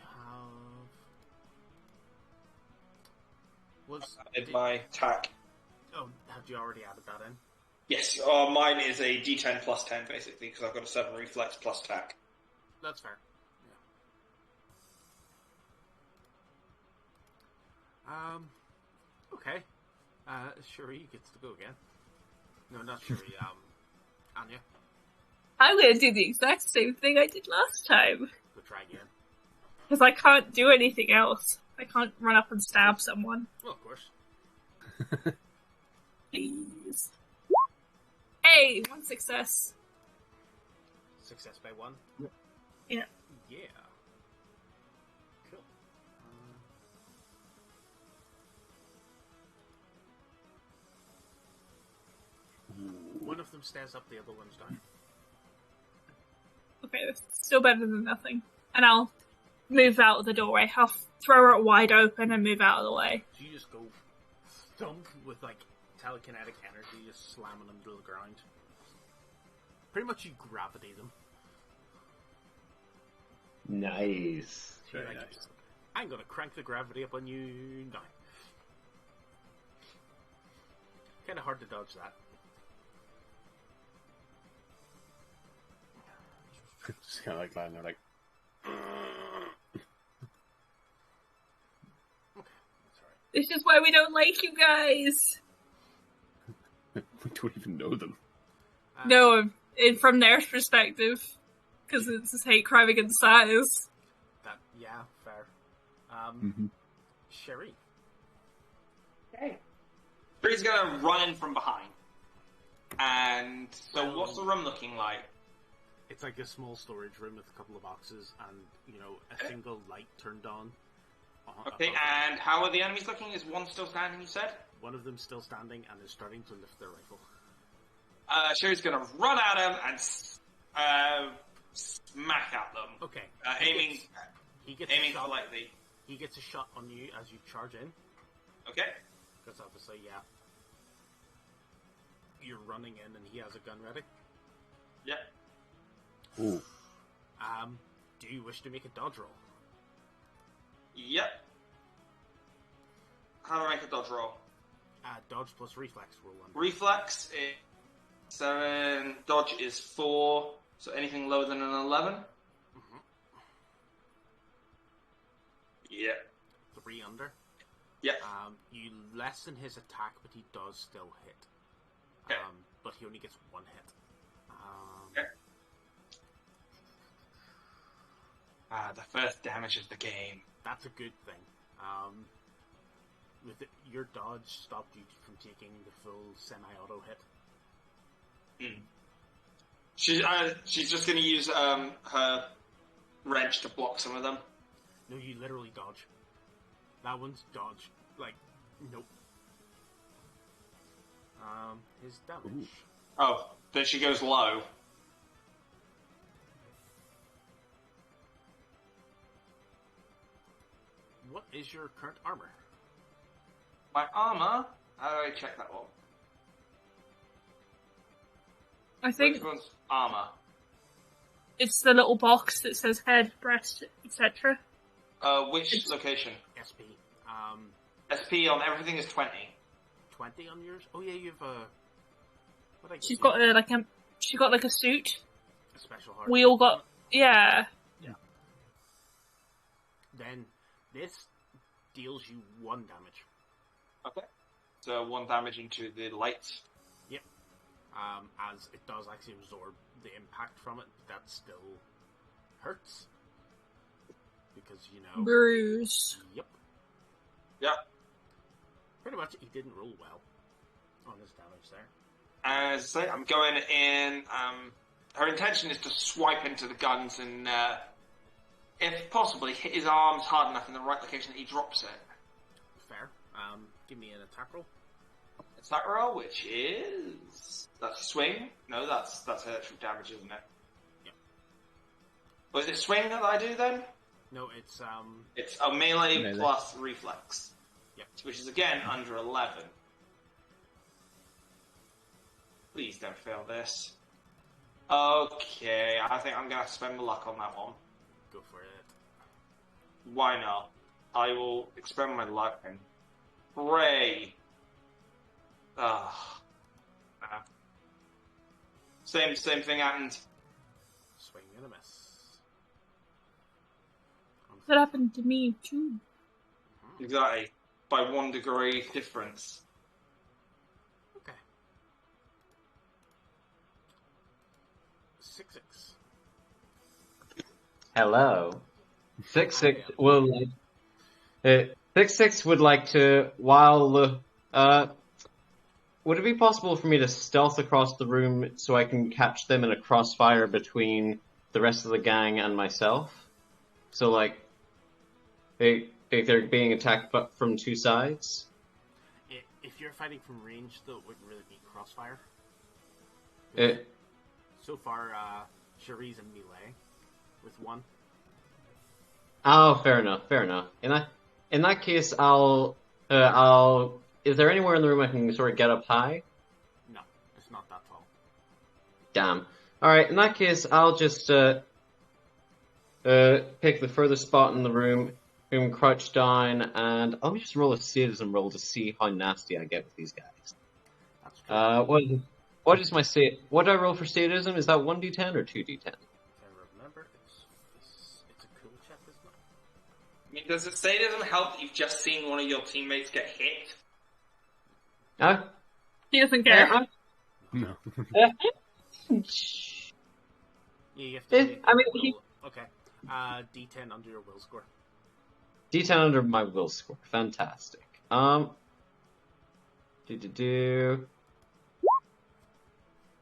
have... Added my tack. Oh, have you already added that in? Yes, mine is a d10 plus 10 basically because I've got a 7 reflex plus tack. That's fair. Yeah. Okay. Shuri gets to go again. No, not Shuri. Anya, I'm gonna do the exact same thing I did last time. go try again. Because I can't do anything else. I can't run up and stab someone. Well, of course. Please. Hey, 1 success. Success by 1. Yeah. Yeah. Cool. One of them stares up, the other one's down. Okay, that's still better than nothing. And I'll move out of the doorway. I'll throw it wide open and move out of the way. So you just go thump with like telekinetic energy, just slamming them to the ground. Pretty much you gravity them. Nice. So you're Very like, nice. I'm gonna crank the gravity up on you now. Kinda hard to dodge that. Just kind of like lying there, like. Okay, that's alright. This is why we don't like you guys. We don't even know them. No, from their perspective. Because it's this hate crime against size. Yeah, fair. Mm-hmm. Sherry. Okay. Bree's gonna run in from behind. And so what's the room looking like? It's like a small storage room with a couple of boxes and, you know, a single light turned on. Okay, and how are the enemies looking? Is one still standing, you said? One of them still standing and is starting to lift their rifle. Sherry's gonna run at them and smack at them. Okay. Aiming He gets aiming a shot. for like the... He gets a shot on you as you charge in. Okay. Because obviously, yeah. You're running in and he has a gun ready. Yeah. Ooh. Do you wish to make a dodge roll? Yep. How do I make a dodge roll? Dodge plus reflex roll one. Reflex is 7. Dodge is 4. So anything lower than an 11? Mm-hmm. Yeah. 3 under. Yeah. You lessen his attack, but he does still hit. Okay. But he only gets 1 hit. Okay. The first damage of the game. That's a good thing. Your dodge stopped you from taking the full semi-auto hit. She's just going to use her wrench to block some of them. No, you literally dodge. That one's dodge. Like, nope. His damage. Ooh. Oh, then she goes low. What is your current armor? My armor? How do I check that one? I think Which one's armor? it's the little box that says head, breast, etc. Which location? SP. SP on everything is 20. 20 on yours? Oh yeah, you've what I She's give got you? she got like a suit. A special heart. We all got yeah. Then this deals you 1 damage. Okay. So 1 damage into the light. Yep. As it does actually absorb the impact from it, but that still hurts. Because, you know... Bruise. Yep. Yeah. Pretty much, he didn't roll well on his damage there. As I say, I'm going in. Her intention is to swipe into the guns and, if possibly, hit his arms hard enough in the right location that he drops it. Fair. Give me an attack roll. Attack roll, which is... That's swing? No, that's actual damage, isn't it? Yep. Was it swing that I do then? No, it's It's a melee Melee. plus reflex. Yep. Which is again under 11. Please don't fail this. Okay, I think I'm gonna spend my luck on that one. Go for it. Why not? I will expend my luck and pray. Same thing happened. Swing and a miss. That happened to me too. Exactly. By 1 degree difference. Okay. 6-6. Hello. 6-6 will like 6-6 would like to would it be possible for me to stealth across the room so I can catch them in a crossfire between the rest of the gang and myself? So like they're being attacked but from 2 sides? If you're fighting from range, though, it wouldn't really be crossfire. So far, Cherie's in melee with 1. Oh, fair enough. In that case, I'll. Is there anywhere in the room I can sort of get up high? No, it's not that tall. Damn. All right. In that case, I'll just pick the furthest spot in the room, crouch down, and let me just roll a sadism roll to see how nasty I get with these guys. That's true. What is my What do I roll for sadism? Is that 1d10 or 2d10? If I remember, it's a cool check, isn't it? I mean, does it sadism help that you've just seen one of your teammates get hit? Huh? He doesn't care. No. Yeah, you have to. I mean, Okay. D10 under your will score. D10 under my will score. Fantastic.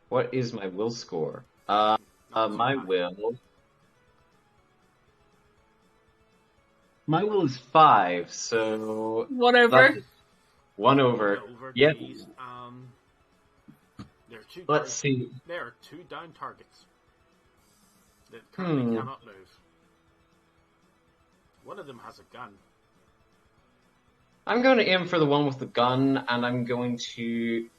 What is my will score? My will is 5, so Whatever. that's 1 over. Yep. These, there are 2 Let's see. There are 2 down targets that currently cannot move. One of them has a gun. I'm going to aim for the one with the gun, and I'm going to.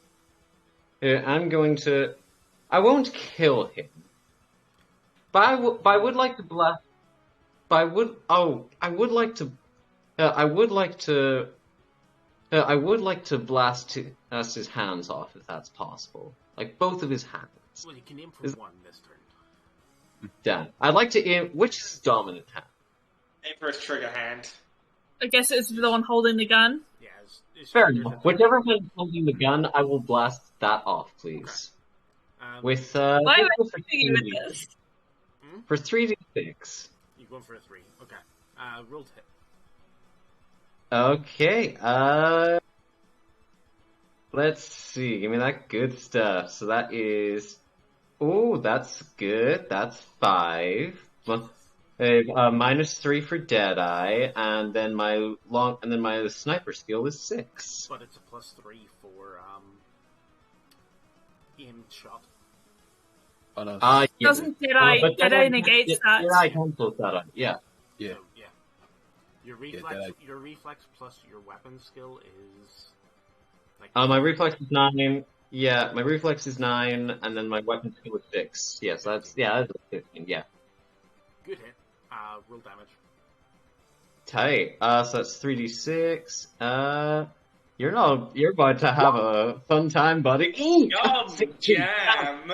I won't kill him, but I would like to blast. But I would like to. I would like to I would like to blast his hands off, if that's possible. Like, both of his hands. Well, you can aim for one this turn. Damn. I'd like to aim... Which is his dominant hand? Aim for his trigger hand. I guess it's the one holding the gun. Yeah, it's Fair triggered enough. at- Whichever hand is holding the gun, I will blast that off, please. With, Why am I let's go for thinking with 3D. this? For 3d6. You're going for a 3. Okay. Roll to hit. Okay, let's see. Give me that good stuff. So that is... Oh, that's good. That's 5. -3 for Deadeye, and then my sniper skill is 6. But it's a +3 for aim shot. Oh, no. Yeah. Doesn't Deadeye negates that? Deadeye cancels that out. Yeah. Yeah. So, yeah. Your reflex plus your weapon skill is like My reflex is 9. Yeah, my reflex is 9, and then my weapon skill is 6. Yes, that's a 15. Yeah. good hit. Roll damage. Tight. So that's 3d6. You're about to have a fun time, buddy. Yum! Jam!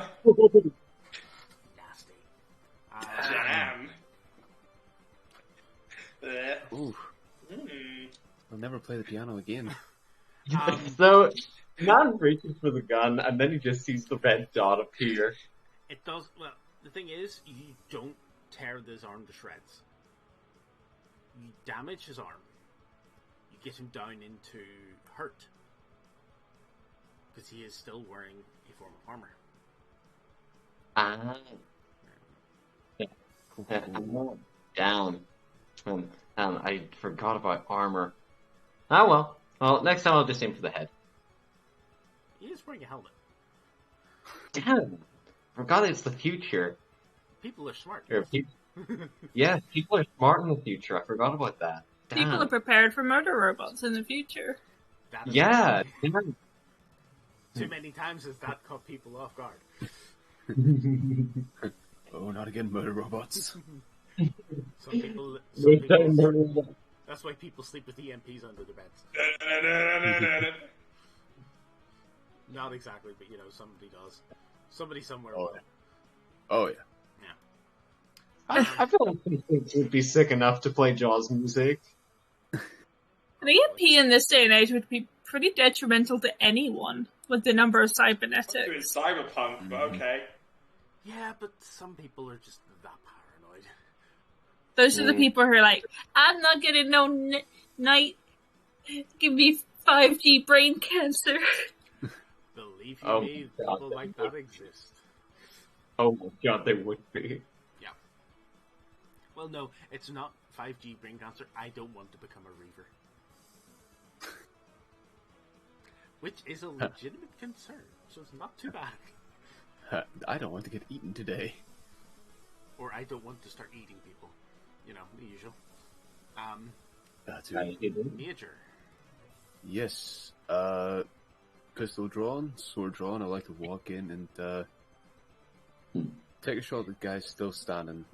Nasty. Jam! Ooh, Mm. I'll never play the piano again. So, man reaches for the gun, and then he just sees the red dot appear. It does. Well, the thing is, you don't tear his arm to shreds. You damage his arm. You get him down into hurt. Because he is still wearing a form of armor. Down. I forgot about armor. Ah, well. Well, next time I'll just aim for the head. He is wearing a helmet. Damn. Forgot it's the future. People are smart. Yeah, people are smart in the future. I forgot about that. Damn. People are prepared for murder robots in the future. That is Yeah. Too many times has that caught people off guard. Oh, not again, murder robots. Some people that's why people sleep with EMPs under their beds. Not exactly, but somebody does. Somebody somewhere Oh, will. yeah. Oh, yeah. I feel like these things would be sick enough to play Jaws music. An EMP in this day and age would be pretty detrimental to anyone with the number of Doing cybernetics. cyberpunk, but okay. Yeah, but some people are just that paranoid. Those are the people who are like, I'm not getting no night. Give me 5G brain cancer. Believe you Oh me, my God. people like that exist. Oh my god, they would be. Yeah. Well, no, it's not 5G brain cancer. I don't want to become a reaver. Which is a legitimate concern, so it's not too bad. I don't want to get eaten today. Or I don't want to start eating people. The usual. That's it. Major. Yes. Pistol drawn, sword drawn. I like to walk in and take a shot at the guy still standing.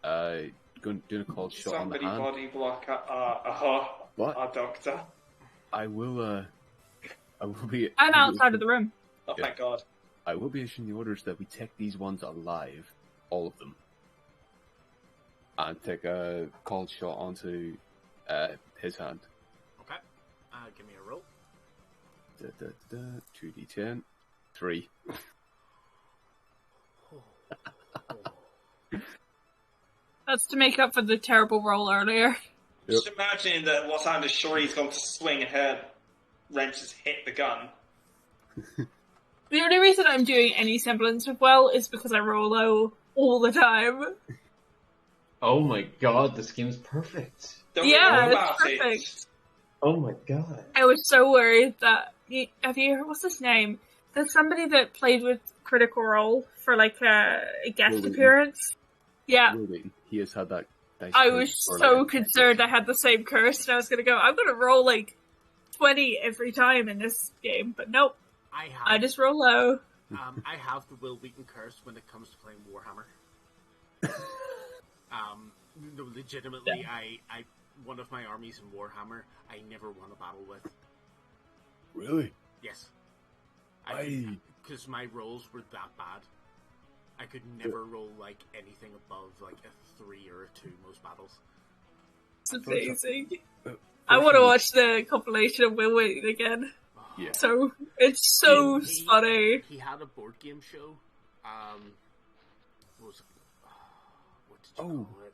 Doing a cold shot Somebody on the hand. body block What? a doctor. I will be. I'm outside of the room. Oh, Yeah. thank God. I will be issuing the orders that we take these ones alive, all of them, and take a cold shot onto his hand. Okay. Give me a roll. 2d10, 3. That's to make up for the terrible roll earlier. Just imagine that what time the Shuri's going to swing her wrenches hit the gun. The only reason I'm doing any semblance of well is because I roll low all the time. Oh my god, this game's perfect. Don't Yeah, worry about it's perfect. it. Oh my god. I was so worried that... Have you heard... What's his name? There's somebody that played with Critical Role for like a guest William. appearance. Yeah. Really, he has had that. I was so concerned I had the same curse and I was going to go, I'm going to roll like 20 every time in this game. But nope, I just roll low. I have the Will Wheaton curse when it comes to playing Warhammer. No, legitimately, I one of my armies in Warhammer, I never won a battle with. Really? Yes. I Because my rolls were that bad. I could never roll like anything above like a 3 or a 2 most battles. It's amazing. uh, I want to personally- watch the compilation of Will Waiting again. Yeah. So it's so funny. He had a board game show. What was it? What did you call it?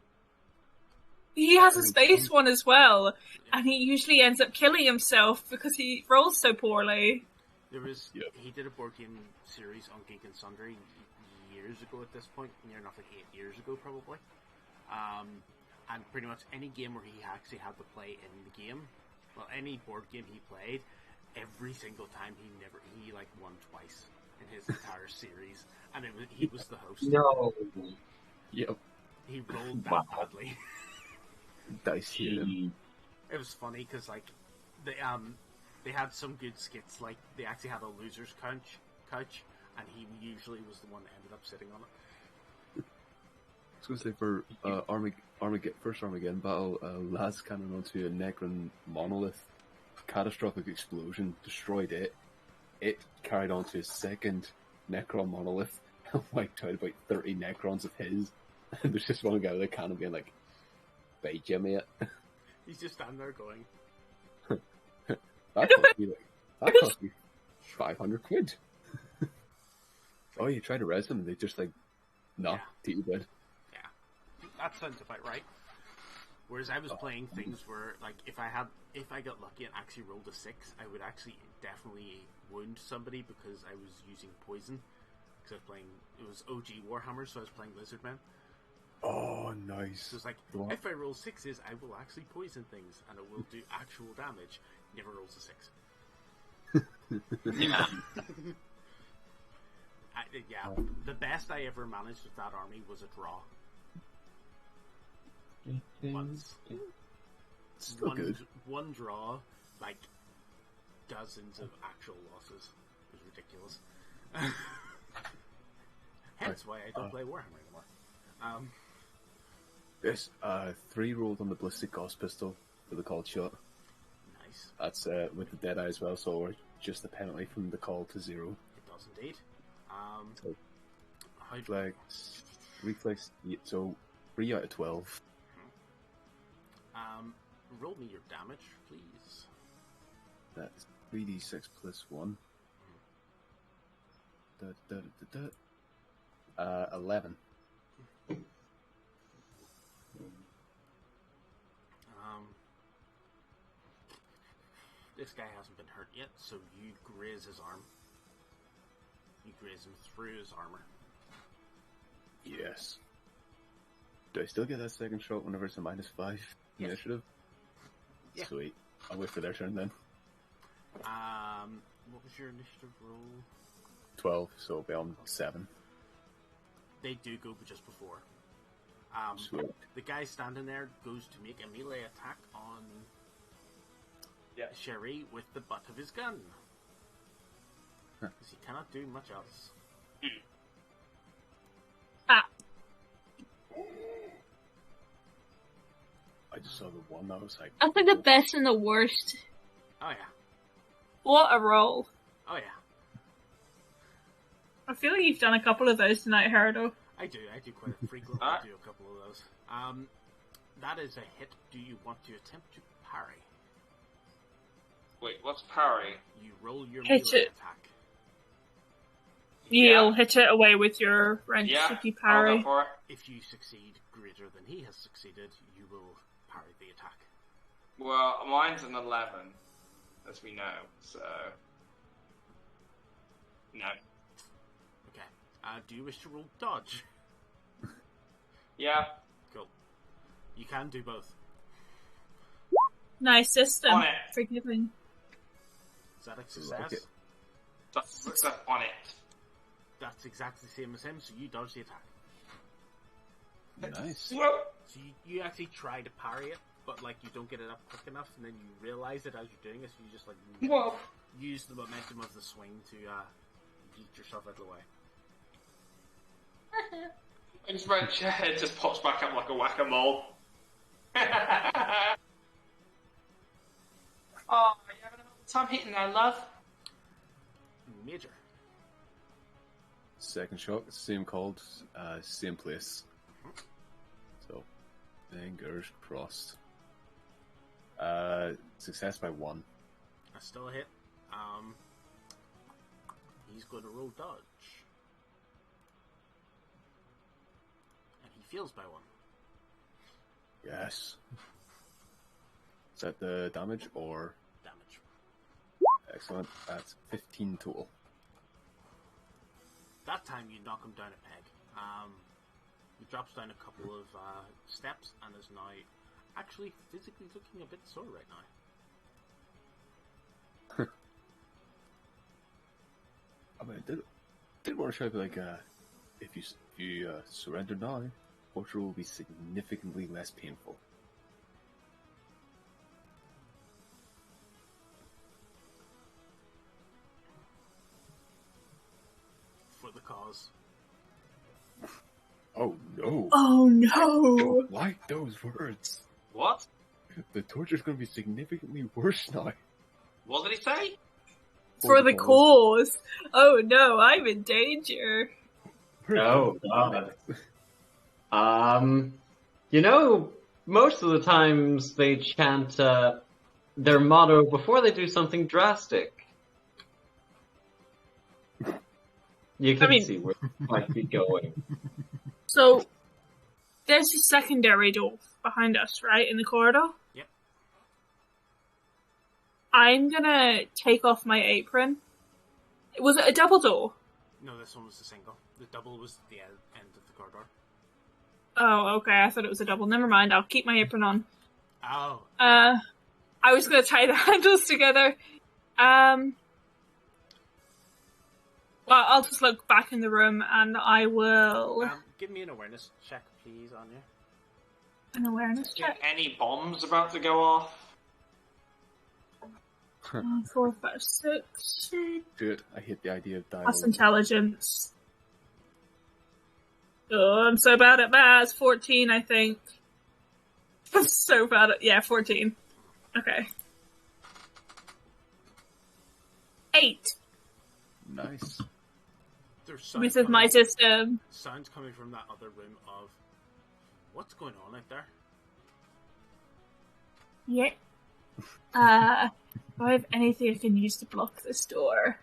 He has a space one as well, and he usually ends up killing himself because he rolls so poorly. There was Yep. He did a board game series on Geek and Sundry years ago at this point, near enough like 8 years ago probably. And pretty much any game where he actually had to play in the game, well, any board game he played, every single time he like won twice in his entire series, and he was the host. No. Yep. He rolled that Wow. badly. Dice hit him. It was funny because like they had some good skits. Like they actually had a losers couch, and he usually was the one that ended up sitting on it. I was going to say for first Armageddon battle, Laz cannon onto a Necron monolith. Catastrophic explosion destroyed it. It carried on to a second Necron monolith and wiped out about 30 Necrons of his. And there's just one guy with a cannon being like, "Bait you, mate." He's just standing there going, That cost me 500 quid. Oh, you try to res them and they just like, nah, take you dead. "Yeah, that sounds about right." Whereas I was playing things where, like, if I got lucky and actually rolled a 6, I would actually definitely wound somebody because I was using poison. Because it was OG Warhammer, so I was playing Lizardmen. Oh, nice. So it's like, What? if I roll 6s, I will actually poison things, and it will do actual damage. Never rolls a 6. Yeah. The best I ever managed with that army was a draw. Once. Still good. One draw, like dozens of actual losses. It was ridiculous. Hence why I don't play Warhammer anymore. Yes, 3 rolled on the ballistic gauss pistol for the called shot. Nice. That's with the Deadeye as well, so we're just the penalty from the call to 0. It does indeed. So, How reflex, so 3 out of 12. roll me your damage, please. That's 3d6 plus 1. 11. This guy hasn't been hurt yet, so you graze his arm. You graze him through his armor. Yes. Do I still get that second shot whenever it's a -5 Yes. initiative? Yeah. Sweet. I'll wait for their turn then. What was your initiative roll? 12, so it'll be on 7. They do go just before. Sweet. The guy standing there goes to make a melee attack on Sherry with the butt of his gun. Because he cannot do much else. Ah, I just saw the one that was like... I think the best and the worst. Oh yeah. What a roll. Oh yeah. I feel like you've done a couple of those tonight, Herdo. I do quite frequently. I do a couple of those. That is a hit. Do you want to attempt to parry? Wait, what's parry? You roll your Hit melee it. attack. You'll hit it away with your wrench Yeah, if you I'll parry. go for it. If you succeed greater than he has succeeded, you will parry the attack. Well, mine's an 11, as we know, so... No. Okay. Do you wish to roll dodge? Yeah, Cool. You can do both. Nice system. On it. Forgiving. Is that a Like success? it. that's on it. That's exactly the same as him, so you dodge the attack. Nice. Whoa. So you actually try to parry it, but like you don't get it up quick enough, and then you realize it as you're doing it, so you just like Whoa. use the momentum of the swing to yeet yourself out of the way. And his wrench head just pops back up like a whack-a-mole. Oh, you having a hard time hitting that, love? major. Second shot, same called, same place. So, fingers crossed. Success by 1. That's still a hit. He's going to roll dodge. And he fails by 1. Yes. Is that the damage or? Damage. Excellent. That's 15 total. That time you knock him down a peg. He drops down a couple of steps and is now actually physically looking a bit sore right now. I mean, did want to show like, if you surrender now, torture will be significantly less painful. For the cause. Oh no! Oh no! Don't like those words. What? The torture's going to be significantly worse now. What did he say? For the cause. Oh no, I'm in danger. Oh God. You know, most of the times they chant their motto before they do something drastic. You can see where it might be going. So, there's a secondary door behind us, right, in the corridor? Yep. I'm gonna take off my apron. Was it a double door? No, this one was a single. The double was the end of the corridor. Oh, okay, I thought it was a double. Never mind, I'll keep my apron on. Oh. I was gonna tie the handles together. Well, I'll just look back in the room and I will... Give me an awareness check, please, Anya. An awareness check? Any bombs about to go off? 4, 5, 6. Good. I hate the idea of dying. Plus intelligence. Oh, I'm so bad at maths. 14, I think. I'm so bad at... Yeah, 14. Okay. 8. Nice. There's sounds This is my system. Sounds coming from that other room of... What's going on out there? Yeah. Do I have anything I can use to block this door?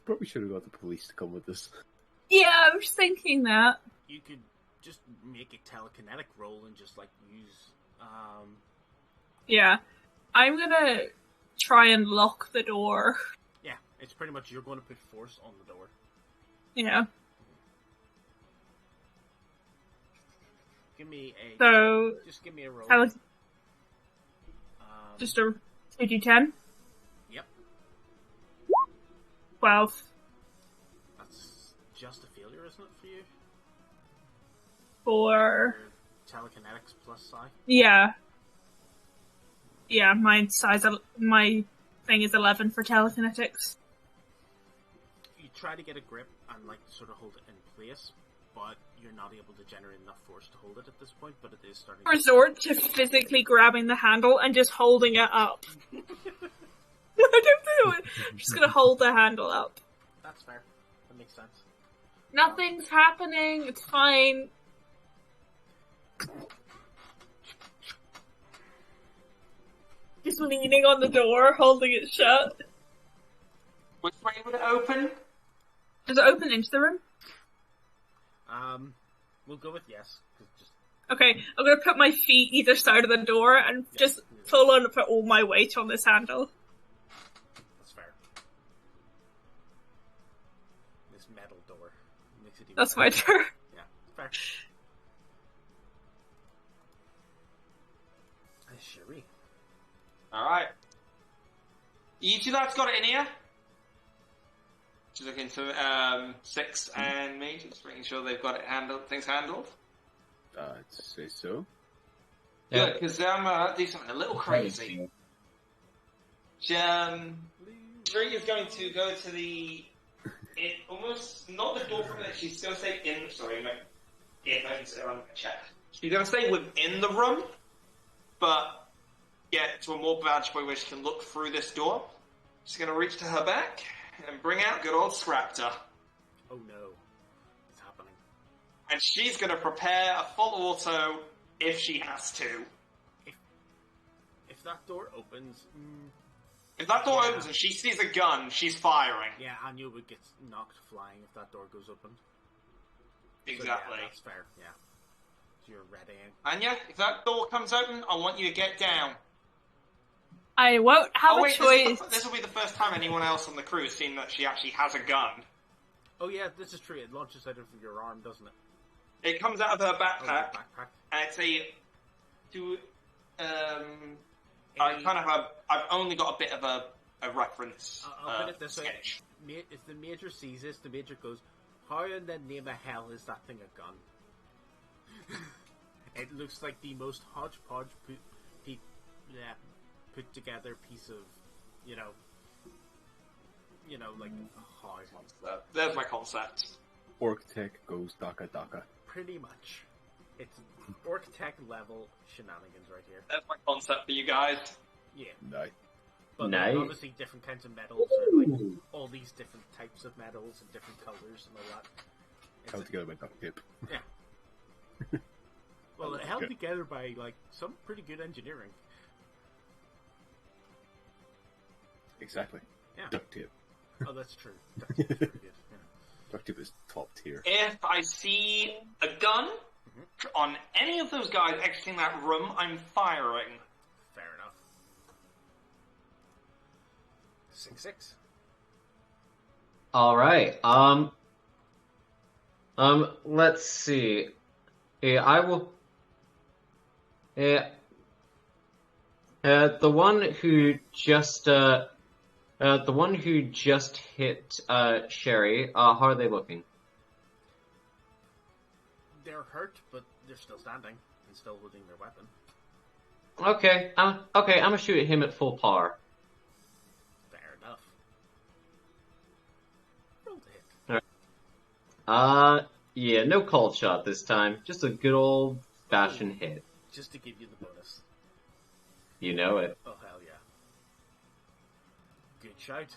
Probably should have got the police to come with us. Yeah, I was thinking that. You could just make a telekinetic roll and just, like, use... Yeah. I'm gonna try and lock the door. Yeah, it's pretty much you're going to put force on the door. Yeah. Give me a... So... Just give me a roll. Just a 2d10? Yep. 12. That's just a failure, isn't it, for you? For... Telekinetics plus psi? Yeah. Yeah, my thing is 11 for telekinetics. You try to get a grip and, like, sort of hold it in place, but you're not able to generate enough force to hold it at this point, but it is starting Resort to physically grabbing the handle and just holding it up. I don't know. I'm just gonna hold the handle up. That's fair. That makes sense. Nothing's happening. It's fine. Just leaning on the door, holding it shut. Which way would it open? Does it open into the room? We'll go with yes. 'Cause just... Okay, I'm gonna put my feet either side of the door and just full on put all my weight on this handle. That's fair. This metal door makes it even That's my turn. Yeah, fair. Sherry. Alright. You two lads got it in here? Just looking for 6 and me, just making sure they've got it things handled. I'd say so. Yeah, because do something a little crazy. Drake is going to go to the... almost, not the door from it, she's going to say in... Sorry, no. Yeah, I can say on the chat. She's going to stay within the room, but get to a more manageable way she can look through this door. She's going to reach to her back and bring out good old Scraptor. Oh no. It's happening. And she's going to prepare a full auto if she has to. If that door opens... If that door opens and she sees a gun, she's firing. Yeah, Anya would get knocked flying if that door goes open. Exactly. So, yeah, that's fair, yeah. So you're readying. Anya, if that door comes open, I want you to get down. I won't have a choice. This will be the first time anyone else on the crew has seen that she actually has a gun. Oh yeah, this is true. It launches out of your arm, doesn't it? It comes out of her backpack, Backpack. and it's I've only got a bit of a reference. I'll put it this sketch. way: if the major sees this, the major goes, "How in the name of hell is that thing a gun?" It looks like the most hodgepodge put together piece of, like how. There's my concept. Orc Tech goes Daka Daka. Pretty much, it's Orc Tech level shenanigans right here. There's my concept for you guys. Yeah. No. But Nice. there are obviously different kinds of metals, or like all these different types of metals and different colors and all that. Held together by duct tape. Yeah. Well, it held together by like some pretty good engineering. Exactly. Yeah. Duct tape. Oh, that's true. That's pretty good. Yeah. Duct tape is top tier. If I see a gun on any of those guys exiting that room, I'm firing. Fair enough. 6-6. All right. Let's see. Yeah, I will. Yeah. The one who just hit Sherry. How are they looking? They're hurt, but they're still standing and still holding their weapon. Okay. I'm gonna shoot at him at full power. Fair enough. Roll to hit. Yeah, no cold shot this time. Just a good old fashioned hit. Just to give you the bonus. You know it. Oh, hell yeah. Good shout.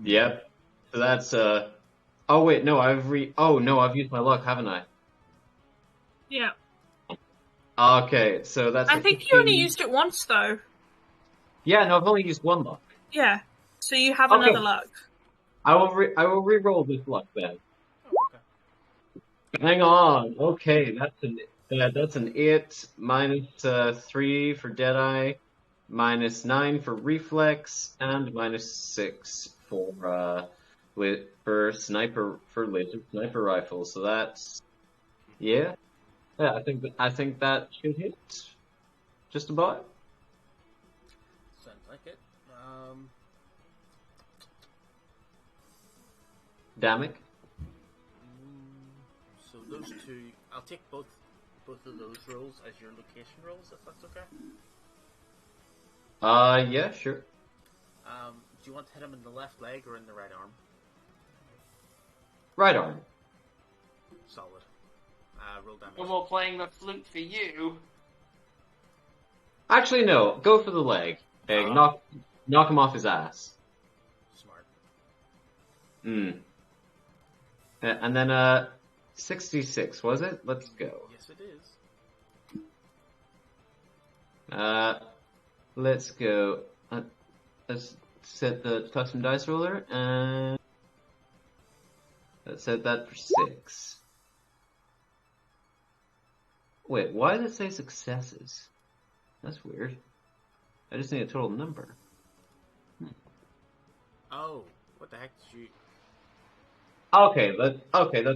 Yep. So that's oh wait, no, I've used my luck, haven't I? Yeah. Okay, so that's I think you only used it once, though. Yeah, no, I've only used one luck. Yeah. So you have Okay. another luck. I will re-roll this luck then. Oh, okay. Hang on. Okay, that's an 8 minus 3 for Deadeye, minus 9 for Reflex, and minus 6 for sniper for laser sniper rifle. So that's yeah. I think that should hit. Just about. Sounds like it. Damn it. So those two, I'll take both of those rolls as your location rolls, if that's okay. Yeah, sure. Do you want to hit him in the left leg or in the right arm? Right arm. Solid. Roll damage. No more playing the flute for you. Actually, no. Go for the leg. Hey, knock him off his ass. Smart. And then 66 was it? Let's go. Yes, it is. Let's go. Let's set the custom dice roller, and let's set that for 6. Wait, why does it say successes? That's weird. I just need a total number. Oh, what the heck did you... Okay, that's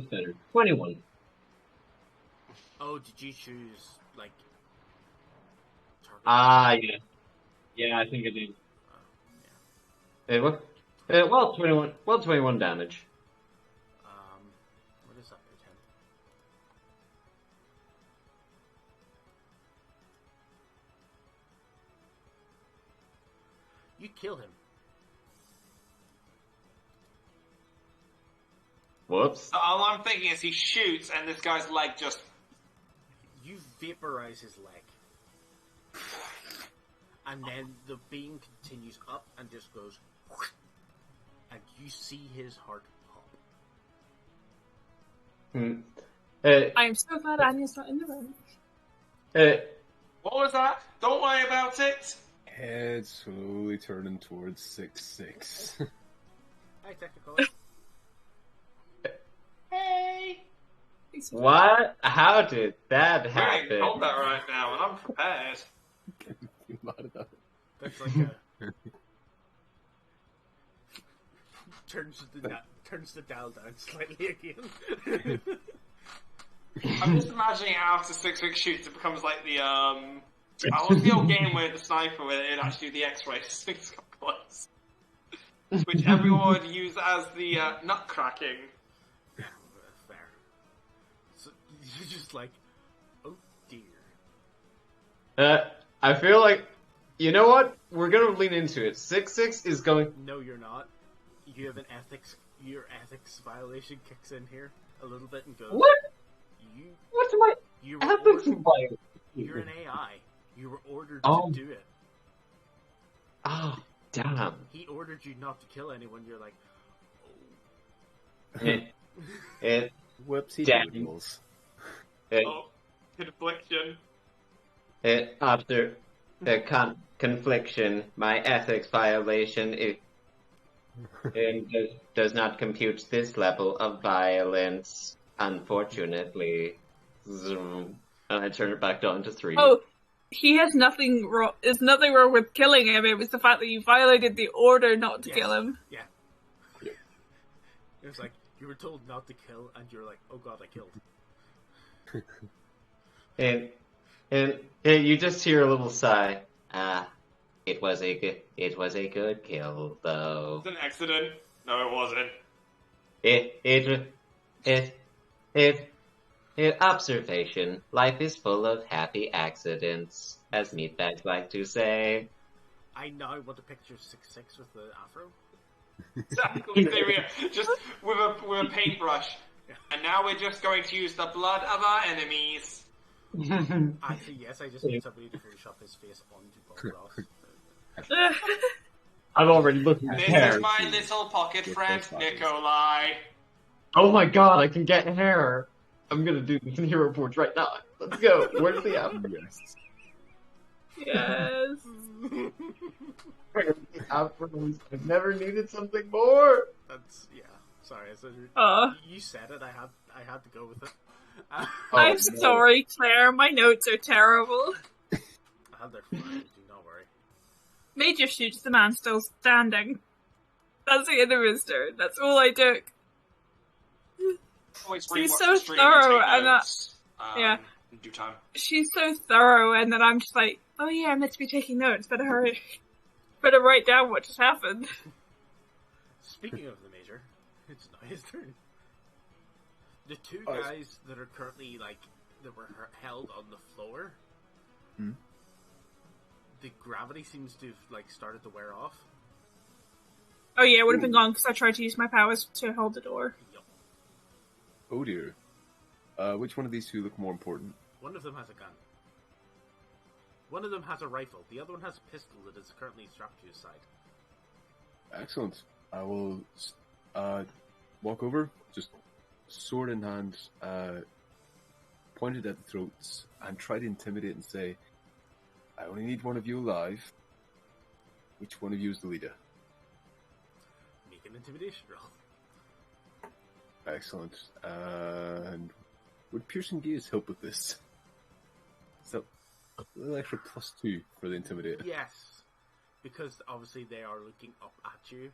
better. 21. Oh, did you choose, like... Yeah. Yeah, I think I did. Yeah. What? 21 damage. What is that pretend? You kill him. Whoops. All I'm thinking is he shoots and this guy's leg just vaporize his leg. And then the beam continues up and just goes, and you see his heart pop. I am so glad Anya's not in the room. What was that? Don't worry about it. Head slowly turning towards 6-6. Hi, technical. Hey. What? How did that We're in happen? combat right now, and I'm prepared. Mad at that. That's like a turns the dial down slightly again. I'm just imagining after 6-6 shoots, it becomes like the what's the old game where the sniper where it actually do the X-ray things come close, which everyone would use as the nut cracking. Fair. So you're just like, oh dear. I feel like, you know what? We're gonna lean into it. 6-6 is going. No, you're not. You have an ethics. Your ethics violation kicks in here a little bit and goes. What? What's my You ethics violation? You're an AI. You were ordered Oh. to do it. Oh, damn. He ordered you not to kill anyone. You're like, It, Whoopsie Damn. doodles. Oh, confliction. After the confliction, my ethics violation does not compute this level of violence, unfortunately. Zoom. And I turn it back down to 3. Oh, he has nothing wrong. There's nothing wrong with killing him. It was the fact that you violated the order not to Yes. kill him. yeah. It was like you were told not to kill, and you're like, oh god, I killed. And you just hear a little sigh. It was a good kill, though. It's an accident. No, it wasn't. Observation. Life is full of happy accidents, as meatbags like to say. I now want to picture 6-6 with the afro. Exactly. There we go. Just with a paintbrush. And now we're just going to use the blood of our enemies. Actually, yes, I just need somebody to Photoshop his face onto Bob Ross. I'm already looking at This hair. is my little pocket friend, Nikolai. Oh my god, I can get hair. I'm gonna do this in Hero Forge right now. Let's go. Where's the afro? Yes. Yes. Afros. I've never needed something more. That's yeah. Sorry, I said Oh, you said it. I had to go with it. I'm no. sorry, Claire. My notes are terrible. They're fine. Do not worry. Major shoots the man still standing. That's the end of his turn. That's all I took. Always She's rewatch so the stream thorough, and and take notes. yeah. In due time. She's so thorough, and then I'm just like, oh yeah, I'm meant to be taking notes. Better hurry. Better write down what just happened. Speaking of the major, it's now his turn. The two Oh, guys that are currently that were held on the floor. Hmm? The gravity seems to have started to wear off. Oh yeah, it would have been gone because I tried to use my powers to hold the door. Yup. Oh dear. Which one of these two look more important? One of them has a gun. One of them has a rifle. The other one has a pistol that is currently strapped to his side. Excellent. I will walk over, just sword in hand, pointed at the throats, and try to intimidate and say, I only need one of you alive. Which one of you is the leader? Make an intimidation roll. Excellent. And would piercing gaze help with this? Is that a little extra +2 for the intimidator? Yes, because obviously they are looking up at you,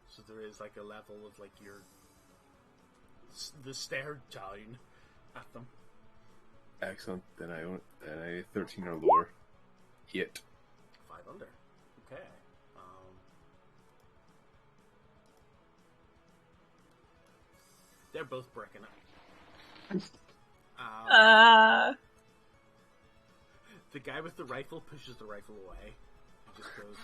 so there is a level of the stare down at them. Excellent. Then I 13 or lower. Hit. 5 under. Okay. They're both breaking it. The guy with the rifle pushes the rifle away. He just goes,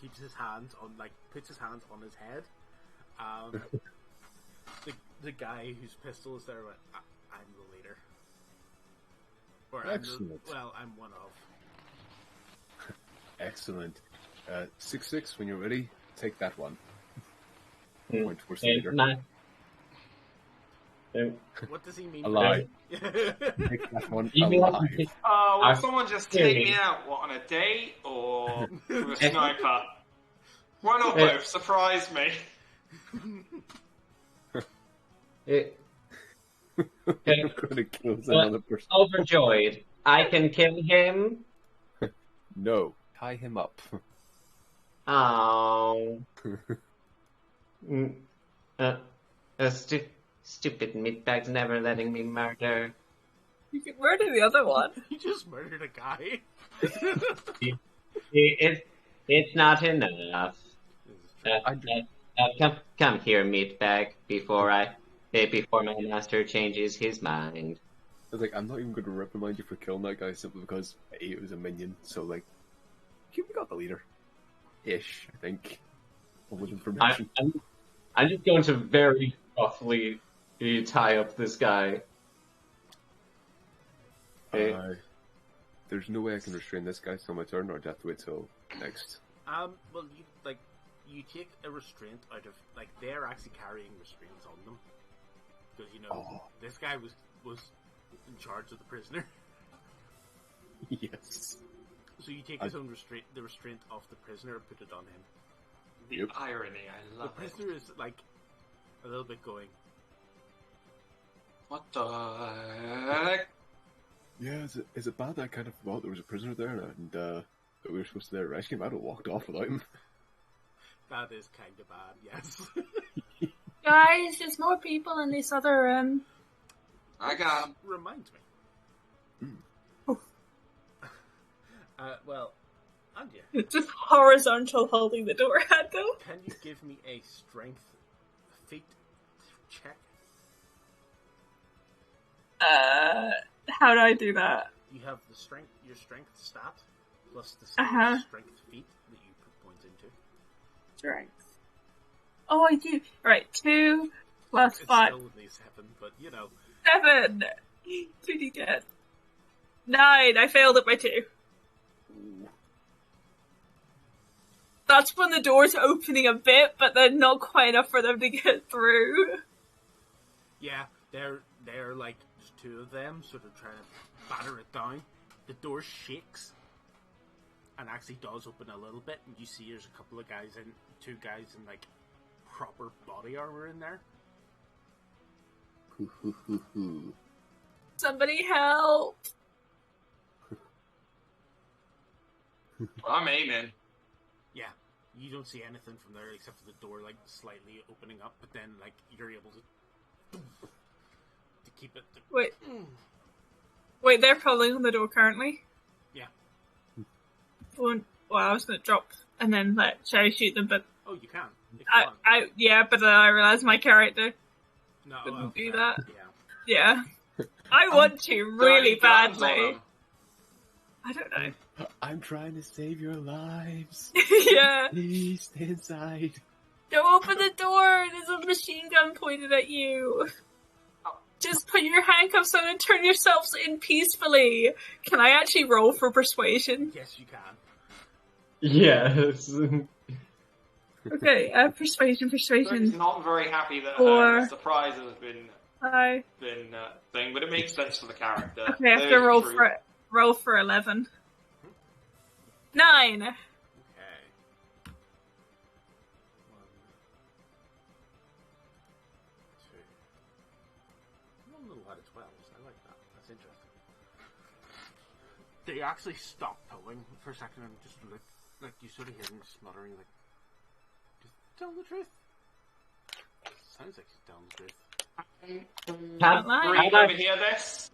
keeps his hands on, puts his hands on his head. The guy whose pistol is there went, I'm the leader. Or Excellent. I'm one of. Excellent. 6-6, when you're ready, take that one. Hmm. Point towards the leader. What does he mean? Alive. by Take that one You alive. Will I- someone just take me out? What, on a date or with a sniper? Why not both? Surprise me. I'm gonna kill another person. Overjoyed. I can kill him. No, tie him up. Oh. Stupid meatbags never letting me murder. You could murder the other one. He just murdered a guy. It's not enough. Come here, meatbag, before my master changes his mind. I was like, I'm not even going to reprimand you for killing that guy simply because it was a minion. So like, we got the leader, ish. I think. With information. I'm just going to very roughly tie up this guy. There's no way I can restrain this guy till my turn, or do I have to wait till next? Well, you take a restraint out of they're actually carrying restraints on them because this guy was in charge of the prisoner. Yes. So you take the restraint off the prisoner, and put it on him. The irony, I love the prisoner is a little bit going. What the heck? Yeah, is it bad that I kind of forgot there was a prisoner there and that we were supposed to rescue him? I'd have walked off without him. That is kind of bad, yes. Guys, there's more people in this other I got him. Reminds me. Well, Anya, It's just horizontal holding the door handle. can you give me a strength feat check? How do I do that? You have your strength stat plus the Uh-huh. strength feat that you put points into. Strength. Oh, I do. Right, 2 plus It's 5. still only 7, but 7! 2d10. 9! I failed it by 2. That's when the door's opening a bit, but then not quite enough for them to get through. yeah, they're just two of them, sort of trying to batter it down. The door shakes and actually does open a little bit, and you see there's a couple of two guys in proper body armor in there. Somebody help! I'm aiming. Yeah, you don't see anything from there except for the door slightly opening up, but then you're able to keep it. Wait, they're pulling on the door currently? Yeah. Well, I was going to drop and then let Sherry shoot them, but Oh, you can. If you want. yeah, but then I realised my character No, couldn't do fair. that. Yeah. Yeah. I want to really Guns on badly. them. I don't know. I'm trying to save your lives. Yeah. Please stay inside. Don't open the door. There's a machine gun pointed at you. Just put your handcuffs on and turn yourselves in peacefully. Can I actually roll for persuasion? Yes, you can. Yes. Okay, persuasion. He's not very happy that Or- the surprise has been thing, but it makes sense for the character. Okay, I have to There's truth. roll for 11. 9. Okay. 1, 2. One little out of 12s. I like that. That's interesting. They actually stop pulling for a second and just look you sort of hear them smuttering just tell the truth. Sounds like she's telling the truth. Green, over here, this.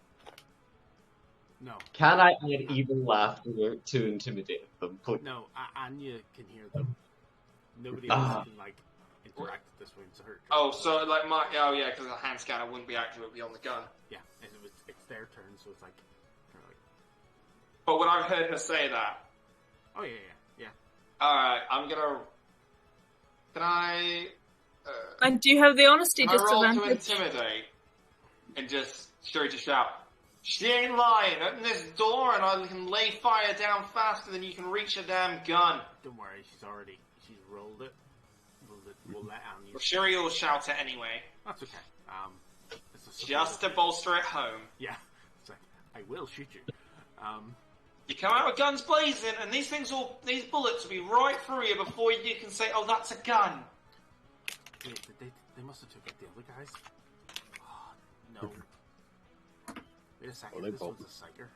No. Can I add evil laughter to intimidate them, please? No, Anya can hear them. Nobody else can interact with this way to hurt. Oh, so because the hand scanner wouldn't be active; it would be on the gun. Yeah, it's their turn, so it's like. But when I've heard her say that, Oh yeah. all right, I'm gonna. Can I? And do you have the honesty Can I roll to disadvantage? intimidate and just straight to shout? She ain't lying. Open this door and I can lay fire down faster than you can reach a damn gun. Don't worry, she's rolled it. We'll let Anne use I'm sure you'll shout it anyway. That's okay. It's a Just to bolster it home. Yeah. It's like, I will shoot you. You come out with guns blazing, and these bullets will be right through you before you can say, "Oh, that's a gun." They must have took out the other guys. Oh, no. Wait a second, this was a psyker.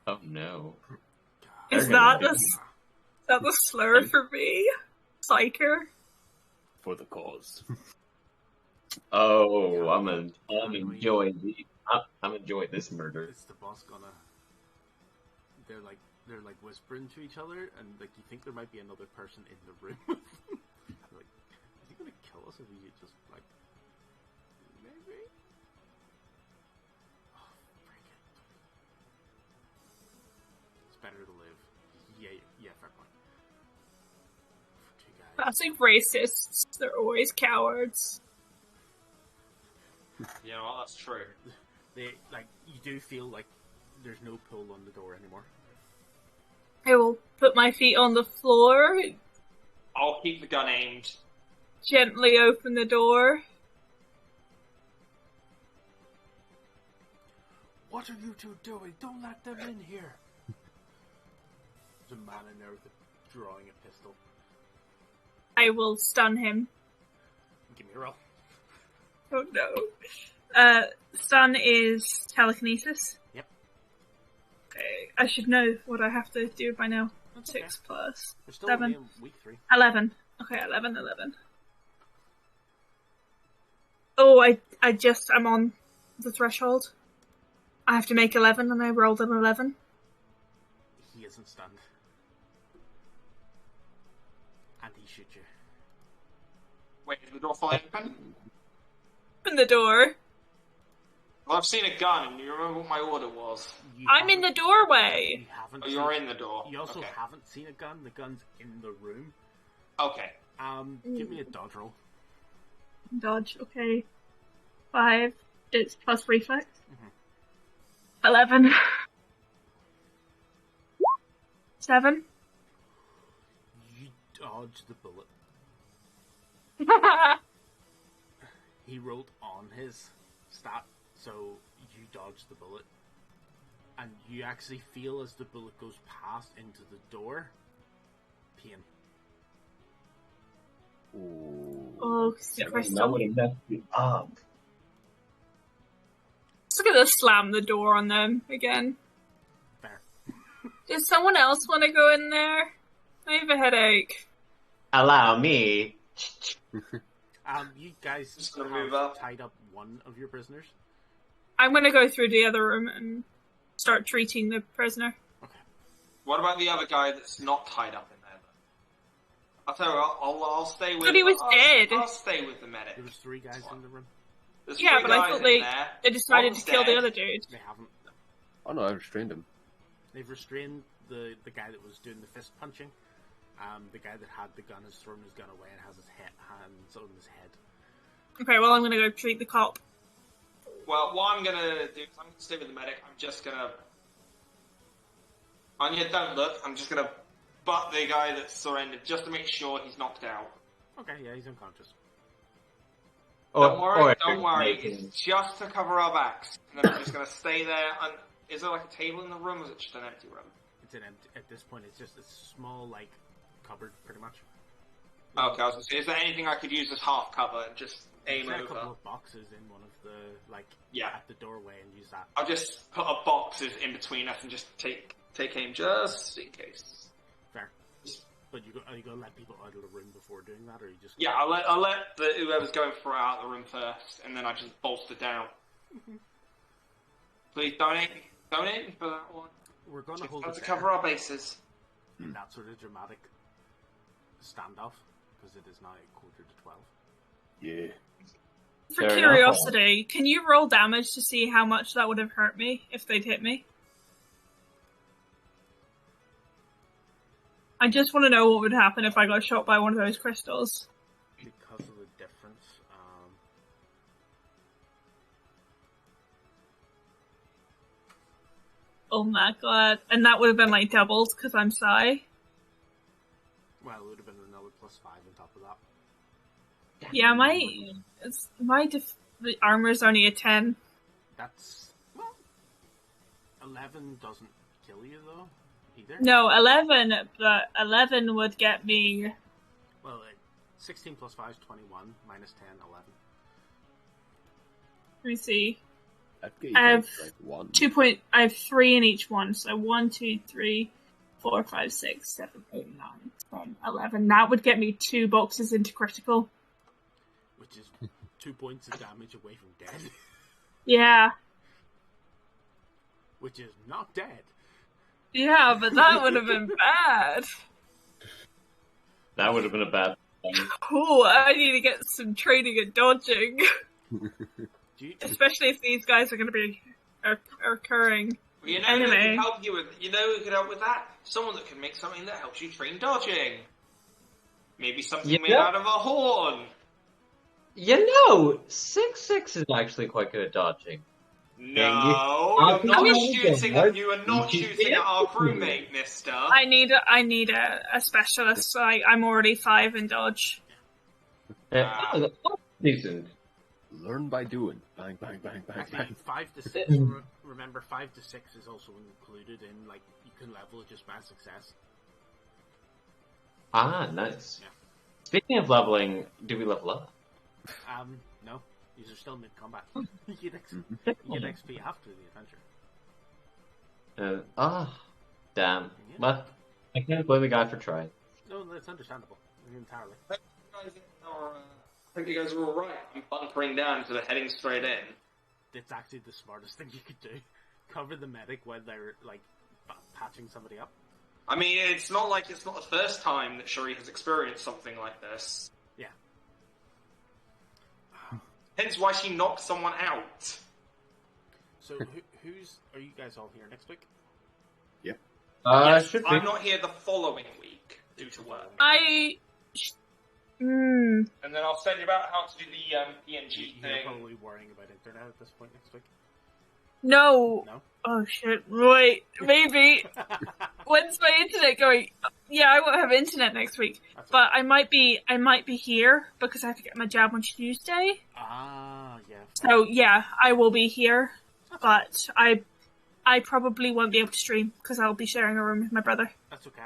Oh no. Is that the slur for me? Psyker? For the cause. Oh, I'm enjoying this murder. Is the boss gonna? They're like whispering to each other, and like you think there might be another person in the room. Like, is he gonna kill us if we just like? Maybe. Oh, freak it. It's better to live. Yeah, fair point. For two guys. Classic racists. They're always cowards. You know what? That's true. You do feel like there's no pull on the door anymore. I will put my feet on the floor, I'll keep the gun aimed. gently open the door. What are you two doing? Don't let them in here. There's a man in there drawing a pistol. I will stun him. Give me a roll. Oh no. Stun is telekinesis. Yep. Okay, I should know what I have to do by now. That's 6 plus We're still 7. only in week 3. 11. Okay, 11. Oh, I'm on the threshold. I have to make 11 and I rolled an 11. He isn't stunned. And he shoots you. Wait, is the door fully open? Open the door. Well, I've seen a gun, and you remember what my order was. I'm in the doorway. You haven't. Oh, you're in the door. You also Okay. haven't seen a gun. The gun's in the room. Okay. Give me a dodge roll. Dodge, okay. 5. It's plus reflex. 11. 7. You dodge the bullet. He rolled on his stat, so you dodge the bullet. And you actually feel as the bullet goes past into the door, pain. Ooh. Oh, it's That crystal. would have messed you up. Just gonna slam the door on them again. Fair. Does someone else want to go in there? I have a headache. Allow me. You guys Just gonna have move up. tied up one of your prisoners. I'm gonna go through the other room and start treating the prisoner. Okay. What about the other guy that's not tied up in there? Then? I'll tell you what, I'll stay with. But he was dead. I'll stay with the medic. There was 3 guys in the room. There's Yeah, 3 but I guys thought in they there. decided One's to kill the dead. other dude. They haven't. Oh no, I restrained him. They've restrained the guy that was doing the fist punching. The guy that had the gun has thrown his gun away and has his hands on his head. Okay, well I'm gonna go treat the cop. Well, what I'm gonna do is I'm gonna stay with the medic. I'm just gonna. Anya, don't look. I'm just gonna butt the guy that's surrendered just to make sure he's knocked out. Okay, yeah, he's unconscious. Don't worry. It's just to cover our backs. And then I'm just gonna stay there. And is there like a table in the room, or is it just an empty room? It's an empty. At this point, it's just a small, like, cupboard, pretty much. Okay, I was gonna say, is there anything I could use as half cover and just aim There's a over? couple of boxes in one of the, like, Yeah. at the doorway and use that. I'll just put a boxes in between us and just take aim just in case. Fair. But are you going to let people out of the room before doing that, or are you just... Yeah, I'll let whoever's going for it out of the room first, and then I just bolster down. Please donate me for that one. We're going to Just hold have it to cover our bases. in that sort of dramatic standoff, because it is now 11:45. Yeah. For Fair enough. curiosity, can you roll damage to see how much that would have hurt me if they'd hit me? I just want to know what would happen if I got shot by one of those crystals. Because of the difference, Oh my god. And that would have been like doubled because I'm Psy. Well, it would have been another +5 on top of that. Yeah, the armor's only a 10. That's, well, 11 doesn't kill you though, either. No, 11, but 11 would get me... Well, 16 + 5 is 21, minus 10, 11. Let me see. I'd get you I down have to, like 1. I have 3 in each one, so 1, 2, 3, 4, 5, 6, 7, 8, 9, 10, 11. That would get me 2 boxes into critical. Which is 2 points of damage away from dead. Yeah. Which is not dead. Yeah, but that would have been bad. That would have been a bad thing. Oh, I need to get some training and dodging. Especially if these guys are going to be occurring. Well, you know Anyway. who can help you with? You know who can help with that? Someone that can make something that helps you train dodging. Maybe something Yeah. made out of a horn. You know, 6-6 is actually quite good at dodging. No, I'll you're not tell you shooting. what, You are not you shooting at our crewmate, Mister. I need a specialist. I'm already 5 in dodge. That's decent. Learn by doing. Bang, bang, bang, bang, Actually, bang. 5 to 6, remember 5 to 6 is also included in, like, you can level it just by success. Ah, nice. Yeah. Speaking of leveling, do we level up? No. These are still mid-combat. You get XP after the adventure. Damn. Yeah. But I can't blame the guy for trying. No, that's understandable. Entirely. I think you guys are all right. I'm bunkering down, so they're heading straight in. It's actually the smartest thing you could do. Cover the medic when they're, like, patching somebody up. I mean, it's not like it's not the first time that Shuri has experienced something like this. Yeah. Hence why she knocked someone out. So, are you guys all here next week? Yep. Yes, Should be. I'm not here the following week due to work. Hmm. And then I'll send you about how to do the PNG You're thing. probably worrying about internet at this point next week. No. No? Oh shit. Right. Maybe. When's my internet going? Yeah, I won't have internet next week. That's But I might be here because I have to get my jab on Tuesday. Ah, yeah. So yeah, I will be here. But I probably won't be able to stream because I'll be sharing a room with my brother. That's okay.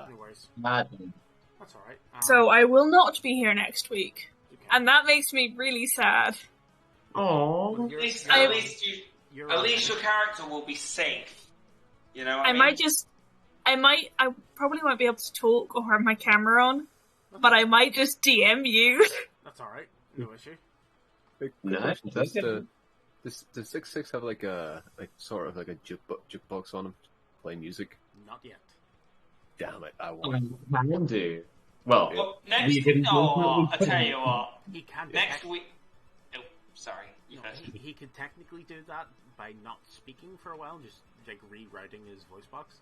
No worries. Imagine. That's alright. So I will not be here next week. Okay. And that makes me really sad. Oh. Well, At least you're your alright. character will be safe. You know what I I mean? I probably won't be able to talk or have my camera on, but I might just DM you. That's alright. No issue. Quick Nice, question, that's does 6-6 have like a sort of like a jukebox on him to play music? Not yet. Damn it, I want. Can do. Well, Well, we next didn't week, I tell you what. He can Next week. Oh, sorry. You No, first. he could technically do that by not speaking for a while, just like rerouting his voice box.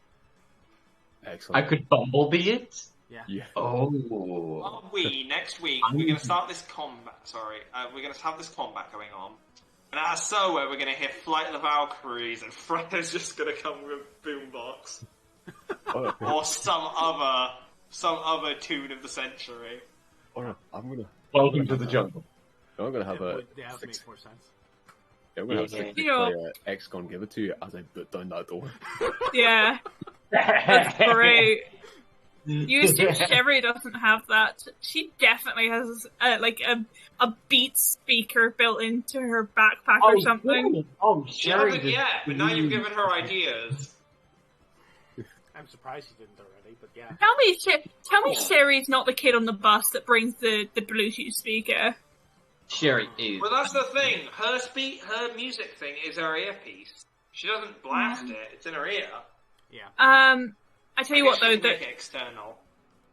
Excellent. I could bumblebee it. Yeah. Yeah. Oh. Next week, we're going to start this combat. Sorry, we're going to have this combat going on. And at Soa, we're going to hear Flight of the Valkyries, and Fredo's just going to come with a boombox. Oh, Or some other tune of the century. oh, I'm gonna Welcome to the jungle. have a That would make six. more sense. I'm gonna have six Yeah. play XCOM give it to you as I put down that door. Yeah, that's great. You assume Sherry doesn't have that. She definitely has like a beat speaker built into her backpack or something. Good. Oh, She Sherry. hasn't yet, but now you've given her ideas. I'm surprised you didn't already, but yeah. Tell me Sherry's not the kid on the bus that brings the Bluetooth speaker. Sherry is. Well, that's the thing. Her music thing is her earpiece. She doesn't blast it; it's in her ear. Yeah. I tell you what though, make it external.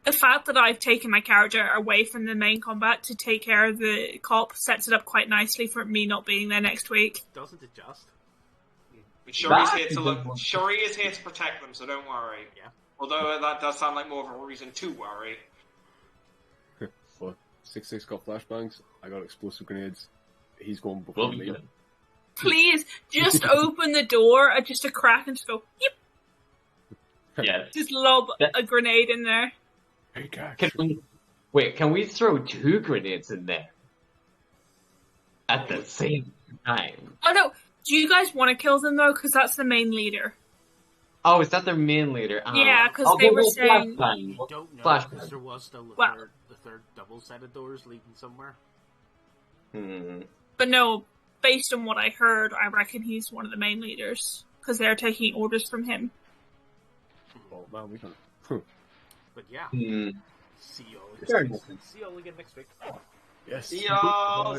the fact that I've taken my character away from the main combat to take care of the cop sets it up quite nicely for me not being there next week. Doesn't it just? Shuri's here to look. Shuri is here to protect them, so don't worry. Yeah. Although that does sound like more of a reason to worry. Well, 6-6 got flashbangs. I got explosive grenades. He's going before Will be me. good. please, just open the door at just a crack and just go, yep. Yeah. Just lob a grenade in there. Hey, guys. Can we throw 2 grenades in there? At the same time? Oh no, do you guys want to kill them though? Because that's the main leader. Oh, is that their main leader? Yeah, because they were saying... We don't know, because there was still the third double set of doors leading somewhere. But no, based on what I heard, I reckon he's one of the main leaders. Because they're taking orders from him. Oh, man, we don't. But yeah. Hmm. See you all again next week. Yes. See y'all.